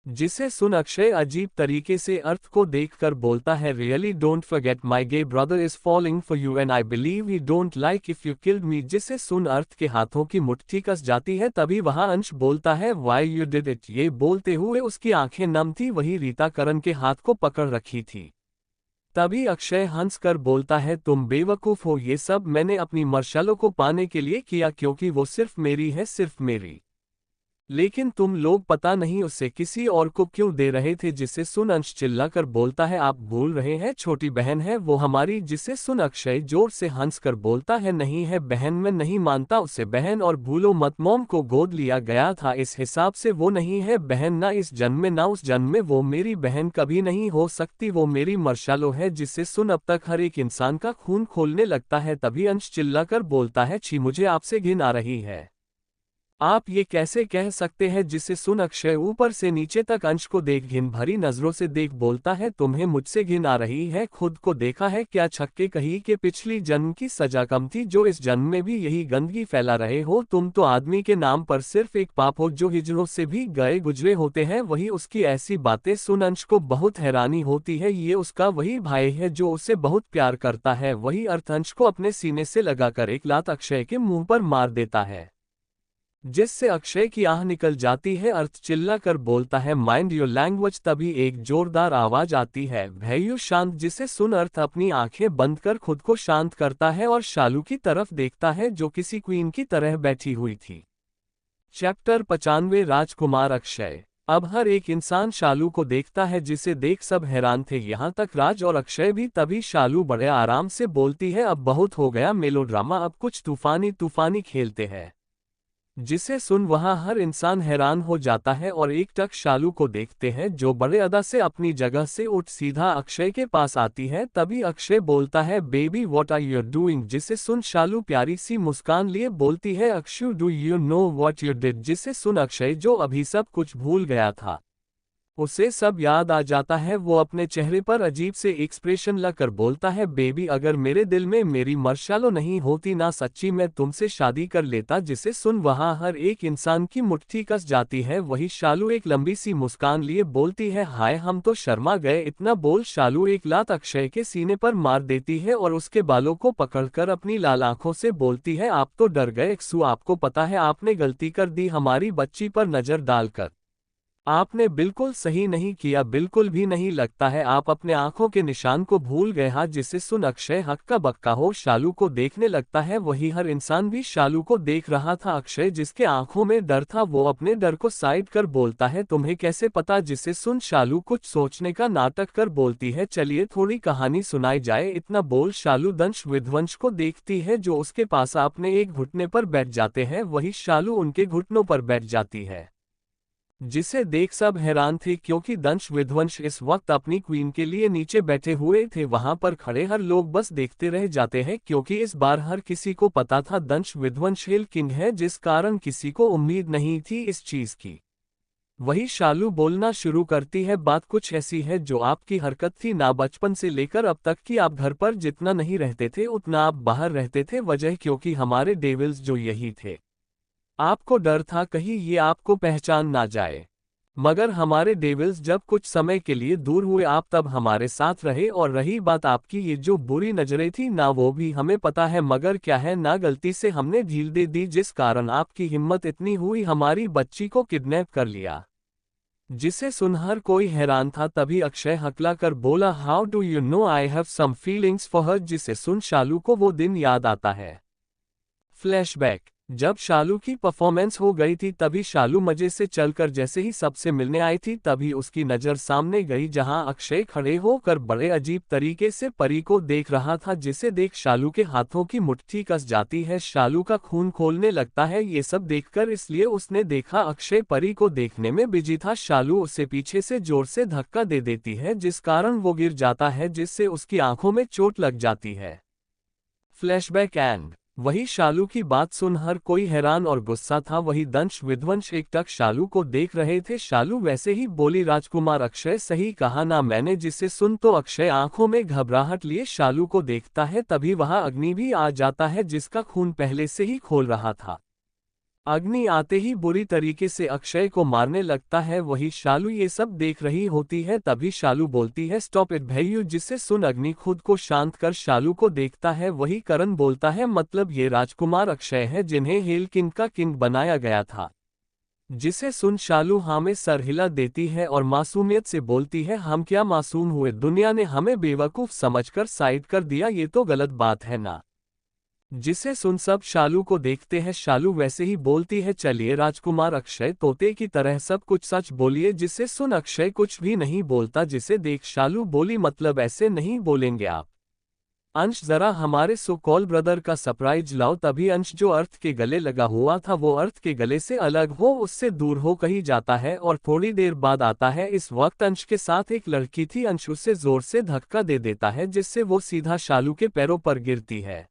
जिसे सुन अक्षय अजीब तरीके से अर्थ को देखकर बोलता है really don't forget my gay brother is falling for you and I believe he don't like if you killed me. जिसे सुन अर्थ के हाथों की मुट्ठी कस जाती है। तभी वहां अंश बोलता है व्हाई यू डिड इट। ये बोलते हुए उसकी आंखें नम थी। वही रीता करण के हाथ को पकड़ रखी थी। तभी अक्षय हंस कर बोलता है तुम बेवकूफ हो, ये सब मैंने अपनी मर्शालों को पाने के लिए किया क्योंकि वो सिर्फ मेरी है, सिर्फ मेरी, लेकिन तुम लोग पता नहीं उसे किसी और को क्यों दे रहे थे। जिसे सुन अंश चिल्लाकर बोलता है आप भूल रहे हैं छोटी बहन है वो हमारी। जिसे सुन अक्षय जोर से हंसकर बोलता है नहीं है बहन, मैं नहीं मानता उसे बहन, और भूलो मत, मॉम को गोद लिया गया था, इस हिसाब से वो नहीं है बहन, ना इस जन्म में ना उस जन्म में, वो मेरी बहन कभी नहीं हो सकती, वो मेरी मर्शालो है। जिसे सुन अब तक हर एक इंसान का खून खोलने लगता है। तभी अंश चिल्लाकर बोलता है छी, मुझे आपसे घिन आ रही है। आप ये कैसे कह सकते हैं? जिसे सुन अक्षय ऊपर से नीचे तक अंश को देख घिन भरी नजरों से देख बोलता है, तुम्हें मुझसे घिन आ रही है? खुद को देखा है क्या? छक्के कही कि पिछली जन्म की सजा कम थी, जो इस जन्म में भी यही गंदगी फैला रहे हो। तुम तो आदमी के नाम पर सिर्फ एक पाप हो जो हिजरों से भी गए गुजरे होते हैं। वही उसकी ऐसी बातें सुन अंश को बहुत हैरानी होती है। ये उसका वही भाई है जो उसे बहुत प्यार करता है। वही अर्थ अंश को अपने सीने से लगाकर एक लात अक्षय के मुंह पर मार देता है, जिससे अक्षय की आह निकल जाती है। अर्थ चिल्ला कर बोलता है, माइंड योर लैंग्वेज। तभी एक जोरदार आवाज आती है, भैयू शांत। जिसे सुन अर्थ अपनी आंखें बंद कर खुद को शांत करता है और शालू की तरफ देखता है जो किसी क्वीन की तरह बैठी हुई थी। चैप्टर 95 राजकुमार अक्षय। अब हर एक इंसान शालू को देखता है, जिसे देख सब हैरान थे, यहाँ तक राज और अक्षय भी। तभी शालू बड़े आराम से बोलती है, अब बहुत हो गया मेलोड्रामा, अब कुछ तूफानी तूफानी खेलते हैं। जिसे सुन वहां हर इंसान हैरान हो जाता है और एक टक शालू को देखते हैं, जो बड़े अदा से अपनी जगह से उठ सीधा अक्षय के पास आती है। तभी अक्षय बोलता है, baby what are you doing? जिसे सुन शालू प्यारी सी मुस्कान लिए बोलती है, Akshu do you know what you did? जिसे सुन अक्षय जो अभी सब कुछ भूल गया था, उसे सब याद आ जाता है। वो अपने चेहरे पर अजीब से एक्सप्रेशन लाकर बोलता है, बेबी अगर मेरे दिल में मेरी मर्शालो नहीं होती ना, सच्ची मैं तुमसे शादी कर लेता। जिसे सुन वहां हर एक इंसान की मुट्ठी कस जाती है। वही शालू एक लंबी सी मुस्कान लिए बोलती है, हाय हम तो शर्मा गए। इतना बोल शालू एक लात अक्षय के सीने पर मार देती है और उसके बालों को पकड़कर अपनी लाल आंखों से बोलती है, आप तो डर गए अक्सू, आपको पता है आपने गलती कर दी हमारी बच्ची पर नजर डालकर। आपने बिल्कुल सही नहीं किया, बिल्कुल भी नहीं लगता है आप अपने आंखों के निशान को भूल गए। हाँ, जिसे सुन अक्षय हक्का बक्का हो शालू को देखने लगता है। वही हर इंसान भी शालू को देख रहा था। अक्षय जिसके आंखों में डर था, वो अपने डर को साइड कर बोलता है, तुम्हें कैसे पता? जिसे सुन शालू कुछ सोचने का नाटक कर बोलती है, चलिए थोड़ी कहानी सुनाई जाए। इतना बोल शालू दंश विध्वंस को देखती है, जो उसके पास अपने एक घुटने पर बैठ जाते हैं। वही शालू उनके घुटनों पर बैठ जाती है, जिसे देख सब हैरान थे, क्योंकि दंश विध्वंस इस वक्त अपनी क्वीन के लिए नीचे बैठे हुए थे। वहां पर खड़े हर लोग बस देखते रह जाते हैं, क्योंकि इस बार हर किसी को पता था दंश विध्वंस हिल किंग है, जिस कारण किसी को उम्मीद नहीं थी इस चीज की। वही शालू बोलना शुरू करती है, बात कुछ ऐसी है जो आपकी हरकत थी ना, बचपन से लेकर अब तक की। आप घर पर जितना नहीं रहते थे उतना आप बाहर रहते थे। वजह क्योंकि हमारे डेविल्स जो यही थे। आपको डर था कहीं ये आपको पहचान ना जाए, मगर हमारे डेविल्स जब कुछ समय के लिए दूर हुए, आप तब हमारे साथ रहे। और रही बात आपकी ये जो बुरी नजरें थी ना, वो भी हमें पता है, मगर क्या है ना, गलती से हमने ढील दे दी, जिस कारण आपकी हिम्मत इतनी हुई हमारी बच्ची को किडनैप कर लिया। जिसे सुन हर कोई हैरान था। तभी अक्षय हकला कर बोला, how do you know I have some feelings for her? जिसे सुन शालू को वो दिन याद आता है। फ्लैशबैक। जब शालू की परफॉर्मेंस हो गई थी, तभी शालू मजे से चलकर जैसे ही सबसे मिलने आई थी, तभी उसकी नजर सामने गई जहां अक्षय खड़े होकर बड़े अजीब तरीके से परी को देख रहा था। जिसे देख शालू के हाथों की मुट्ठी कस जाती है, शालू का खून खोलने लगता है ये सब देखकर। इसलिए उसने देखा अक्षय परी को देखने में बिजी था। शालू उसे पीछे से जोर से धक्का दे देती है, जिस कारण वो गिर जाता है, जिससे उसकी आंखों में चोट लग जाती है। फ्लैशबैक एंड वही शालू की बात सुन हर कोई हैरान और गुस्सा था। वही दंश विध्वंस एकटक शालू को देख रहे थे। शालू वैसे ही बोली, राजकुमार अक्षय सही कहा ना मैंने? जिसे सुन तो अक्षय आंखों में घबराहट लिए शालू को देखता है। तभी वहां अग्नि भी आ जाता है, जिसका खून पहले से ही खोल रहा था। अग्नि आते ही बुरी तरीके से अक्षय को मारने लगता है। वही शालू ये सब देख रही होती है। तभी शालू बोलती है, स्टॉप इट भैयू। जिससे सुन अग्नि खुद को शांत कर शालू को देखता है। वही करण बोलता है, मतलब ये राजकुमार अक्षय है जिन्हें हेल किंग का किंग बनाया गया था। जिसे सुन शालू हाँ में सर हिला देती है और मासूमियत से बोलती है, हम क्या मासूम हुए? दुनिया ने हमें बेवकूफ समझकर साइड कर दिया, ये तो गलत बात है ना। जिसे सुन सब शालू को देखते हैं। शालू वैसे ही बोलती है, चलिए राजकुमार अक्षय तोते की तरह सब कुछ सच बोलिए। जिसे सुन अक्षय कुछ भी नहीं बोलता। जिसे देख शालू बोली, मतलब ऐसे नहीं बोलेंगे आप? अंश जरा हमारे सो कॉल ब्रदर का सरप्राइज लाओ। तभी अंश जो अर्थ के गले लगा हुआ था, वो अर्थ के गले से अलग हो उससे दूर हो कहीं जाता है और थोड़ी देर बाद आता है। इस वक्त अंश के साथ एक लड़की थी। अंश उसे जोर से धक्का दे देता है, जिससे वो सीधा शालू के पैरों पर गिरती है।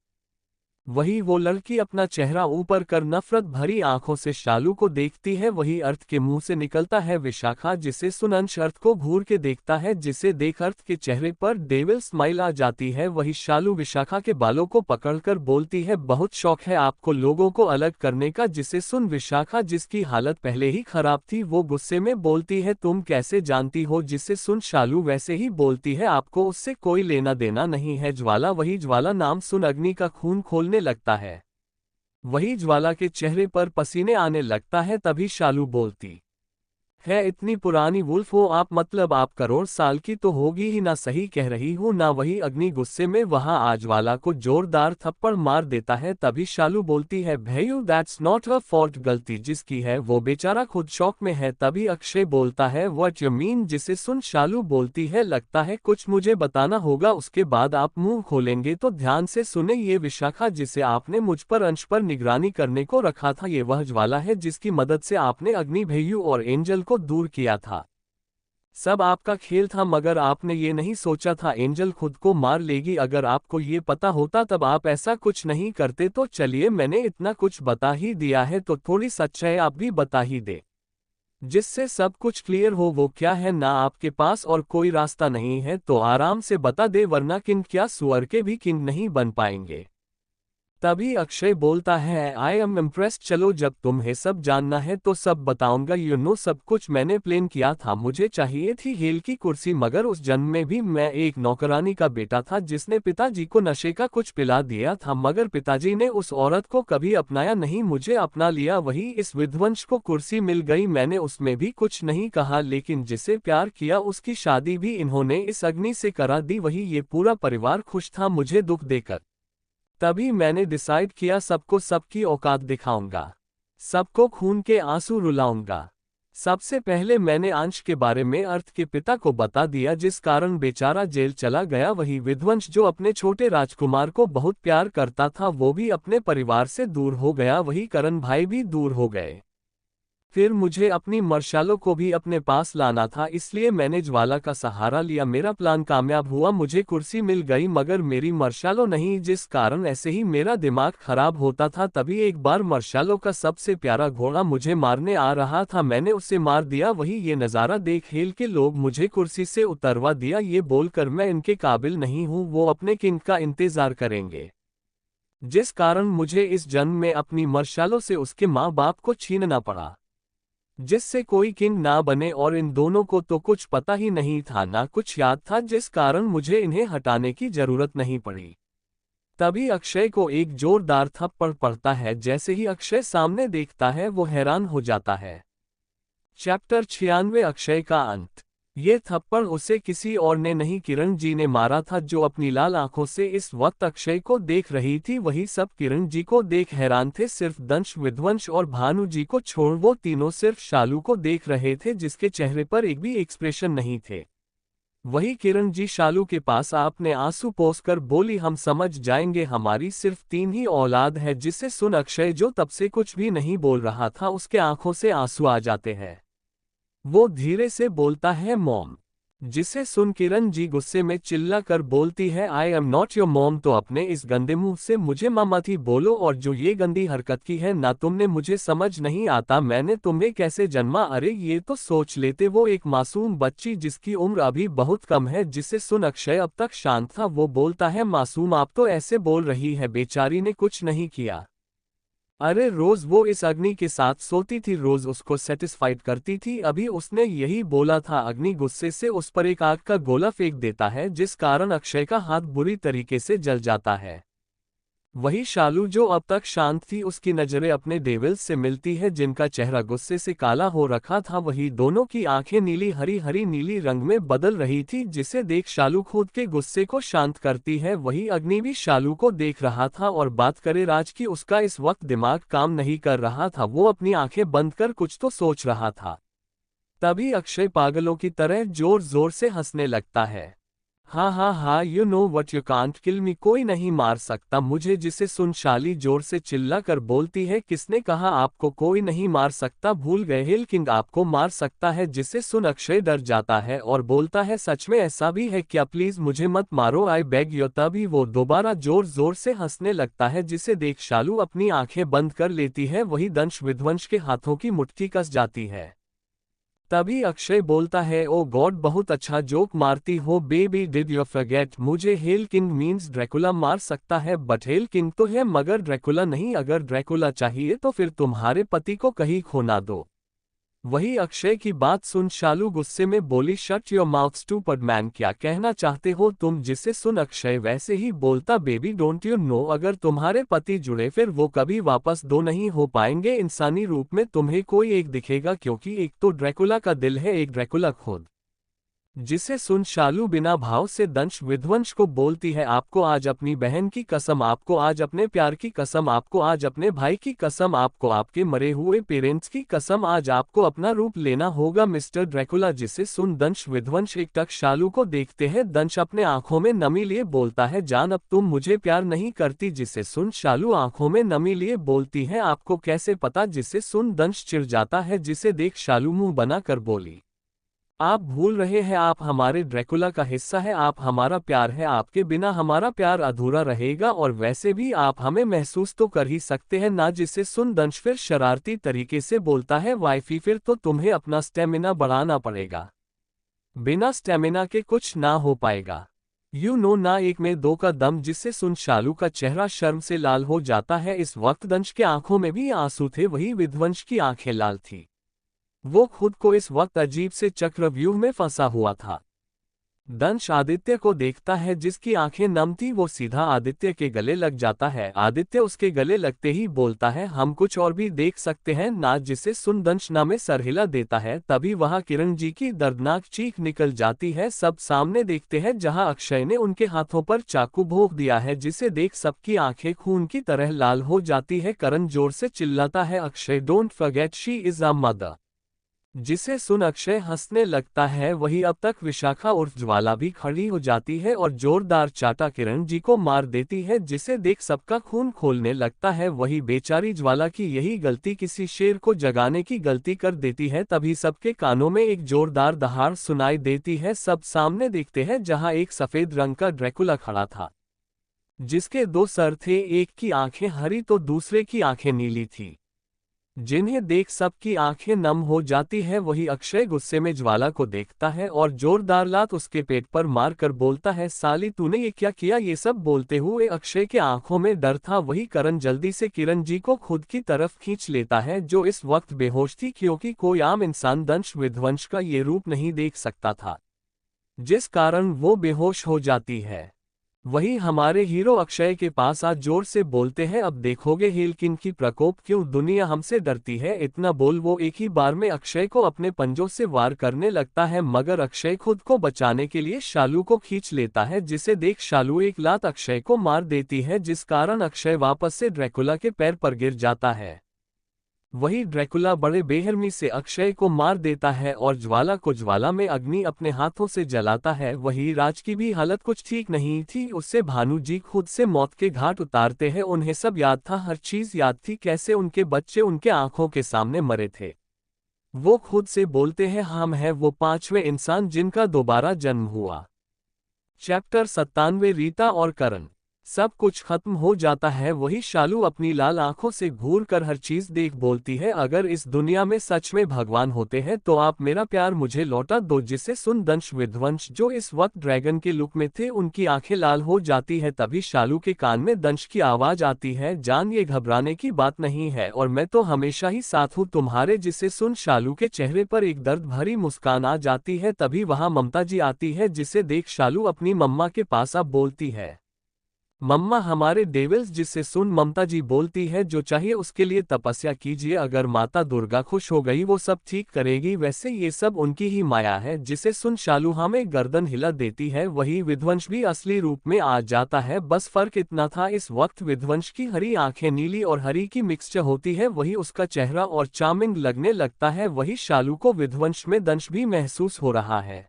वही वो लड़की अपना चेहरा ऊपर कर नफरत भरी आंखों से शालू को देखती है। वही अर्थ के मुंह से निकलता है विशाखा, जिसे सुन अंश अर्थ को घूर के देखता है, जिसे देख अर्थ के चेहरे पर डेविल स्माइल आ जाती है। वही शालू विशाखा के बालों को पकड़कर बोलती है, बहुत शौक है आपको लोगों को अलग करने का। जिसे सुन विशाखा, जिसकी हालत पहले ही खराब थी, वो गुस्से में बोलती है, तुम कैसे जानती हो। जिसे सुन शालू वैसे ही बोलती है, आपको उससे कोई लेना देना नहीं है ज्वाला। वही ज्वाला नाम सुन अग्नि का खून खोलने लगता है। वही ज्वाला के चेहरे पर पसीने आने लगता है। तभी शालू बोलती है, इतनी पुरानी वुल्फ हो आप, मतलब आप करोड़ साल की तो होगी ही ना, सही कह रही हूं ना। वही अग्नि गुस्से में वहां आजवाला को जोरदार थप्पड़ मार देता है। तभी शालू बोलती है, Bhaiyu that's not her fault, गलती जिसकी है वो बेचारा खुद शौक में है। तभी अक्षय बोलता है, व्हाट यू मीन। जिसे सुन शालू बोलती है, लगता है कुछ मुझे बताना होगा, उसके बाद आप मुंह खोलेंगे। तो ध्यान से सुने, ये विशाखा जिसे आपने मुझ पर अंश पर निगरानी करने को रखा था, ये वह ज्वाला है जिसकी मदद से आपने अग्नि, भैयू और एंजल को दूर किया था। सब आपका खेल था, मगर आपने ये नहीं सोचा था एंजल खुद को मार लेगी। अगर आपको ये पता होता तब आप ऐसा कुछ नहीं करते। तो चलिए, मैंने इतना कुछ बता ही दिया है तो थोड़ी सच्चाई आप भी बता ही दे, जिससे सब कुछ क्लियर हो। वो क्या है ना, आपके पास और कोई रास्ता नहीं है तो आराम से बता दे, वरना किंग क्या सुअर के भी किंग नहीं बन पाएंगे। तभी अक्षय बोलता है, आई एम इम्प्रेस्ड, चलो जब तुम्हें सब जानना है तो सब बताऊंगा। यू नो, सब कुछ मैंने प्लान किया था। मुझे चाहिए थी हेल की कुर्सी, मगर उस जन्म में भी मैं एक नौकरानी का बेटा था जिसने पिताजी को नशे का कुछ पिला दिया था, मगर पिताजी ने उस औरत को कभी अपनाया नहीं, मुझे अपना लिया। वही इस विध्वंस को कुर्सी मिल गई, मैंने उसमें भी कुछ नहीं कहा, लेकिन जिसे प्यार किया उसकी शादी भी इन्होंने इस अग्नि से करा दी। वही ये पूरा परिवार खुश था मुझे दुख देकर। तभी मैंने डिसाइड किया, सबको सबकी औकात दिखाऊंगा, सबको खून के आंसू रुलाऊंगा। सबसे पहले मैंने अंश के बारे में अर्थ के पिता को बता दिया, जिस कारण बेचारा जेल चला गया। वही विध्वंस जो अपने छोटे राजकुमार को बहुत प्यार करता था, वो भी अपने परिवार से दूर हो गया। वही करण भाई भी दूर हो गए। फिर मुझे अपनी मर्शालों को भी अपने पास लाना था, इसलिए मैंने ज्वाला का सहारा लिया। मेरा प्लान कामयाब हुआ, मुझे कुर्सी मिल गई, मगर मेरी मर्शालों नहीं, जिस कारण ऐसे ही मेरा दिमाग खराब होता था। तभी एक बार मर्शालों का सबसे प्यारा घोड़ा मुझे मारने आ रहा था, मैंने उसे मार दिया। वही ये नज़ारा देख हेल के लोग मुझे कुर्सी से उतरवा दिया, ये बोलकर मैं इनके काबिल नहीं हूँ, वो अपने किंग का इंतजार करेंगे, जिस कारण मुझे इस जन्म में अपनी मर्शालों से उसके माँ बाप को छीनना पड़ा, जिससे कोई किंग ना बने। और इन दोनों को तो कुछ पता ही नहीं था, ना कुछ याद था, जिस कारण मुझे इन्हें हटाने की जरूरत नहीं पड़ी। तभी अक्षय को एक जोरदार थप्पड़ पड़ता है। जैसे ही अक्षय सामने देखता है, वो हैरान हो जाता है। चैप्टर 96, अक्षय का अंत। ये थप्पड़ उसे किसी और ने नहीं, किरण जी ने मारा था, जो अपनी लाल आंखों से इस वक्त अक्षय को देख रही थी। वही सब किरण जी को देख हैरान थे, सिर्फ दंश, विध्वंस और भानु जी को छोड़ वो तीनों सिर्फ शालू को देख रहे थे, जिसके चेहरे पर एक भी एक्सप्रेशन नहीं थे। वही किरण जी शालू के पास आपने आंसू पोंछकर बोली, हम समझ जाएंगे, हमारी सिर्फ 3 ही औलाद है। जिसे सुन अक्षय, जो तब से कुछ भी नहीं बोल रहा था, उसके आंखों से आंसू आ जाते हैं। वो धीरे से बोलता है, मॉम। जिसे सुन किरण जी गुस्से में चिल्ला कर बोलती है, I am not your mom. तो अपने इस गंदे मुंह से मुझे मामा थी बोलो, और जो ये गंदी हरकत की है ना तुमने, मुझे समझ नहीं आता मैंने तुम्हें कैसे जन्मा। अरे ये तो सोच लेते, वो एक मासूम बच्ची जिसकी उम्र अभी बहुत कम है। जिसे सुन अक्षय अब तक शांत था, वो बोलता है, मासूम आप तो ऐसे बोल रही है, बेचारी ने कुछ नहीं किया। अरे रोज वो इस अग्नि के साथ सोती थी, रोज उसको सेटिस्फाइड करती थी, अभी उसने यही बोला था। अग्नि गुस्से से उस पर एक आग का गोला फेंक देता है, जिस कारण अक्षय का हाथ बुरी तरीके से जल जाता है। वही शालू जो अब तक शांत थी, उसकी नजरें अपने डेविल्स से मिलती है, जिनका चेहरा गुस्से से काला हो रखा था। वही दोनों की आंखें नीली हरी हरी नीली रंग में बदल रही थी, जिसे देख शालू खुद के गुस्से को शांत करती है। वही अग्नि भी शालू को देख रहा था, और बात करे राज की, उसका इस वक्त दिमाग काम नहीं कर रहा था, वो अपनी आंखें बंद कर कुछ तो सोच रहा था। तभी अक्षय पागलों की तरह जोर जोर से हंसने लगता है। हाँ हाँ हाँ, you know what, you can't kill me, कोई नहीं मार सकता मुझे, जिसे सुन शाली जोर से चिल्ला कर बोलती है, किसने कहा आपको कोई नहीं मार सकता, भूल गए हिल किंग आपको मार सकता है। जिसे सुन अक्षय डर जाता है और बोलता है सच में ऐसा भी है क्या, प्लीज मुझे मत मारो, आई बेग यू। तभी वो दोबारा जोर जोर से हंसने लगता है, जिसे देख शालू अपनी आंखें बंद कर लेती है, वही दंश विध्वंस के हाथों की मुट्ठी कस जाती है। तभी अक्षय बोलता है, ओ गॉड बहुत अच्छा जोक मारती हो बेबी, डिड यू फॉरगेट, मुझे हेल किंग मीन्स ड्रैकुला मार सकता है, बट हेल किंग तो है मगर ड्रैकुला नहीं, अगर ड्रैकुला चाहिए तो फिर तुम्हारे पति को कहीं खोना दो। वही अक्षय की बात सुन शालू गुस्से में बोली, shut your mouth stupid man, क्या कहना चाहते हो तुम। जिसे सुन अक्षय वैसे ही बोलता, बेबी डोंट यू नो, अगर तुम्हारे पति जुड़े फिर वो कभी वापस दो नहीं हो पाएंगे, इंसानी रूप में तुम्हें कोई एक दिखेगा, क्योंकि एक तो ड्रैकुला का दिल है, एक ड्रैकुला खुद। जिसे सुन शालू बिना भाव से दंश विध्वंस को बोलती है, आपको आज अपनी बहन की कसम, आपको आज अपने प्यार की कसम, आपको आज अपने भाई की कसम, आपको आपके मरे हुए पेरेंट्स की कसम, आज आपको अपना रूप लेना होगा मिस्टर ड्रैकुला। जिसे सुन दंश विध्वंस एकटक शालू को देखते हैं, दंश अपने आंखों में नमी लिए बोलता है, जान अब तुम मुझे प्यार नहीं करती। जिसे सुन शालू आंखों में नमी लिए बोलती है, आपको कैसे पता। जिसे सुन दंश चिढ़ जाता है, जिसे देख शालू मुंह बना कर बोली, आप भूल रहे हैं आप हमारे ड्रैकुला का हिस्सा है, आप हमारा प्यार है, आपके बिना हमारा प्यार अधूरा रहेगा, और वैसे भी आप हमें महसूस तो कर ही सकते हैं ना। जिसे सुन दंश फिर शरारती तरीके से बोलता है, वाइफी फिर तो तुम्हें अपना स्टेमिना बढ़ाना पड़ेगा, बिना स्टेमिना के कुछ ना हो पाएगा, यू नो ना, एक में दो का दम। जिससे सुन शालू का चेहरा शर्म से लाल हो जाता है, इस वक्त दंश के आंखों में भी आंसू थे, वही विध्वंस की आंखें लाल थी, वो खुद को इस वक्त अजीब से चक्रव्यूह में फंसा हुआ था। दंश आदित्य को देखता है, जिसकी आंखें नम थी, वो सीधा आदित्य के गले लग जाता है, आदित्य उसके गले लगते ही बोलता है, हम कुछ और भी देख सकते हैं ना। जिसे सुन दंश ना में सर हिला देता है, तभी वहां किरण जी की दर्दनाक चीख निकल जाती है, सब सामने देखते हैं जहां अक्षय ने उनके हाथों पर चाकू भोंक दिया है। जिसे देख सबकी आंखें खून की तरह लाल हो जाती है, करण जोर से चिल्लाता है, Akshay don't forget she is a mother. जिसे सुन अक्षय हंसने लगता है, वही अब तक विशाखा उर्फ ज्वाला भी खड़ी हो जाती है और जोरदार चाटा किरण जी को मार देती है, जिसे देख सबका खून खोलने लगता है, वही बेचारी ज्वाला की यही गलती किसी शेर को जगाने की गलती कर देती है। तभी सबके कानों में एक जोरदार दहाड़ सुनाई देती है, सब सामने देखते हैं जहां एक सफेद रंग का ड्रैकुला खड़ा था, जिसके दो सर थे, एक की आंखें हरी तो दूसरे की आंखें नीली थी, जिन्हें देख सबकी आंखें नम हो जाती है। वही अक्षय गुस्से में ज्वाला को देखता है और जोरदार लात उसके पेट पर मार कर बोलता है, साली तूने ये क्या किया। ये सब बोलते हुए अक्षय के आंखों में डर था। वही करण जल्दी से किरण जी को खुद की तरफ खींच लेता है, जो इस वक्त बेहोश थी, क्योंकि कोई आम इंसान दंश विध्वंस का ये रूप नहीं देख सकता था, जिस कारण वो बेहोश हो जाती है। वही हमारे हीरो अक्षय के पास आज जोर से बोलते हैं, अब देखोगे हेलकिन की प्रकोप, क्यों दुनिया हमसे डरती है। इतना बोल वो एक ही बार में अक्षय को अपने पंजों से वार करने लगता है, मगर अक्षय खुद को बचाने के लिए शालू को खींच लेता है, जिसे देख शालू एक लात अक्षय को मार देती है, जिस कारण अक्षय वापस से ड्रैकुला के पैर पर गिर जाता है। वही ड्रैकुला बड़े बेरहमी से अक्षय को मार देता है और ज्वाला को ज्वाला में अग्नि अपने हाथों से जलाता है। वही राज की भी हालत कुछ ठीक नहीं थी, उससे भानु जी खुद से मौत के घाट उतारते हैं। उन्हें सब याद था, हर चीज याद थी, कैसे उनके बच्चे उनके आंखों के सामने मरे थे। वो खुद से बोलते हैं, हम हैं वो पांचवें इंसान जिनका दोबारा जन्म हुआ। चैप्टर 97 रीता और करण। सब कुछ खत्म हो जाता है। वही शालू अपनी लाल आंखों से घूर कर हर चीज देख बोलती है, अगर इस दुनिया में सच में भगवान होते हैं तो आप मेरा प्यार मुझे लौटा दो। जिसे सुन दंश विध्वंस जो इस वक्त ड्रैगन के लुक में थे, उनकी आंखें लाल हो जाती है। तभी शालू के कान में दंश की आवाज आती है, जान ये घबराने की बात नहीं है और मैं तो हमेशा ही साथ हूँ तुम्हारे। जिसे सुन शालू के चेहरे पर एक दर्द भरी मुस्कान आ जाती है। तभी वहां ममता जी आती है, जिसे देख शालू अपनी मम्मा के पास अब बोलती है, मम्मा हमारे डेविल्स। जिससे सुन ममता जी बोलती है, जो चाहिए उसके लिए तपस्या कीजिए, अगर माता दुर्गा खुश हो गई वो सब ठीक करेगी, वैसे ये सब उनकी ही माया है। जिसे सुन शालू हमें गर्दन हिला देती है। वही विध्वंस भी असली रूप में आ जाता है, बस फर्क इतना था, इस वक्त विध्वंस की हरी आंखें नीली और हरी की मिक्सचर होती है। वही उसका चेहरा और चार्मिंग लगने लगता है। वही शालू को विध्वंस में दंश भी महसूस हो रहा है।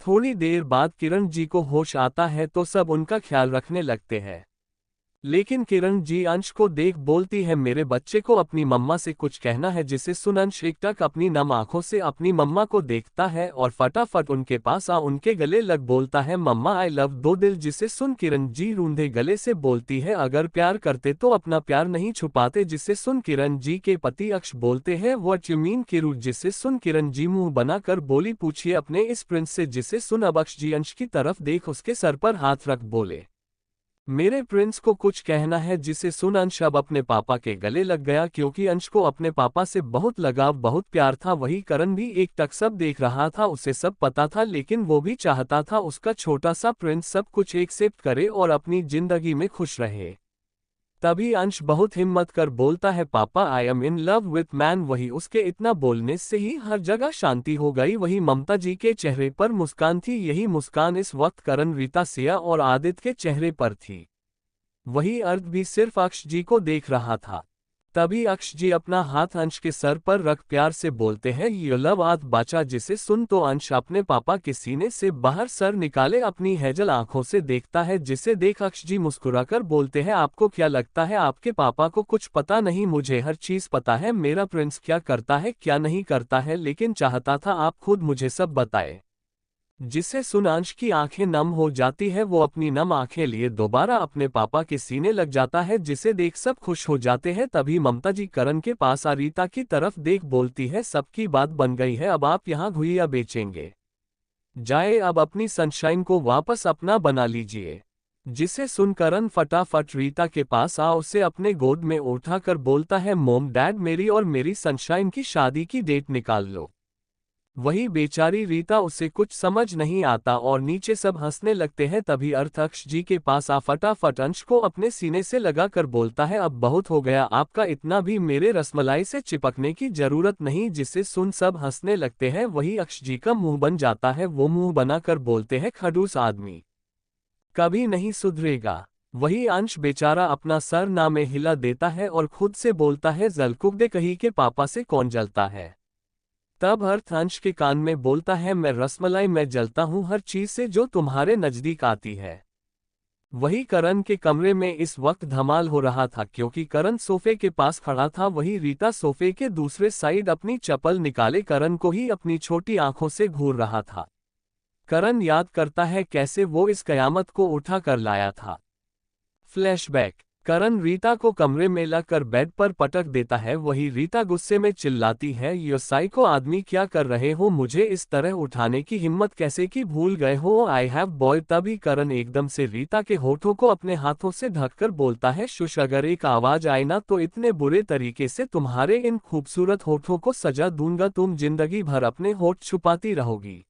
थोड़ी देर बाद किरण जी को होश आता है तो सब उनका ख्याल रखने लगते हैं। लेकिन किरण जी अंश को देख बोलती है, मेरे बच्चे को अपनी मम्मा से कुछ कहना है, जिसे सुन अंश एकटक अपनी नम आंखों से अपनी मम्मा को देखता है और फटाफट उनके पास आ उनके गले लग बोलता है, मम्मा आई लव दो दिल। जिसे सुन किरण जी रूंधे गले से बोलती है, अगर प्यार करते तो अपना प्यार नहीं छुपाते। जिसे सुन किरण जी के पति अक्ष बोलते हैं, व्हाट यू मीन किरू। जिसे सुन किरण जी मुंह बनाकर बोली, पूछिए अपने इस प्रिंस से। जिसे सुन अब अक्ष जी अंश की तरफ देख उसके सर पर हाथ रख बोले, मेरे प्रिंस को कुछ कहना है। जिसे सुन अंश अब अपने पापा के गले लग गया, क्योंकि अंश को अपने पापा से बहुत लगाव बहुत प्यार था। वही करण भी एकटक सब देख रहा था, उसे सब पता था, लेकिन वो भी चाहता था उसका छोटा सा प्रिंस सब कुछ एक्सेप्ट करे और अपनी जिंदगी में खुश रहे। तभी अंश बहुत हिम्मत कर बोलता है, पापा I am in love with man. वही उसके इतना बोलने से ही हर जगह शांति हो गई। वही ममता जी के चेहरे पर मुस्कान थी। यही मुस्कान इस वक्त करण, रीता, सिया और आदित्य के चेहरे पर थी। वही अर्थ भी सिर्फ अक्ष जी को देख रहा था। तभी अक्ष जी अपना हाथ अंश के सर पर रख प्यार से बोलते हैं, यू लव आद बाचा। जिसे सुन तो अंश अपने पापा के सीने से बाहर सर निकाले अपनी हेजल आंखों से देखता है। जिसे देख अक्ष जी मुस्कुराकर बोलते हैं, आपको क्या लगता है आपके पापा को कुछ पता नहीं? मुझे हर चीज पता है, मेरा प्रिंस क्या करता है क्या नहीं करता है, लेकिन चाहता था आप खुद मुझे सब बताए। जिसे सुन अंश की आंखें नम हो जाती है, वो अपनी नम आंखें लिए दोबारा अपने पापा के सीने लग जाता है। जिसे देख सब खुश हो जाते हैं। तभी ममता जी करण के पास आ रीता की तरफ देख बोलती है, सबकी बात बन गई है, अब आप यहाँ घुइया बेचेंगे, जाए अब अपनी सनशाइन को वापस अपना बना लीजिए। जिसे सुन करण फटाफट रीता के पास आ उसे अपने गोद में उठाकर बोलता है, मोम डैड मेरी और मेरी सनशाइन की शादी की डेट निकाल लो। वही बेचारी रीता, उसे कुछ समझ नहीं आता और नीचे सब हंसने लगते हैं। तभी अर्थ अक्ष जी के पास आ फटाफट अंश को अपने सीने से लगाकर बोलता है, अब बहुत हो गया आपका, इतना भी मेरे रसमलाई से चिपकने की जरूरत नहीं। जिसे सुन सब हंसने लगते हैं। वही अक्ष जी का मुंह बन जाता है। वो मुंह बनाकर बोलते हैं, खड़ूस आदमी कभी नहीं सुधरेगा। वही अंश बेचारा अपना सर ना में हिला देता है और खुद से बोलता है, जलकुकदे कहीं के पापा से कौन जलता है। तब अर्थ अंश के कान में बोलता है, मैं रसमलाई मैं जलता हूँ हर चीज से जो तुम्हारे नजदीक आती है। वही करण के कमरे में इस वक्त धमाल हो रहा था, क्योंकि करण सोफे के पास खड़ा था। वही रीता सोफे के दूसरे साइड अपनी चप्पल निकाले करण को ही अपनी छोटी आंखों से घूर रहा था। करण याद करता है कैसे वो इस कयामत को उठा कर लाया था। फ्लैशबैक, करण रीता को कमरे में लाकर बेड पर पटक देता है। वही रीता गुस्से में चिल्लाती है, यो साइको आदमी क्या कर रहे हो, मुझे इस तरह उठाने की हिम्मत कैसे की, भूल गए हो आई हैव बॉय। तभी करण एकदम से रीता के होठों को अपने हाथों से ढककर बोलता है, शुश अगर एक आवाज आए ना तो इतने बुरे तरीके से तुम्हारे इन खूबसूरत होठों को सजा दूंगा, तुम जिंदगी भर अपने होठ छुपाती रहोगी।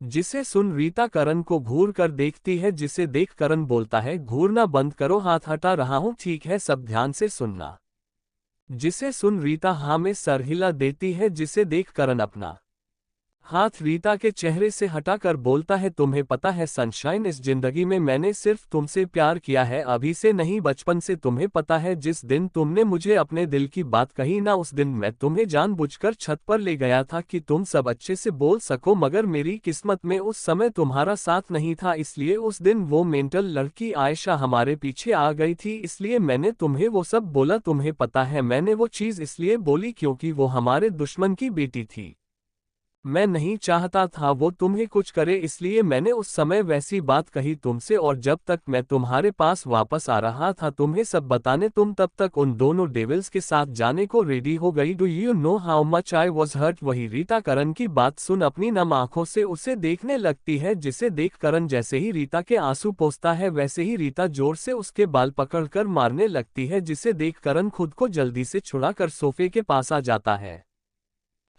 जिसे सुन रीता करण को घूर कर देखती है। जिसे देख करण बोलता है, घूरना बंद करो, हाथ हटा रहा हूं, ठीक है सब ध्यान से सुनना। जिसे सुन रीता हाँ में सर हिला देती है। जिसे देख करण अपना हाथ रीता के चेहरे से हटाकर बोलता है, तुम्हें पता है सनशाइन, इस जिंदगी में मैंने सिर्फ तुमसे प्यार किया है, अभी से नहीं बचपन से। तुम्हें पता है जिस दिन तुमने मुझे अपने दिल की बात कही ना, उस दिन मैं तुम्हें जानबूझकर छत पर ले गया था कि तुम सब अच्छे से बोल सको, मगर मेरी किस्मत में उस समय तुम्हारा साथ नहीं था। इसलिए उस दिन वो मेंटल लड़की आयशा हमारे पीछे आ गई थी, इसलिए मैंने तुम्हें वो सब बोला। तुम्हें पता है मैंने वो चीज़ इसलिए बोली क्योंकि वो हमारे दुश्मन की बेटी थी। मैं नहीं चाहता था वो तुम्हें कुछ करे, इसलिए मैंने उस समय वैसी बात कही तुमसे। और जब तक मैं तुम्हारे पास वापस आ रहा था तुम्हें सब बताने, तुम तब तक उन दोनों डेविल्स के साथ जाने को रेडी हो गई। Do you know how much I was hurt. वही रीता करण की बात सुन अपनी नम आंखों से उसे देखने लगती है। जिसे देख करण जैसे ही रीता के आंसू पोंछता है, वैसे ही रीता जोर से उसके बाल पकड़कर मारने लगती है। जिसे देख करण खुद को जल्दी से छुड़ाकर सोफे के पास आ जाता है।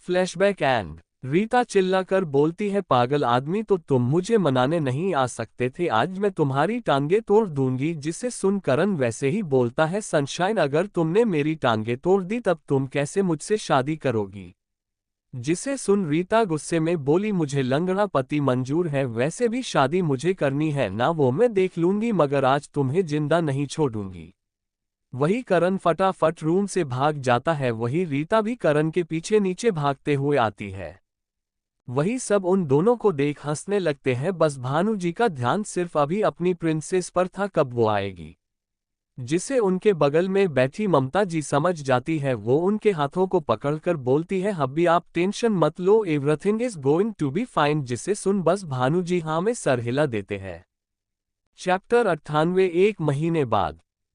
फ्लैशबैक एंड रीता चिल्लाकर बोलती है, पागल आदमी, तो तुम मुझे मनाने नहीं आ सकते थे, आज मैं तुम्हारी टांगे तोड़ दूंगी। जिसे सुन करण वैसे ही बोलता है, सनशाइन अगर तुमने मेरी टांगे तोड़ दी तब तुम कैसे मुझसे शादी करोगी। जिसे सुन रीता गुस्से में बोली, मुझे लंगड़ा पति मंजूर है, वैसे भी शादी मुझे करनी है ना, वो मैं देख लूंगी, मगर आज तुम्हें जिंदा नहीं छोड़ूंगी। वही करण फटाफट रूम से भाग जाता है। वही रीता भी करण के पीछे नीचे भागते हुए आती है। वही सब उन दोनों को देख हंसने लगते हैं। बस भानु जी का ध्यान सिर्फ अभी अपनी प्रिंसेस पर था, कब वो आएगी। जिसे उनके बगल में बैठी ममता जी समझ जाती है। वो उनके हाथों को पकड़कर बोलती है, अभी आप टेंशन मत लो, everything is going to be fine. जिसे सुन बस भानु जी हाँ में सर हिला देते हैं। चैप्टर 98।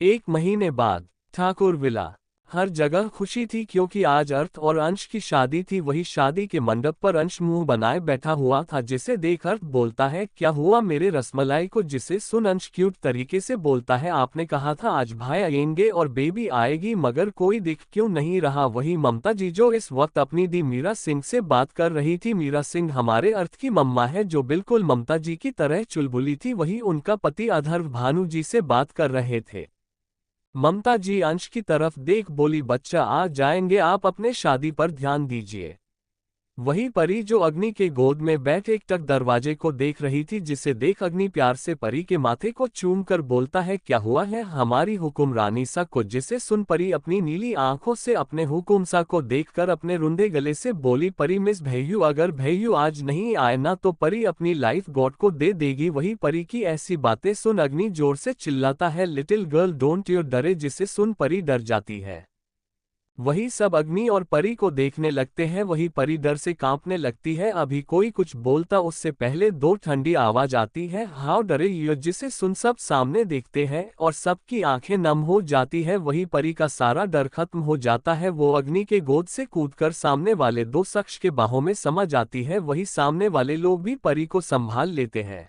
एक महीने बाद ठाकुर विला। हर जगह खुशी थी क्योंकि आज अर्थ और अंश की शादी थी। वही शादी के मंडप पर अंश मुंह बनाए बैठा हुआ था। जिसे देख अर्थ बोलता है, क्या हुआ मेरे रसमलाई को। जिसे सुन अंश क्यूट तरीके से बोलता है, आपने कहा था आज भाई आएंगे और बेबी आएगी, मगर कोई दिख क्यों नहीं रहा। वही ममता जी जो इस वक्त अपनी दी मीरा सिंह से बात कर रही थी। मीरा सिंह हमारे अर्थ की मम्मा है, जो बिल्कुल ममता जी की तरह चुलबुली थी। वही उनका पति अधर्व भानु जी से बात कर रहे थे। ममता जी अंश की तरफ देख बोली, बच्चा आ जाएंगे, आप अपने शादी पर ध्यान दीजिए। वही परी जो अग्नि के गोद में बैठ एकटक दरवाजे को देख रही थी। जिसे देख अग्नि प्यार से परी के माथे को चूम कर बोलता है, क्या हुआ है हमारी हुक्मरानी सा को। जिसे सुन परी अपनी नीली आंखों से अपने हुकुम सा को देखकर अपने रुंधे गले से बोली, परी मिस भैयू, अगर भैयू आज नहीं आए ना तो परी अपनी लाइफ गॉड को दे देगी। वही परी की ऐसी बातें सुन अग्नि जोर से चिल्लाता है, लिटिल गर्ल डोंट यू डरे। जिसे सुन परी डर जाती है। वही सब अग्नि और परी को देखने लगते हैं। वही परी डर से कांपने लगती है। अभी कोई कुछ बोलता उससे पहले दो ठंडी आवाज आती है, हाउ डरे यू। जिसे सुन सब सामने देखते हैं और सबकी आंखें नम हो जाती है। वही परी का सारा डर खत्म हो जाता है। वो अग्नि के गोद से कूदकर सामने वाले दो शख्स के बाहों में समा जाती है। वही सामने वाले लोग भी परी को संभाल लेते हैं।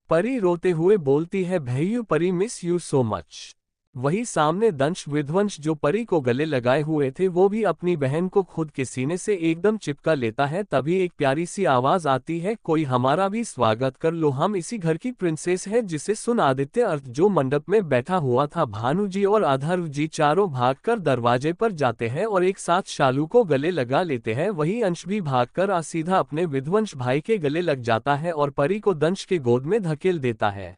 परी रोते हुए बोलती है, भैयू परी मिस यू सो मच। वही सामने दंश विध्वंस जो परी को गले लगाए हुए थे, वो भी अपनी बहन को खुद के सीने से एकदम चिपका लेता है। तभी एक प्यारी सी आवाज आती है, कोई हमारा भी स्वागत कर लो, हम इसी घर की प्रिंसेस है। जिसे सुन आदित्य अर्थ जो मंडप में बैठा हुआ था, भानु जी और अधर्व जी चारों भागकर दरवाजे पर जाते हैं और एक साथ शालू को गले लगा लेते हैं। वही अंश भी भागकर सीधा अपने विध्वंस भाई के गले लग जाता है और परी को दंश के गोद में धकेल देता है।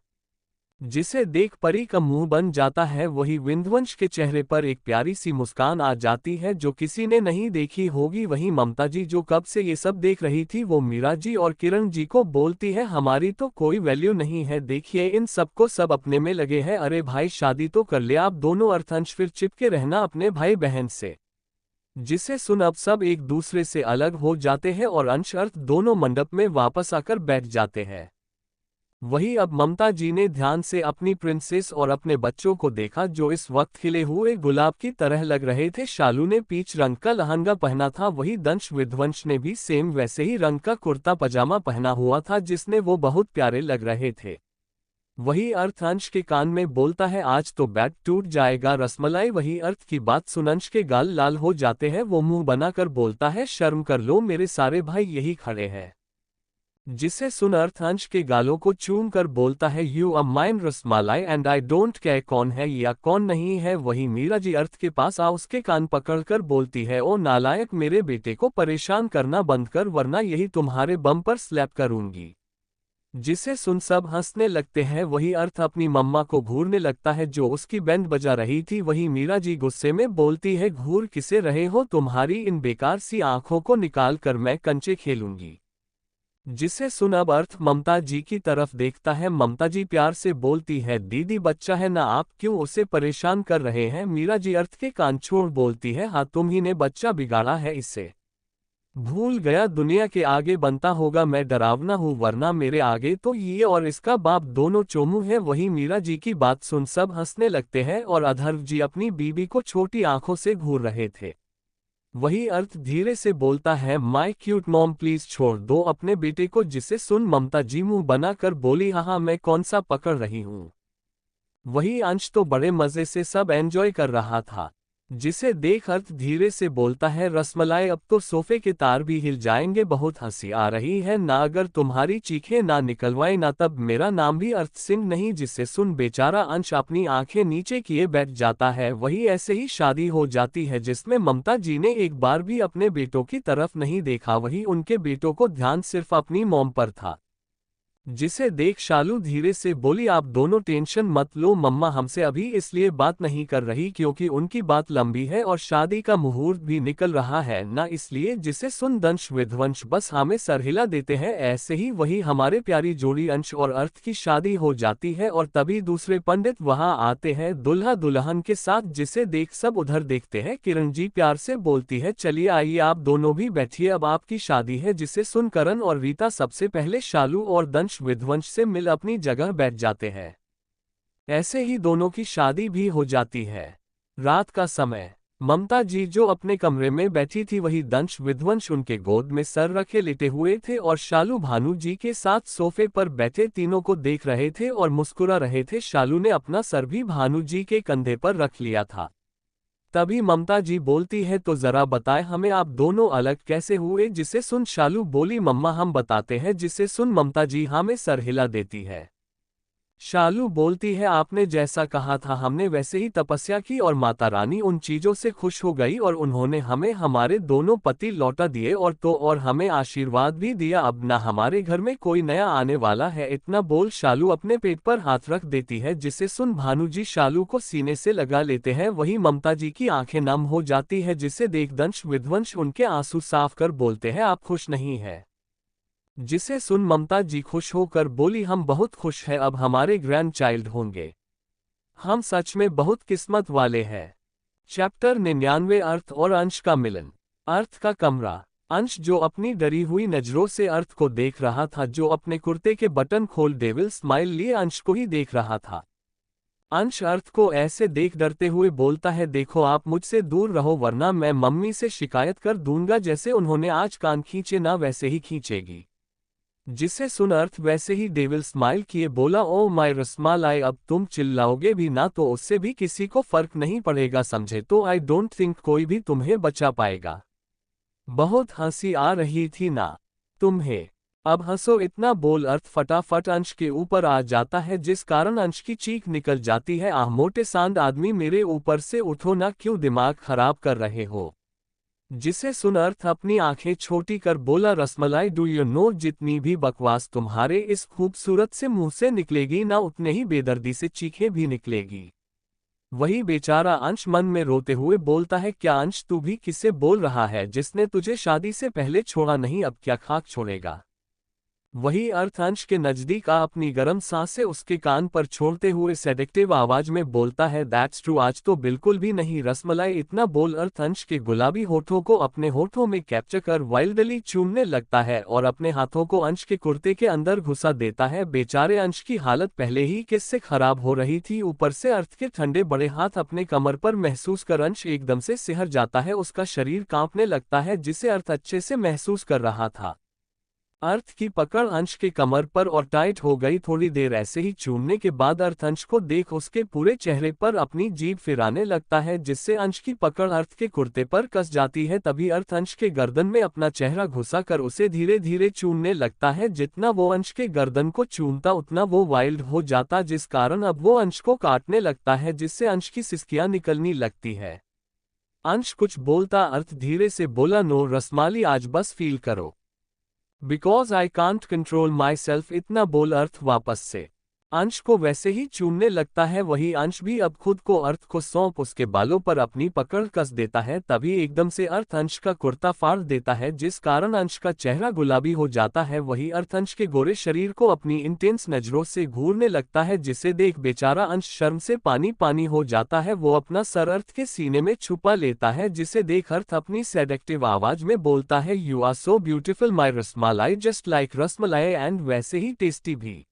जिसे देख परी का मुंह बन जाता है। वही विंध्वंस के चेहरे पर एक प्यारी सी मुस्कान आ जाती है जो किसी ने नहीं देखी होगी। वही ममता जी जो कब से ये सब देख रही थी, वो मीरा जी और किरण जी को बोलती है, हमारी तो कोई वैल्यू नहीं है, देखिए इन सबको सब अपने में लगे हैं। अरे भाई शादी तो कर ले आप दोनों, अर्थंश फिर चिपके रहना अपने भाई बहन से। जिसे सुन अब सब एक दूसरे से अलग हो जाते हैं और अंश अर्थ दोनों मंडप में वापस आकर बैठ जाते हैं। वही अब ममता जी ने ध्यान से अपनी प्रिंसेस और अपने बच्चों को देखा जो इस वक्त खिले हुए गुलाब की तरह लग रहे थे। शालू ने पीच रंग का लहंगा पहना था। वही दंश विध्वंस ने भी सेम वैसे ही रंग का कुर्ता पजामा पहना हुआ था, जिसने वो बहुत प्यारे लग रहे थे। वही अर्थ अंश के कान में बोलता है, आज तो बैट टूट जाएगा रसमलाई। वही अर्थ की बात सुन अंश के गाल लाल हो जाते हैं। वो मुंह बनाकर बोलता है, शर्म कर लो, मेरे सारे भाई यही खड़े हैं। जिसे सुन अर्थ अंश के गालों को चूम कर बोलता है, you are mine rasmalai and I don't care कौन है या कौन नहीं है। वही मीरा जी अर्थ के पास आ उसके कान पकड़कर बोलती है, ओ नालायक, मेरे बेटे को परेशान करना बंद कर वरना यही तुम्हारे बम पर स्लैप करूंगी। जिसे सुन सब हंसने लगते हैं। वही अर्थ अपनी मम्मा को घूरने लगता है जो उसकी बैंड बजा रही थी। वही मीरा जी गुस्से में बोलती है, घूर किसे रहे हो, तुम्हारी इन बेकार सी आंखों को निकाल कर मैं कंचे खेलूंगी। जिसे सुन अब अर्थ ममता जी की तरफ देखता है। ममता जी प्यार से बोलती है, दीदी बच्चा है ना, आप क्यों उसे परेशान कर रहे हैं। मीरा जी अर्थ के कान छोड़ बोलती है, हाँ तुम ही ने बच्चा बिगाड़ा है, इससे भूल गया दुनिया के आगे बनता होगा मैं डरावना हूँ, वरना मेरे आगे तो ये और इसका बाप दोनों चोमू है। वही मीरा जी की बात सुन सब हंसने लगते हैं और अधर्व जी अपनी बीबी को छोटी आंखों से घूर रहे थे। वही अर्थ धीरे से बोलता है, माय क्यूट मॉम प्लीज छोड़ दो अपने बेटे को। जिसे सुन ममता जी मुंह बनाकर बोली, हाँ मैं कौन सा पकड़ रही हूँ। वही अंश तो बड़े मजे से सब एंजॉय कर रहा था। जिसे देख अर्थ धीरे से बोलता है, रसमलाई अब तो सोफे के तार भी हिल जाएंगे, बहुत हंसी आ रही है ना, अगर तुम्हारी चीखें ना निकलवाए ना तब मेरा नाम भी अर्थ सिंह नहीं। जिसे सुन बेचारा अंश अपनी आंखें नीचे किए बैठ जाता है। वही ऐसे ही शादी हो जाती है जिसमें ममता जी ने एक बार भी अपने बेटों की तरफ नहीं देखा। वही उनके बेटों को ध्यान सिर्फ अपनी मॉम पर था। जिसे देख शालू धीरे से बोली, आप दोनों टेंशन मत लो मम्मा हमसे अभी इसलिए बात नहीं कर रही क्योंकि उनकी बात लंबी है और शादी का मुहूर्त भी निकल रहा है ना, इसलिए। जिसे सुन दंश विध्वंश बस हमें सर हिला देते हैं। ऐसे ही वही हमारे प्यारी जोड़ी अंश और अर्थ की शादी हो जाती है और तभी दूसरे पंडित वहां आते हैं दुल्हा दुल्हन के साथ, जिसे देख सब उधर देखते हैं। किरण जी प्यार से बोलती है, चलिए आइए आप दोनों भी बैठिए, अब आपकी शादी है। जिसे सुन करण और रीता सबसे पहले शालू और दंश विध्वंश से मिल अपनी जगह बैठ जाते हैं। ऐसे ही दोनों की शादी भी हो जाती है। रात का समय ममता जी जो अपने कमरे में बैठी थी, वही दंश विध्वंश उनके गोद में सर रखे लेटे हुए थे और शालू भानु जी के साथ सोफे पर बैठे तीनों को देख रहे थे और मुस्कुरा रहे थे। शालू ने अपना सर भी भानु जी के कंधे पर रख लिया था। तभी ममता जी बोलती है, तो जरा बताएं हमें आप दोनों अलग कैसे हुए। जिसे सुन शालू बोली, मम्मा हम बताते हैं। जिसे सुन ममता जी हमें सर हिला देती है। शालू बोलती है, आपने जैसा कहा था हमने वैसे ही तपस्या की और माता रानी उन चीजों से खुश हो गई और उन्होंने हमें हमारे दोनों पति लौटा दिए और हमें आशीर्वाद भी दिया। अब ना हमारे घर में कोई नया आने वाला है। इतना बोल शालू अपने पेट पर हाथ रख देती है। जिसे सुन भानु जी शालू को सीने से लगा लेते हैं। वही ममता जी की आंखें नम हो जाती है। जिसे देख दंश विध्वंश उनके आंसू साफ कर बोलते हैं, आप खुश नहीं है। जिसे सुन ममता जी खुश होकर बोली, हम बहुत खुश हैं, अब हमारे ग्रैंड चाइल्ड होंगे। हम सच में बहुत किस्मत वाले हैं। चैप्टर 99 अर्थ और अंश का मिलन। अर्थ का कमरा। अंश जो अपनी डरी हुई नजरों से अर्थ को देख रहा था, जो अपने कुर्ते के बटन खोल डेविल स्माइल लिए अंश को ही देख रहा था। अंश अर्थ को ऐसे देख डरते हुए बोलता है, देखो आप मुझसे दूर रहो वरना मैं मम्मी से शिकायत कर दूंगा। जैसे उन्होंने आज कान खींचे ना वैसे ही खींचेगी। जिसे सुन अर्थ वैसे ही डेविल स्माइल किए बोला, ओ माय रसमालाई, अब तुम चिल्लाओगे भी ना तो उससे भी किसी को फर्क नहीं पड़ेगा, समझे। तो आई डोंट थिंक कोई भी तुम्हें बचा पाएगा। बहुत हंसी आ रही थी ना तुम्हें, अब हंसो। इतना बोल अर्थ फटाफट अंश के ऊपर आ जाता है, जिस कारण अंश की चीख निकल जाती है, आह मोटे सांड आदमी मेरे ऊपर से उठो ना, क्यों दिमाग खराब कर रहे हो। जिसे सुन अर्थ अपनी आंखें छोटी कर बोला, रसमलाई डू यू नो, जितनी भी बकवास तुम्हारे इस खूबसूरत से मुंह से निकलेगी ना उतने ही बेदर्दी से चीखें भी निकलेगी। वही बेचारा अंश मन में रोते हुए बोलता है, क्या अंश तू भी किससे बोल रहा है, जिसने तुझे शादी से पहले छोड़ा नहीं अब क्या खाक छोड़ेगा। वही अर्थ अंश के नजदीक आ अपनी गर्म सांसें उसके कान पर छोड़ते हुए सेडेक्टिव आवाज में बोलता है, दैट्स ट्रू, आज तो बिल्कुल भी नहीं रसमलाई। इतना बोल अर्थ अंश के गुलाबी होठों को अपने होठों में कैप्चर कर वाइल्डली चूमने लगता है और अपने हाथों को अंश के कुर्ते के अंदर घुसा देता है। बेचारे अंश की हालत पहले ही किससे खराब हो रही थी, ऊपर से अर्थ के ठंडे बड़े हाथ अपने कमर पर महसूस कर अंश एकदम से सिहर जाता है, उसका शरीर कांपने लगता है, जिसे अर्थ अच्छे से महसूस कर रहा था। अर्थ की पकड़ अंश के कमर पर और टाइट हो गई। थोड़ी देर ऐसे ही चूमने के बाद अर्थ अंश को देख उसके पूरे चेहरे पर अपनी जीभ फिराने लगता है, जिससे अंश की पकड़ अर्थ के कुर्ते पर कस जाती है। तभी अर्थ अंश के गर्दन में अपना चेहरा घुसा कर उसे धीरे धीरे चूमने लगता है। जितना वो अंश के गर्दन को चूमता उतना वो वाइल्ड हो जाता, जिस कारण अब वो अंश को काटने लगता है, जिससे अंश की सिसकियां निकलनी लगती है। अंश कुछ बोलता अर्थ धीरे से बोला, नो रसमाली आज बस फील करो, because I can't control my self. इतना बोल अर्थ वापस से अंश को वैसे ही चूमने लगता है। वही अंश भी अब खुद को अर्थ को सौंप उसके बालों पर अपनी पकड़ कस देता है। तभी एकदम से अर्थ अंश का कुर्ता फाड़ देता है, जिस कारण अंश का चेहरा गुलाबी हो जाता है। वही अर्थ अंश के गोरे शरीर को अपनी इंटेंस नजरों से घूरने लगता है, जिसे देख बेचारा अंश शर्म से पानी पानी हो जाता है। वो अपना सर अर्थ के सीने में छुपा लेता है, जिसे देख अर्थ अपनी सेडेक्टिव आवाज में बोलता है, you are so beautiful my rasmalai, just like rasmalai and वैसे ही टेस्टी भी।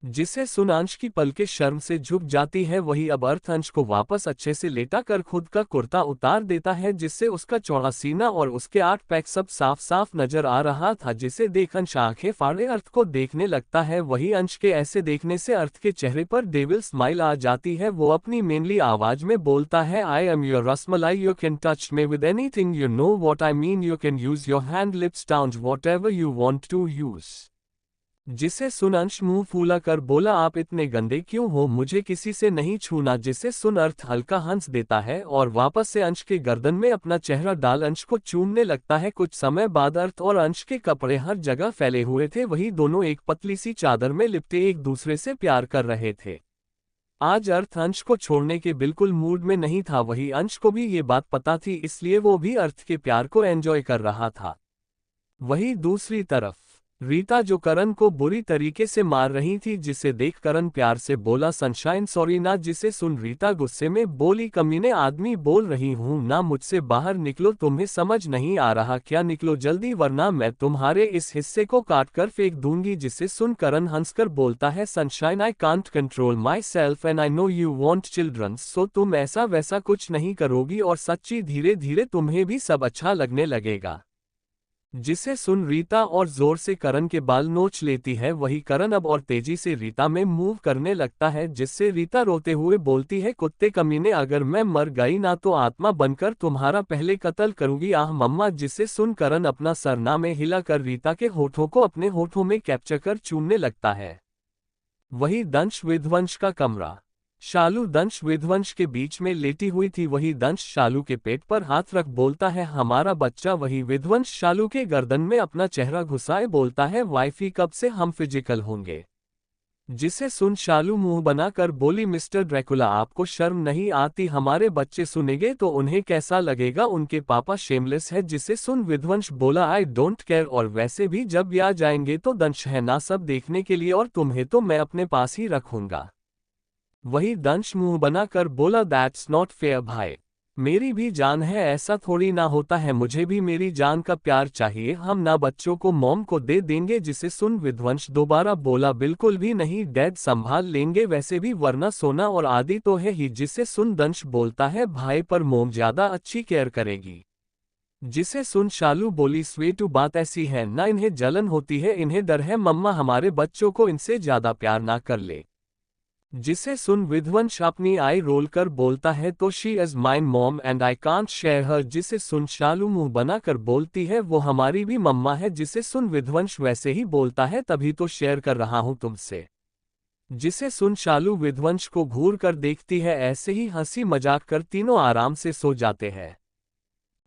जिसे सुन अंश की पलकें शर्म से झुक जाती है। वही अब अर्थ अंश को वापस अच्छे से लेटा कर खुद का कुर्ता उतार देता है, जिससे उसका चौड़ा सीना और उसके 8 पैक सब साफ साफ नजर आ रहा था। जिसे देख अंश आंखें फाड़े अर्थ को देखने लगता है। वही अंश के ऐसे देखने से अर्थ के चेहरे पर डेविल स्माइल आ जाती है। वो अपनी मेनली आवाज में बोलता है, I am your rasmalai, you can touch me with anything, you know what I mean, you can use your hand, lips, towns, whatever you want to use. जिसे सुन अंश मुंह फूला कर बोला आप इतने गंदे क्यों हो, मुझे किसी से नहीं छूना। जिसे सुन अर्थ हल्का हंस देता है और वापस से अंश के गर्दन में अपना चेहरा डाल अंश को चूमने लगता है। कुछ समय बाद अर्थ और अंश के कपड़े हर जगह फैले हुए थे, वही दोनों एक पतली सी चादर में लिपटे एक दूसरे से प्यार कर रहे थे। आज अर्थ अंश को छोड़ने के बिल्कुल मूड में नहीं था, वही अंश को भी ये बात पता थी, इसलिए वो भी अर्थ के प्यार को एंजॉय कर रहा था। वही दूसरी तरफ रीता जो करण को बुरी तरीके से मार रही थी, जिसे देख करण प्यार से बोला सनशाइन सॉरी ना। जिसे सुन रीता गुस्से में बोली कमीने आदमी बोल रही हूं ना, मुझसे बाहर निकलो, तुम्हें समझ नहीं आ रहा क्या, निकलो जल्दी वरना मैं तुम्हारे इस हिस्से को काट कर फेंक दूंगी। जिसे सुन करण हंसकर बोलता है sunshine I can't control myself and I know you want children, so तुम ऐसा वैसा कुछ नहीं करोगी और सच्ची धीरे धीरे तुम्हें भी सब अच्छा लगने लगेगा। जिसे सुन रीता और जोर से करण के बाल नोच लेती है, वही करण अब और तेजी से रीता में मूव करने लगता है। जिससे रीता रोते हुए बोलती है कुत्ते कमीने, अगर मैं मर गई ना तो आत्मा बनकर तुम्हारा पहले कत्ल करूंगी, आह मम्मा। जिसे सुन करण अपना सरना में हिलाकर रीता के होठों को अपने होठों में कैप्चर कर चूमने लगता है। वही दंश विध्वंस का कमरा। शालू दंश विध्वंस के बीच में लेटी हुई थी, वही दंश शालू के पेट पर हाथ रख बोलता है हमारा बच्चा। वही विध्वंस शालू के गर्दन में अपना चेहरा घुसाए बोलता है वाइफी कब से हम फिजिकल होंगे। जिसे सुन शालू मुंह बनाकर बोली मिस्टर ड्रैकुला आपको शर्म नहीं आती, हमारे बच्चे सुनेंगे तो उन्हें कैसा लगेगा, उनके पापा शेमलेस है। जिसे सुन विध्वंस बोला आई डोंट केयर, और वैसे भी जब भी आ जाएंगे तो दंश है ना सब देखने के लिए, और तुम्हें तो मैं अपने पास ही रखूंगा। वही दंश मुंह बनाकर बोला दैट्स नॉट फेयर भाई, मेरी भी जान है, ऐसा थोड़ी ना होता है, मुझे भी मेरी जान का प्यार चाहिए, हम ना बच्चों को मॉम को दे देंगे। जिसे सुन विध्वंस दोबारा बोला बिल्कुल भी नहीं डैड संभाल लेंगे वैसे भी, वरना सोना और आदि तो है ही। जिसे सुन दंश बोलता है भाई पर मॉम ज्यादा अच्छी केयर करेगी। जिसे सुन शालू बोली स्वेटू बात ऐसी है ना, इन्हें जलन होती है, इन्हें डर है मम्मा हमारे बच्चों को इनसे ज्यादा प्यार ना कर ले। जिसे सुन विध्वंस अपनी आई रोल कर बोलता है तो she is mine mom and I can't share her. जिसे सुन शालू मुंह बनाकर बोलती है वो हमारी भी मम्मा है। जिसे सुन विध्वंस वैसे ही बोलता है तभी तो शेयर कर रहा हूं तुमसे। जिसे सुन शालू विध्वंस को घूर कर देखती है, ऐसे ही हंसी मजाक कर तीनों आराम से सो जाते हैं।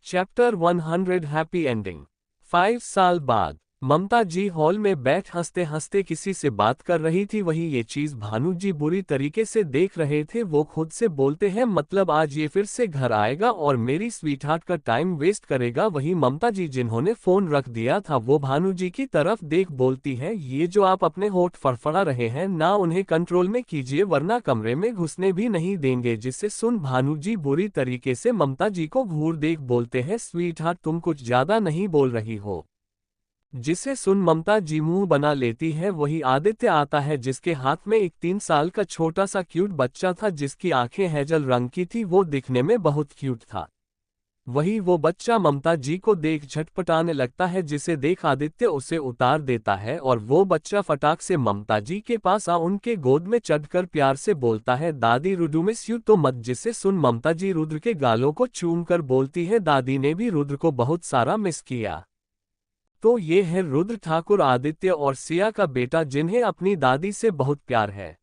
Chapter 100 happy ending. 5 साल बाद ममता जी हॉल में बैठ हंसते हंसते किसी से बात कर रही थी, वही ये चीज भानु जी बुरी तरीके से देख रहे थे। वो खुद से बोलते हैं मतलब आज ये फिर से घर आएगा और मेरी स्वीटहार्ट का टाइम वेस्ट करेगा। वही ममता जी जिन्होंने फोन रख दिया था वो भानु जी की तरफ देख बोलती है ये जो आप अपने होठ फड़फड़ा रहे हैं ना, उन्हें कंट्रोल में कीजिए वरना कमरे में घुसने भी नहीं देंगे। जिससे सुन भानु जी बुरी तरीके से ममता जी को घूर देख बोलते हैं स्वीटहार्ट तुम कुछ ज्यादा नहीं बोल रही हो। जिसे सुन ममता जी मुंह बना लेती है, वही आदित्य आता है जिसके हाथ में एक 3 साल का छोटा सा क्यूट बच्चा था जिसकी आंखें हेजल रंग की थी, वो दिखने में बहुत क्यूट था। वही वो बच्चा ममता जी को देख झटपटाने लगता है, जिसे देख आदित्य उसे उतार देता है और वो बच्चा फटाक से ममता जी के पास आ उनके गोद में चढ़कर प्यार से बोलता है दादी रुद्र मिस यू तो मत। जिसे सुन ममता जी रुद्र के गालों को चूम कर बोलती है दादी ने भी रुद्र को बहुत सारा मिस किया। तो ये है रुद्र ठाकुर आदित्य और सिया का बेटा जिन्हें अपनी दादी से बहुत प्यार है।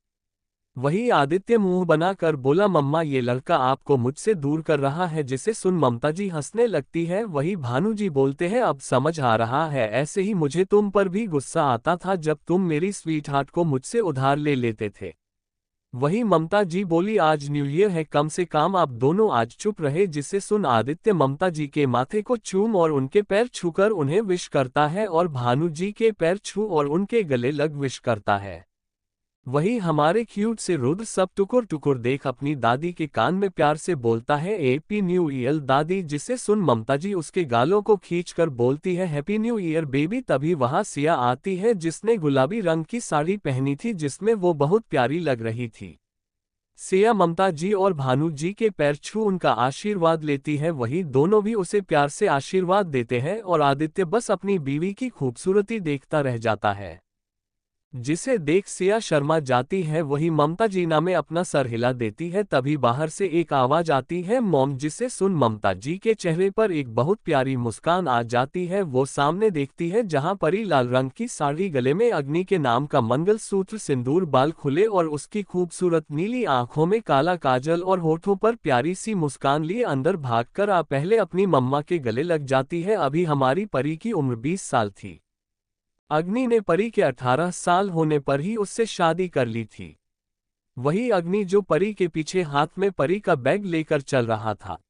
वही आदित्य मुंह बनाकर बोला मम्मा ये लड़का आपको मुझसे दूर कर रहा है। जिसे सुन ममता जी हंसने लगती है। वही भानु जी बोलते हैं अब समझ आ रहा है, ऐसे ही मुझे तुम पर भी गुस्सा आता था जब तुम मेरी स्वीटहार्ट को मुझसे उधार ले लेते थे। वही ममता जी बोली आज न्यू ईयर है, कम से कम आप दोनों आज चुप रहे। जिसे सुन आदित्य ममता जी के माथे को चूम और उनके पैर छूकर उन्हें विश करता है और भानु जी के पैर छू और उनके गले लग विश करता है। वही हमारे क्यूट से रुद्र सब टुकुर टुकुर देख अपनी दादी के कान में प्यार से बोलता है हैप्पी न्यू ईयर दादी। जिसे सुन ममता जी उसके गालों को खींचकर बोलती है हैप्पी न्यू ईयर बेबी। तभी वहां सिया आती है जिसने गुलाबी रंग की साड़ी पहनी थी जिसमें वो बहुत प्यारी लग रही थी। सिया ममता जी और भानु जी के पैर छू उनका आशीर्वाद लेती है, वही दोनों भी उसे प्यार से आशीर्वाद देते हैं और आदित्य बस अपनी बीवी की खूबसूरती देखता रह जाता है। जिसे देख सिया शर्मा जाती है वही ममता जीना में अपना सर हिला देती है। तभी बाहर से एक आवाज आती है मॉम, जिसे सुन ममता जी के चेहरे पर एक बहुत प्यारी मुस्कान आ जाती है। वो सामने देखती है जहां परी लाल रंग की साड़ी, गले में अग्नि के नाम का मंगलसूत्र, सिंदूर, बाल खुले और उसकी खूबसूरत नीली आंखों में काला काजल और होठों पर प्यारी सी मुस्कान लिए अंदर भागकर आ पहले अपनी मम्मा के गले लग जाती है। अभी हमारी परी की उम्र 20 साल थी। अग्नि ने परी के 18 साल होने पर ही उससे शादी कर ली थी। वही अग्नि जो परी के पीछे हाथ में परी का बैग लेकर चल रहा था।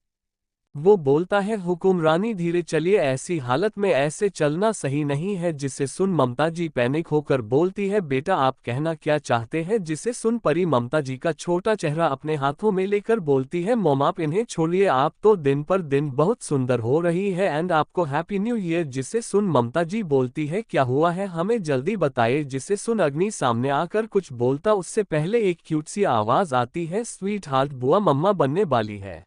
वो बोलता है हुकुमरानी धीरे चलिए, ऐसी हालत में ऐसे चलना सही नहीं है। जिसे सुन ममता जी पैनिक होकर बोलती है बेटा आप कहना क्या चाहते हैं। जिसे सुन परी ममता जी का छोटा चेहरा अपने हाथों में लेकर बोलती है मॉम आप इन्हें छोड़िए, आप तो दिन पर दिन बहुत सुंदर हो रही है एंड आपको हैप्पी न्यू ईयर। जिसे सुन ममता जी बोलती है क्या हुआ है हमें जल्दी बताइए। जिसे सुन अग्नि सामने आकर कुछ बोलता उससे पहले एक क्यूट सी आवाज आती है स्वीट हार्ट बुआ मम्मा बनने वाली है।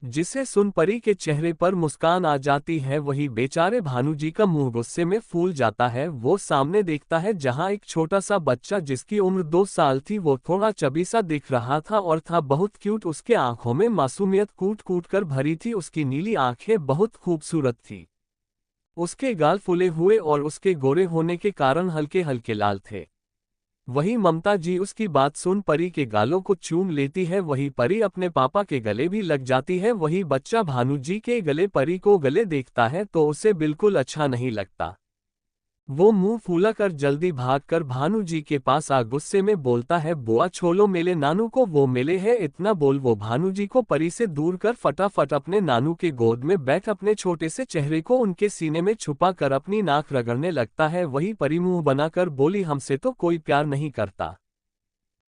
जिसे सुन परी के चेहरे पर मुस्कान आ जाती है। वही बेचारे भानु जी का मुंह गुस्से में फूल जाता है। वो सामने देखता है जहां एक छोटा सा बच्चा जिसकी उम्र 2 साल थी, वो थोड़ा चबी सा दिख रहा था और था बहुत क्यूट। उसके आंखों में मासूमियत कूट कूट कर भरी थी। उसकी नीली आंखें बहुत खूबसूरत थी। उसके गाल फूले हुए और उसके गोरे होने के कारण हल्के हल्के लाल थे। वही ममता जी उसकी बात सुन परी के गालों को चूम लेती है। वही परी अपने पापा के गले भी लग जाती है। वही बच्चा भानु जी के गले परी को गले देखता है तो उसे बिल्कुल अच्छा नहीं लगता। वो मुंह फूला कर जल्दी भागकर भानु जी के पास आ गुस्से में बोलता है बुआ छोलो मेले नानू को, वो मिले है। इतना बोल वो भानु जी को परी से दूर कर फटाफट अपने नानू के गोद में बैठ अपने छोटे से चेहरे को उनके सीने में छुपा कर अपनी नाक रगड़ने लगता है। वही परी मुंह बनाकर बोली हमसे तो कोई प्यार नहीं करता।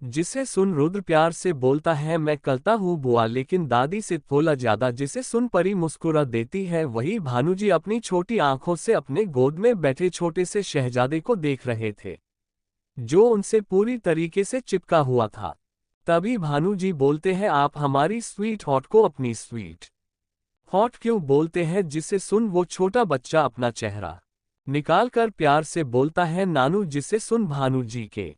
जिसे सुन रुद्र प्यार से बोलता है मैं करता हूँ बुआ, लेकिन दादी से थोड़ा ज्यादा। जिसे सुन परी मुस्कुरा देती है। वही भानुजी अपनी छोटी आंखों से अपने गोद में बैठे छोटे से शहजादे को देख रहे थे जो उनसे पूरी तरीके से चिपका हुआ था। तभी भानुजी बोलते हैं आप हमारी स्वीट हॉट को अपनी स्वीट हॉट क्यों बोलते हैं। जिसे सुन वो छोटा बच्चा अपना चेहरा निकाल कर प्यार से बोलता है नानू। जिसे सुन भानुजी के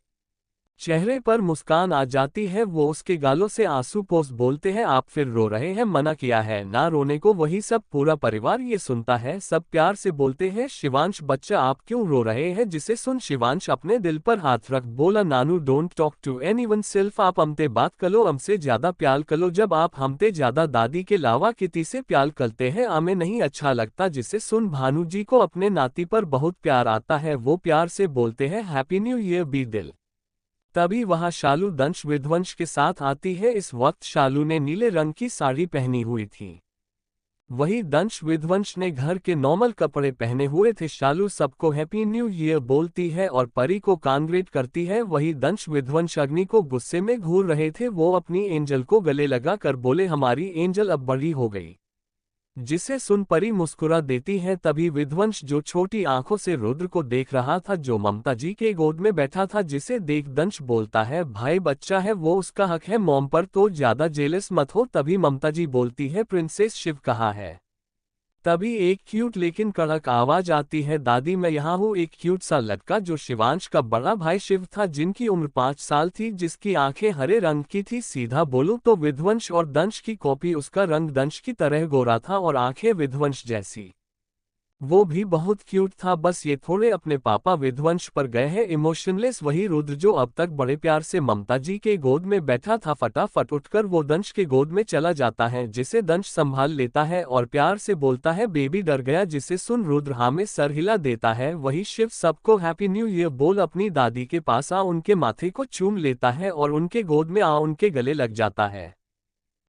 चेहरे पर मुस्कान आ जाती है। वो उसके गालों से आंसू पोंछ बोलते हैं आप फिर रो रहे हैं, मना किया है ना रोने को। वही सब पूरा परिवार ये सुनता है। सब प्यार से बोलते हैं शिवांश बच्चा आप क्यों रो रहे हैं। जिसे सुन शिवांश अपने दिल पर हाथ रख बोला नानू डोंट टॉक टू एनीवन, सिर्फ आप हमते बात करो, हमसे ज्यादा प्यार करो। जब आप हमते ज्यादा दादी के लावा किसी से प्यार करते हैं हमें नहीं अच्छा लगता। जिसे सुन भानु जी को अपने नाती पर बहुत प्यार आता है। वो प्यार से बोलते हैं हैप्पी न्यू ईयर बी दिल। तभी वहां शालू दंश विध्वंस के साथ आती है। इस वक्त शालू ने नीले रंग की साड़ी पहनी हुई थी। वही दंश विध्वंस ने घर के नॉर्मल कपड़े पहने हुए थे। शालू सबको हैप्पी न्यू ईयर बोलती है और परी को कांग्रेट करती है। वही दंश विध्वंस अग्नि को गुस्से में घूर रहे थे। वो अपनी एंजल को गले लगा कर बोले हमारी एंजल अब बड़ी हो गई। जिसे सुन परी मुस्कुरा देती है। तभी विध्वंस जो छोटी आंखों से रुद्र को देख रहा था जो ममता जी के गोद में बैठा था, जिसे देख दंश बोलता है भाई बच्चा है वो उसका हक है, मॉम पर तो ज्यादा जेलस मत हो। तभी ममता जी बोलती है प्रिंसेस शिव कहाँ है। तभी एक क्यूट लेकिन कड़क आवाज आती है दादी मैं यहाँ हूँ। एक क्यूट सा लड़का जो शिवांश का बड़ा भाई शिव था, जिनकी उम्र 5 साल थी, जिसकी आंखें हरे रंग की थी। सीधा बोलूं तो विध्वंस और दंश की कॉपी। उसका रंग दंश की तरह गोरा था और आंखें विध्वंस जैसी। वो भी बहुत क्यूट था, बस ये थोड़े अपने पापा विध्वंस पर गए हैं इमोशनलेस। वही रुद्र जो अब तक बड़े प्यार से ममता जी के गोद में बैठा था, फटाफट उठकर वो दंश के गोद में चला जाता है। जिसे दंश संभाल लेता है और प्यार से बोलता है बेबी डर गया। जिसे सुन रुद्र हाँ में सर हिला देता है। वही शिव सबको हैप्पी न्यू ईयर बोल अपनी दादी के पास आ उनके माथे को चूम लेता है और उनके गोद में आ उनके गले लग जाता है।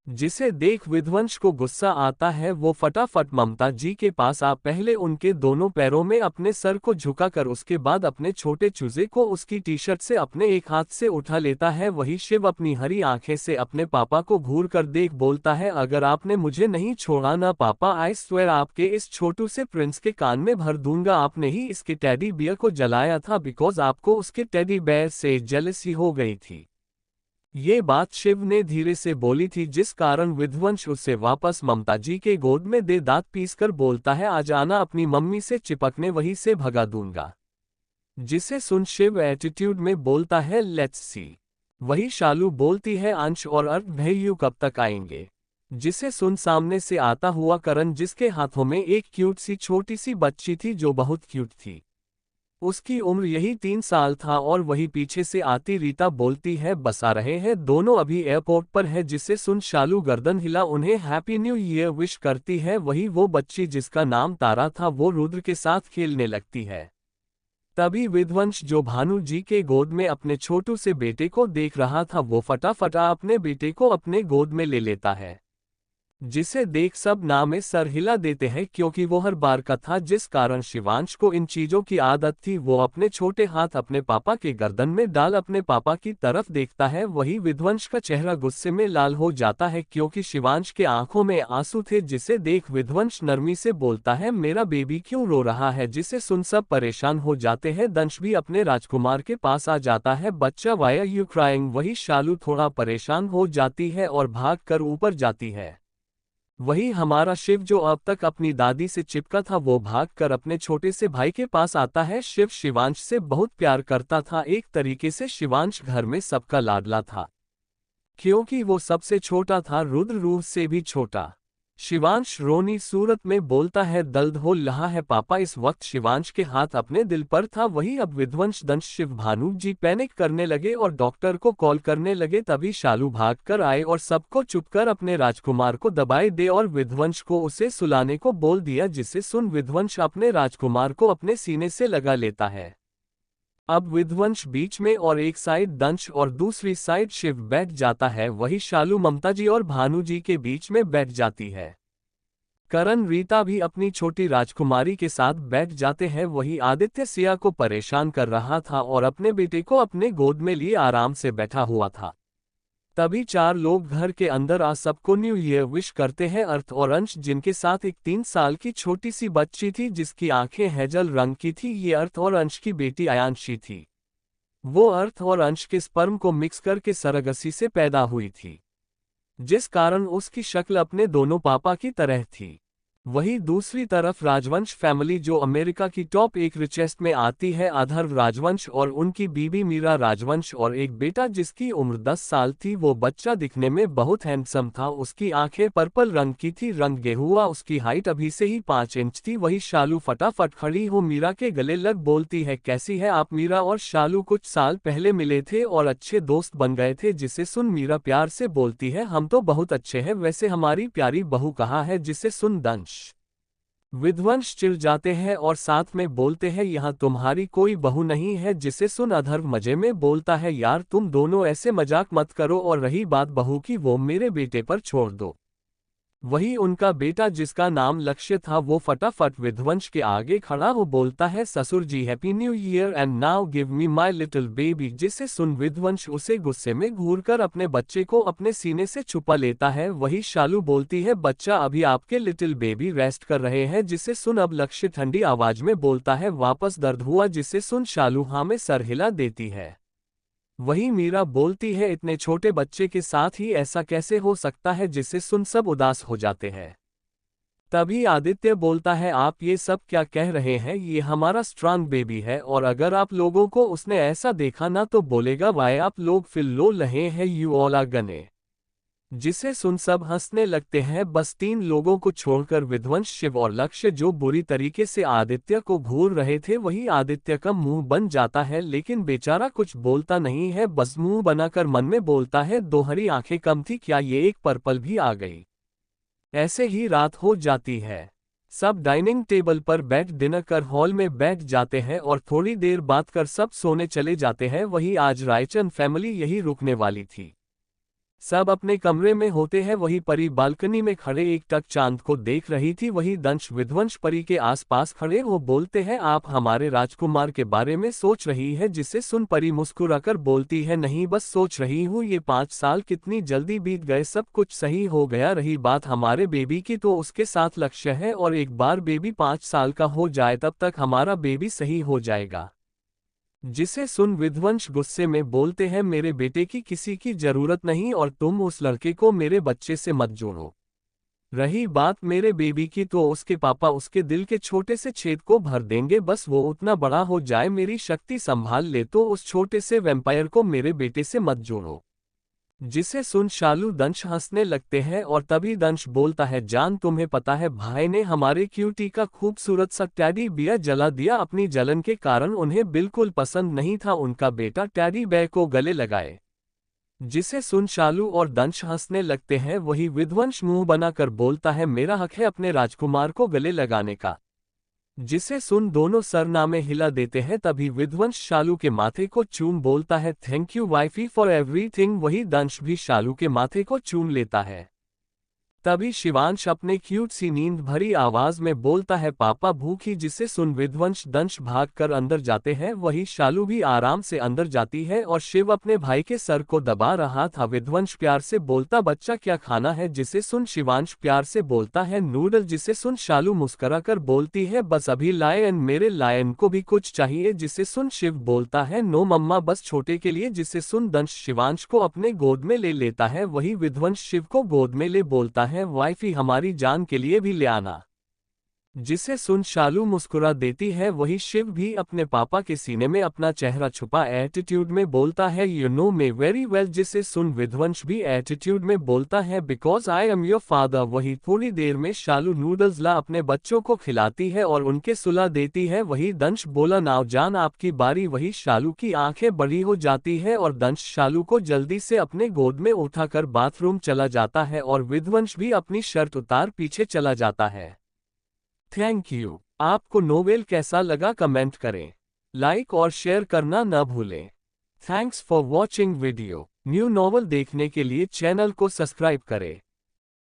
जिसे देख विध्वंस को गुस्सा आता है। वो फटाफट ममता जी के पास आ पहले उनके दोनों पैरों में अपने सर को झुकाकर उसके बाद अपने छोटे चूजे को उसकी टी शर्ट से अपने एक हाथ से उठा लेता है। वही शिव अपनी हरी आंखें से अपने पापा को घूर कर देख बोलता है अगर आपने मुझे नहीं छोड़ा ना पापा, आई स्वेयर आपके इस छोटू से प्रिंस के कान में भर दूंगा। आपने ही इसके टेडी बियर को जलाया था बिकॉज आपको उसके टेडी बेयर से जेलसी हो गई थी। ये बात शिव ने धीरे से बोली थी जिस कारण विध्वंस उसे वापस ममता जी के गोद में दे दांत पीस कर बोलता है आ जाना अपनी मम्मी से चिपकने, वहीं से भगा दूंगा। जिसे सुन शिव एटीट्यूड में बोलता है लेट्स सी। वही शालू बोलती है अंश और अर्थ भैयू कब तक आएंगे। जिसे सुन सामने से आता हुआ करण जिसके हाथों में एक क्यूट सी छोटी सी बच्ची थी जो बहुत क्यूट थी। उसकी उम्र यही 3 साल था और वही पीछे से आती रीता बोलती है बस आ रहे हैं दोनों अभी एयरपोर्ट पर है। जिसे सुन शालू गर्दन हिला उन्हें हैप्पी न्यू ईयर विश करती है। वही वो बच्ची जिसका नाम तारा था वो रुद्र के साथ खेलने लगती है। तभी विध्वंस जो भानु जी के गोद में अपने छोटू से बेटे को देख रहा था वो फटाफटा अपने बेटे को अपने गोद में ले लेता है। जिसे देख सब ना में सर हिला देते हैं क्योंकि वो हर बार का था जिस कारण शिवांश को इन चीजों की आदत थी। वो अपने छोटे हाथ अपने पापा के गर्दन में डाल अपने पापा की तरफ देखता है। वही विध्वंस का चेहरा गुस्से में लाल हो जाता है क्योंकि शिवांश के आंखों में आंसू थे। जिसे देख विध्वंस नरमी से बोलता है मेरा बेबी क्यों रो रहा है। जिसे सुन सब परेशान हो जाते हैं। दंश भी अपने राजकुमार के पास आ जाता है बच्चा वाई आर यू क्राइंग। वही शालू थोड़ा परेशान हो जाती है और भाग कर ऊपर जाती है। वही हमारा शिव जो अब तक अपनी दादी से चिपका था वो भागकर अपने छोटे से भाई के पास आता है। शिव शिवांश से बहुत प्यार करता था। एक तरीके से शिवांश घर में सबका लाडला था क्योंकि वो सबसे छोटा था रुद्र रूह से भी छोटा। शिवांश रोनी सूरत में बोलता है दर्द हो रहा है पापा। इस वक्त शिवांश के हाथ अपने दिल पर था। वही अब विध्वंस दंश शिव भानु जी पैनिक करने लगे और डॉक्टर को कॉल करने लगे। तभी शालू भाग कर आए और सबको चुप कर अपने राजकुमार को दबाए दे और विध्वंस को उसे सुलाने को बोल दिया। जिसे सुन विध्वंस अपने राजकुमार को अपने सीने से लगा लेता है। अब विध्वंस बीच में और एक साइड दंश और दूसरी साइड शिव बैठ जाता है। वही शालू ममता जी और भानु जी के बीच में बैठ जाती है। करण रीता भी अपनी छोटी राजकुमारी के साथ बैठ जाते हैं। वही आदित्य सिया को परेशान कर रहा था और अपने बेटे को अपने गोद में लिए आराम से बैठा हुआ था। तभी 4 लोग घर के अंदर आ सबको न्यू ईयर विश करते हैं। अर्थ और अंश जिनके साथ एक 3 साल की छोटी सी बच्ची थी जिसकी आंखें हेजल रंग की थी। ये अर्थ और अंश की बेटी आयांशी थी। वो अर्थ और अंश के स्पर्म को मिक्स करके सरगसी से पैदा हुई थी जिस कारण उसकी शक्ल अपने दोनों पापा की तरह थी। वही दूसरी तरफ राजवंश फैमिली जो अमेरिका की टॉप 1 रिचेस्ट में आती है अधर्व राजवंश और उनकी बीबी मीरा राजवंश और एक बेटा जिसकी उम्र 10 साल थी। वो बच्चा दिखने में बहुत हैंडसम था। उसकी आंखें पर्पल रंग की थी। रंग गेहुआ। उसकी हाइट अभी से ही 5 इंच थी। वही शालू फटाफट खड़ी हो मीरा के गले लग बोलती है कैसी है आप। मीरा और शालू कुछ साल पहले मिले थे और अच्छे दोस्त बन गए थे। जिसे सुन मीरा प्यार से बोलती है हम तो बहुत अच्छे हैं वैसे हमारी प्यारी बहू कहाँ है। जिसे सुन दंश विध्वंस चिढ़ जाते हैं और साथ में बोलते हैं यहाँ तुम्हारी कोई बहू नहीं है। जिसे सुन अधर्व मजे में बोलता है यार तुम दोनों ऐसे मजाक मत करो और रही बात बहू की वो मेरे बेटे पर छोड़ दो। वही उनका बेटा जिसका नाम लक्ष्य था वो फटाफट विध्वंस के आगे खड़ा हो बोलता है ससुर जी happy new year and now give me my little baby. जिसे सुन विध्वंस उसे गुस्से में घूरकर अपने बच्चे को अपने सीने से छुपा लेता है। वही शालू बोलती है बच्चा अभी आपके लिटिल बेबी रेस्ट कर रहे हैं। जिसे सुन अब लक्ष्य ठंडी आवाज में बोलता है वापस दर्द हुआ। जिसे सुन शालू हाँ में सर हिला देती है। वही मीरा बोलती है इतने छोटे बच्चे के साथ ही ऐसा कैसे हो सकता है। जिसे सुन सब उदास हो जाते हैं। तभी आदित्य बोलता है आप ये सब क्या कह रहे हैं ये हमारा स्ट्रांग बेबी है और अगर आप लोगों को उसने ऐसा देखा ना तो बोलेगा वाई आप लोग फिल लो रहे हैं यू ऑल आर गने। जिसे सुन सब हंसने लगते हैं बस 3 लोगों को छोड़कर विध्वंस शिव और लक्ष्य जो बुरी तरीके से आदित्य को घूर रहे थे। वही आदित्य का मुंह बन जाता है लेकिन बेचारा कुछ बोलता नहीं है बस मुंह बनाकर मन में बोलता है दोहरी आंखें कम थी क्या ये एक पर्पल भी आ गई। ऐसे ही रात हो जाती है। सब डाइनिंग टेबल पर बैठ डिनर कर हॉल में बैठ जाते हैं और थोड़ी देर बात कर सब सोने चले जाते हैं। वही आज रायचंद फैमिली यही रुकने वाली थी। सब अपने कमरे में होते हैं। वही परी बालकनी में खड़े एक टक चांद को देख रही थी। वही दंश विध्वंस परी के आसपास खड़े वो बोलते हैं आप हमारे राजकुमार के बारे में सोच रही है। जिसे सुन परी मुस्कुराकर बोलती है नहीं बस सोच रही हूँ ये 5 साल कितनी जल्दी बीत गए सब कुछ सही हो गया। रही बात हमारे बेबी की तो उसके साथ लक्ष्य है और एक बार बेबी 5 साल का हो जाए तब तक हमारा बेबी सही हो जाएगा। जिसे सुन विध्वंस गुस्से में बोलते हैं मेरे बेटे की किसी की जरूरत नहीं और तुम उस लड़के को मेरे बच्चे से मत जोड़ो। रही बात मेरे बेबी की तो उसके पापा उसके दिल के छोटे से छेद को भर देंगे, बस वो उतना बड़ा हो जाए मेरी शक्ति संभाल ले तो उस छोटे से वैम्पायर को मेरे बेटे से मत जोड़ो। जिसे सुन शालू दंश हंसने लगते हैं और तभी दंश बोलता है, जान तुम्हें पता है भाई ने हमारे क्यूटी का खूबसूरत सा टैडी बियर जला दिया, अपनी जलन के कारण उन्हें बिल्कुल पसंद नहीं था उनका बेटा टैडी बेयर को गले लगाए। जिसे सुन शालू और दंश हंसने लगते हैं वही विध्वंस मुंह बनाकर बोलता है, मेरा हक है अपने राजकुमार को गले लगाने का। जिसे सुन दोनों सरनामे हिला देते हैं तभी विध्वंस शालू के माथे को चूम बोलता है, thank you wifey for everything. वही दंश भी शालू के माथे को चूम लेता है। तभी शिवांश अपने क्यूट सी नींद भरी आवाज में बोलता है, पापा भूखी। जिसे सुन विध्वंस दंश भागकर अंदर जाते हैं वही शालू भी आराम से अंदर जाती है और शिव अपने भाई के सर को दबा रहा था। विध्वंस प्यार से बोलता, बच्चा क्या खाना है। जिसे सुन शिवांश प्यार से बोलता है, नूडल। जिसे सुन शालू मुस्कुराकर बोलती है, बस अभी लायन, मेरे लायन को भी कुछ चाहिए। जिसे सुन शिव बोलता है, नो मम्मा बस छोटे के लिए। जिसे सुन दंश शिवांश को अपने गोद में ले लेता है वही विध्वंस शिव को गोद में ले बोलता है, वाइफी हमारी जान के लिए भी ले आना। जिसे सुन शालू मुस्कुरा देती है वही शिव भी अपने पापा के सीने में अपना चेहरा छुपा एटीट्यूड में बोलता है, you know may very well. जिसे सुन विध्वंस भी एटीट्यूड में बोलता है, because I am your father. वही थोड़ी देर में शालू नूडल्स ला अपने बच्चों को खिलाती है और उनके सुला देती है। वही दंश बोला, नाव जान आपकी बारी। वही शालू की आंखें बड़ी हो जाती है और दंश शालू को जल्दी से अपने गोद में उठाकर बाथरूम चला जाता है और विध्वंस भी अपनी शर्ट उतार पीछे चला जाता है। Thank you. आपको नोवेल कैसा लगा कमेंट करें, लाइक और शेयर करना न भूलें। Thanks for watching video. New novel देखने के लिए चैनल को सब्सक्राइब करें।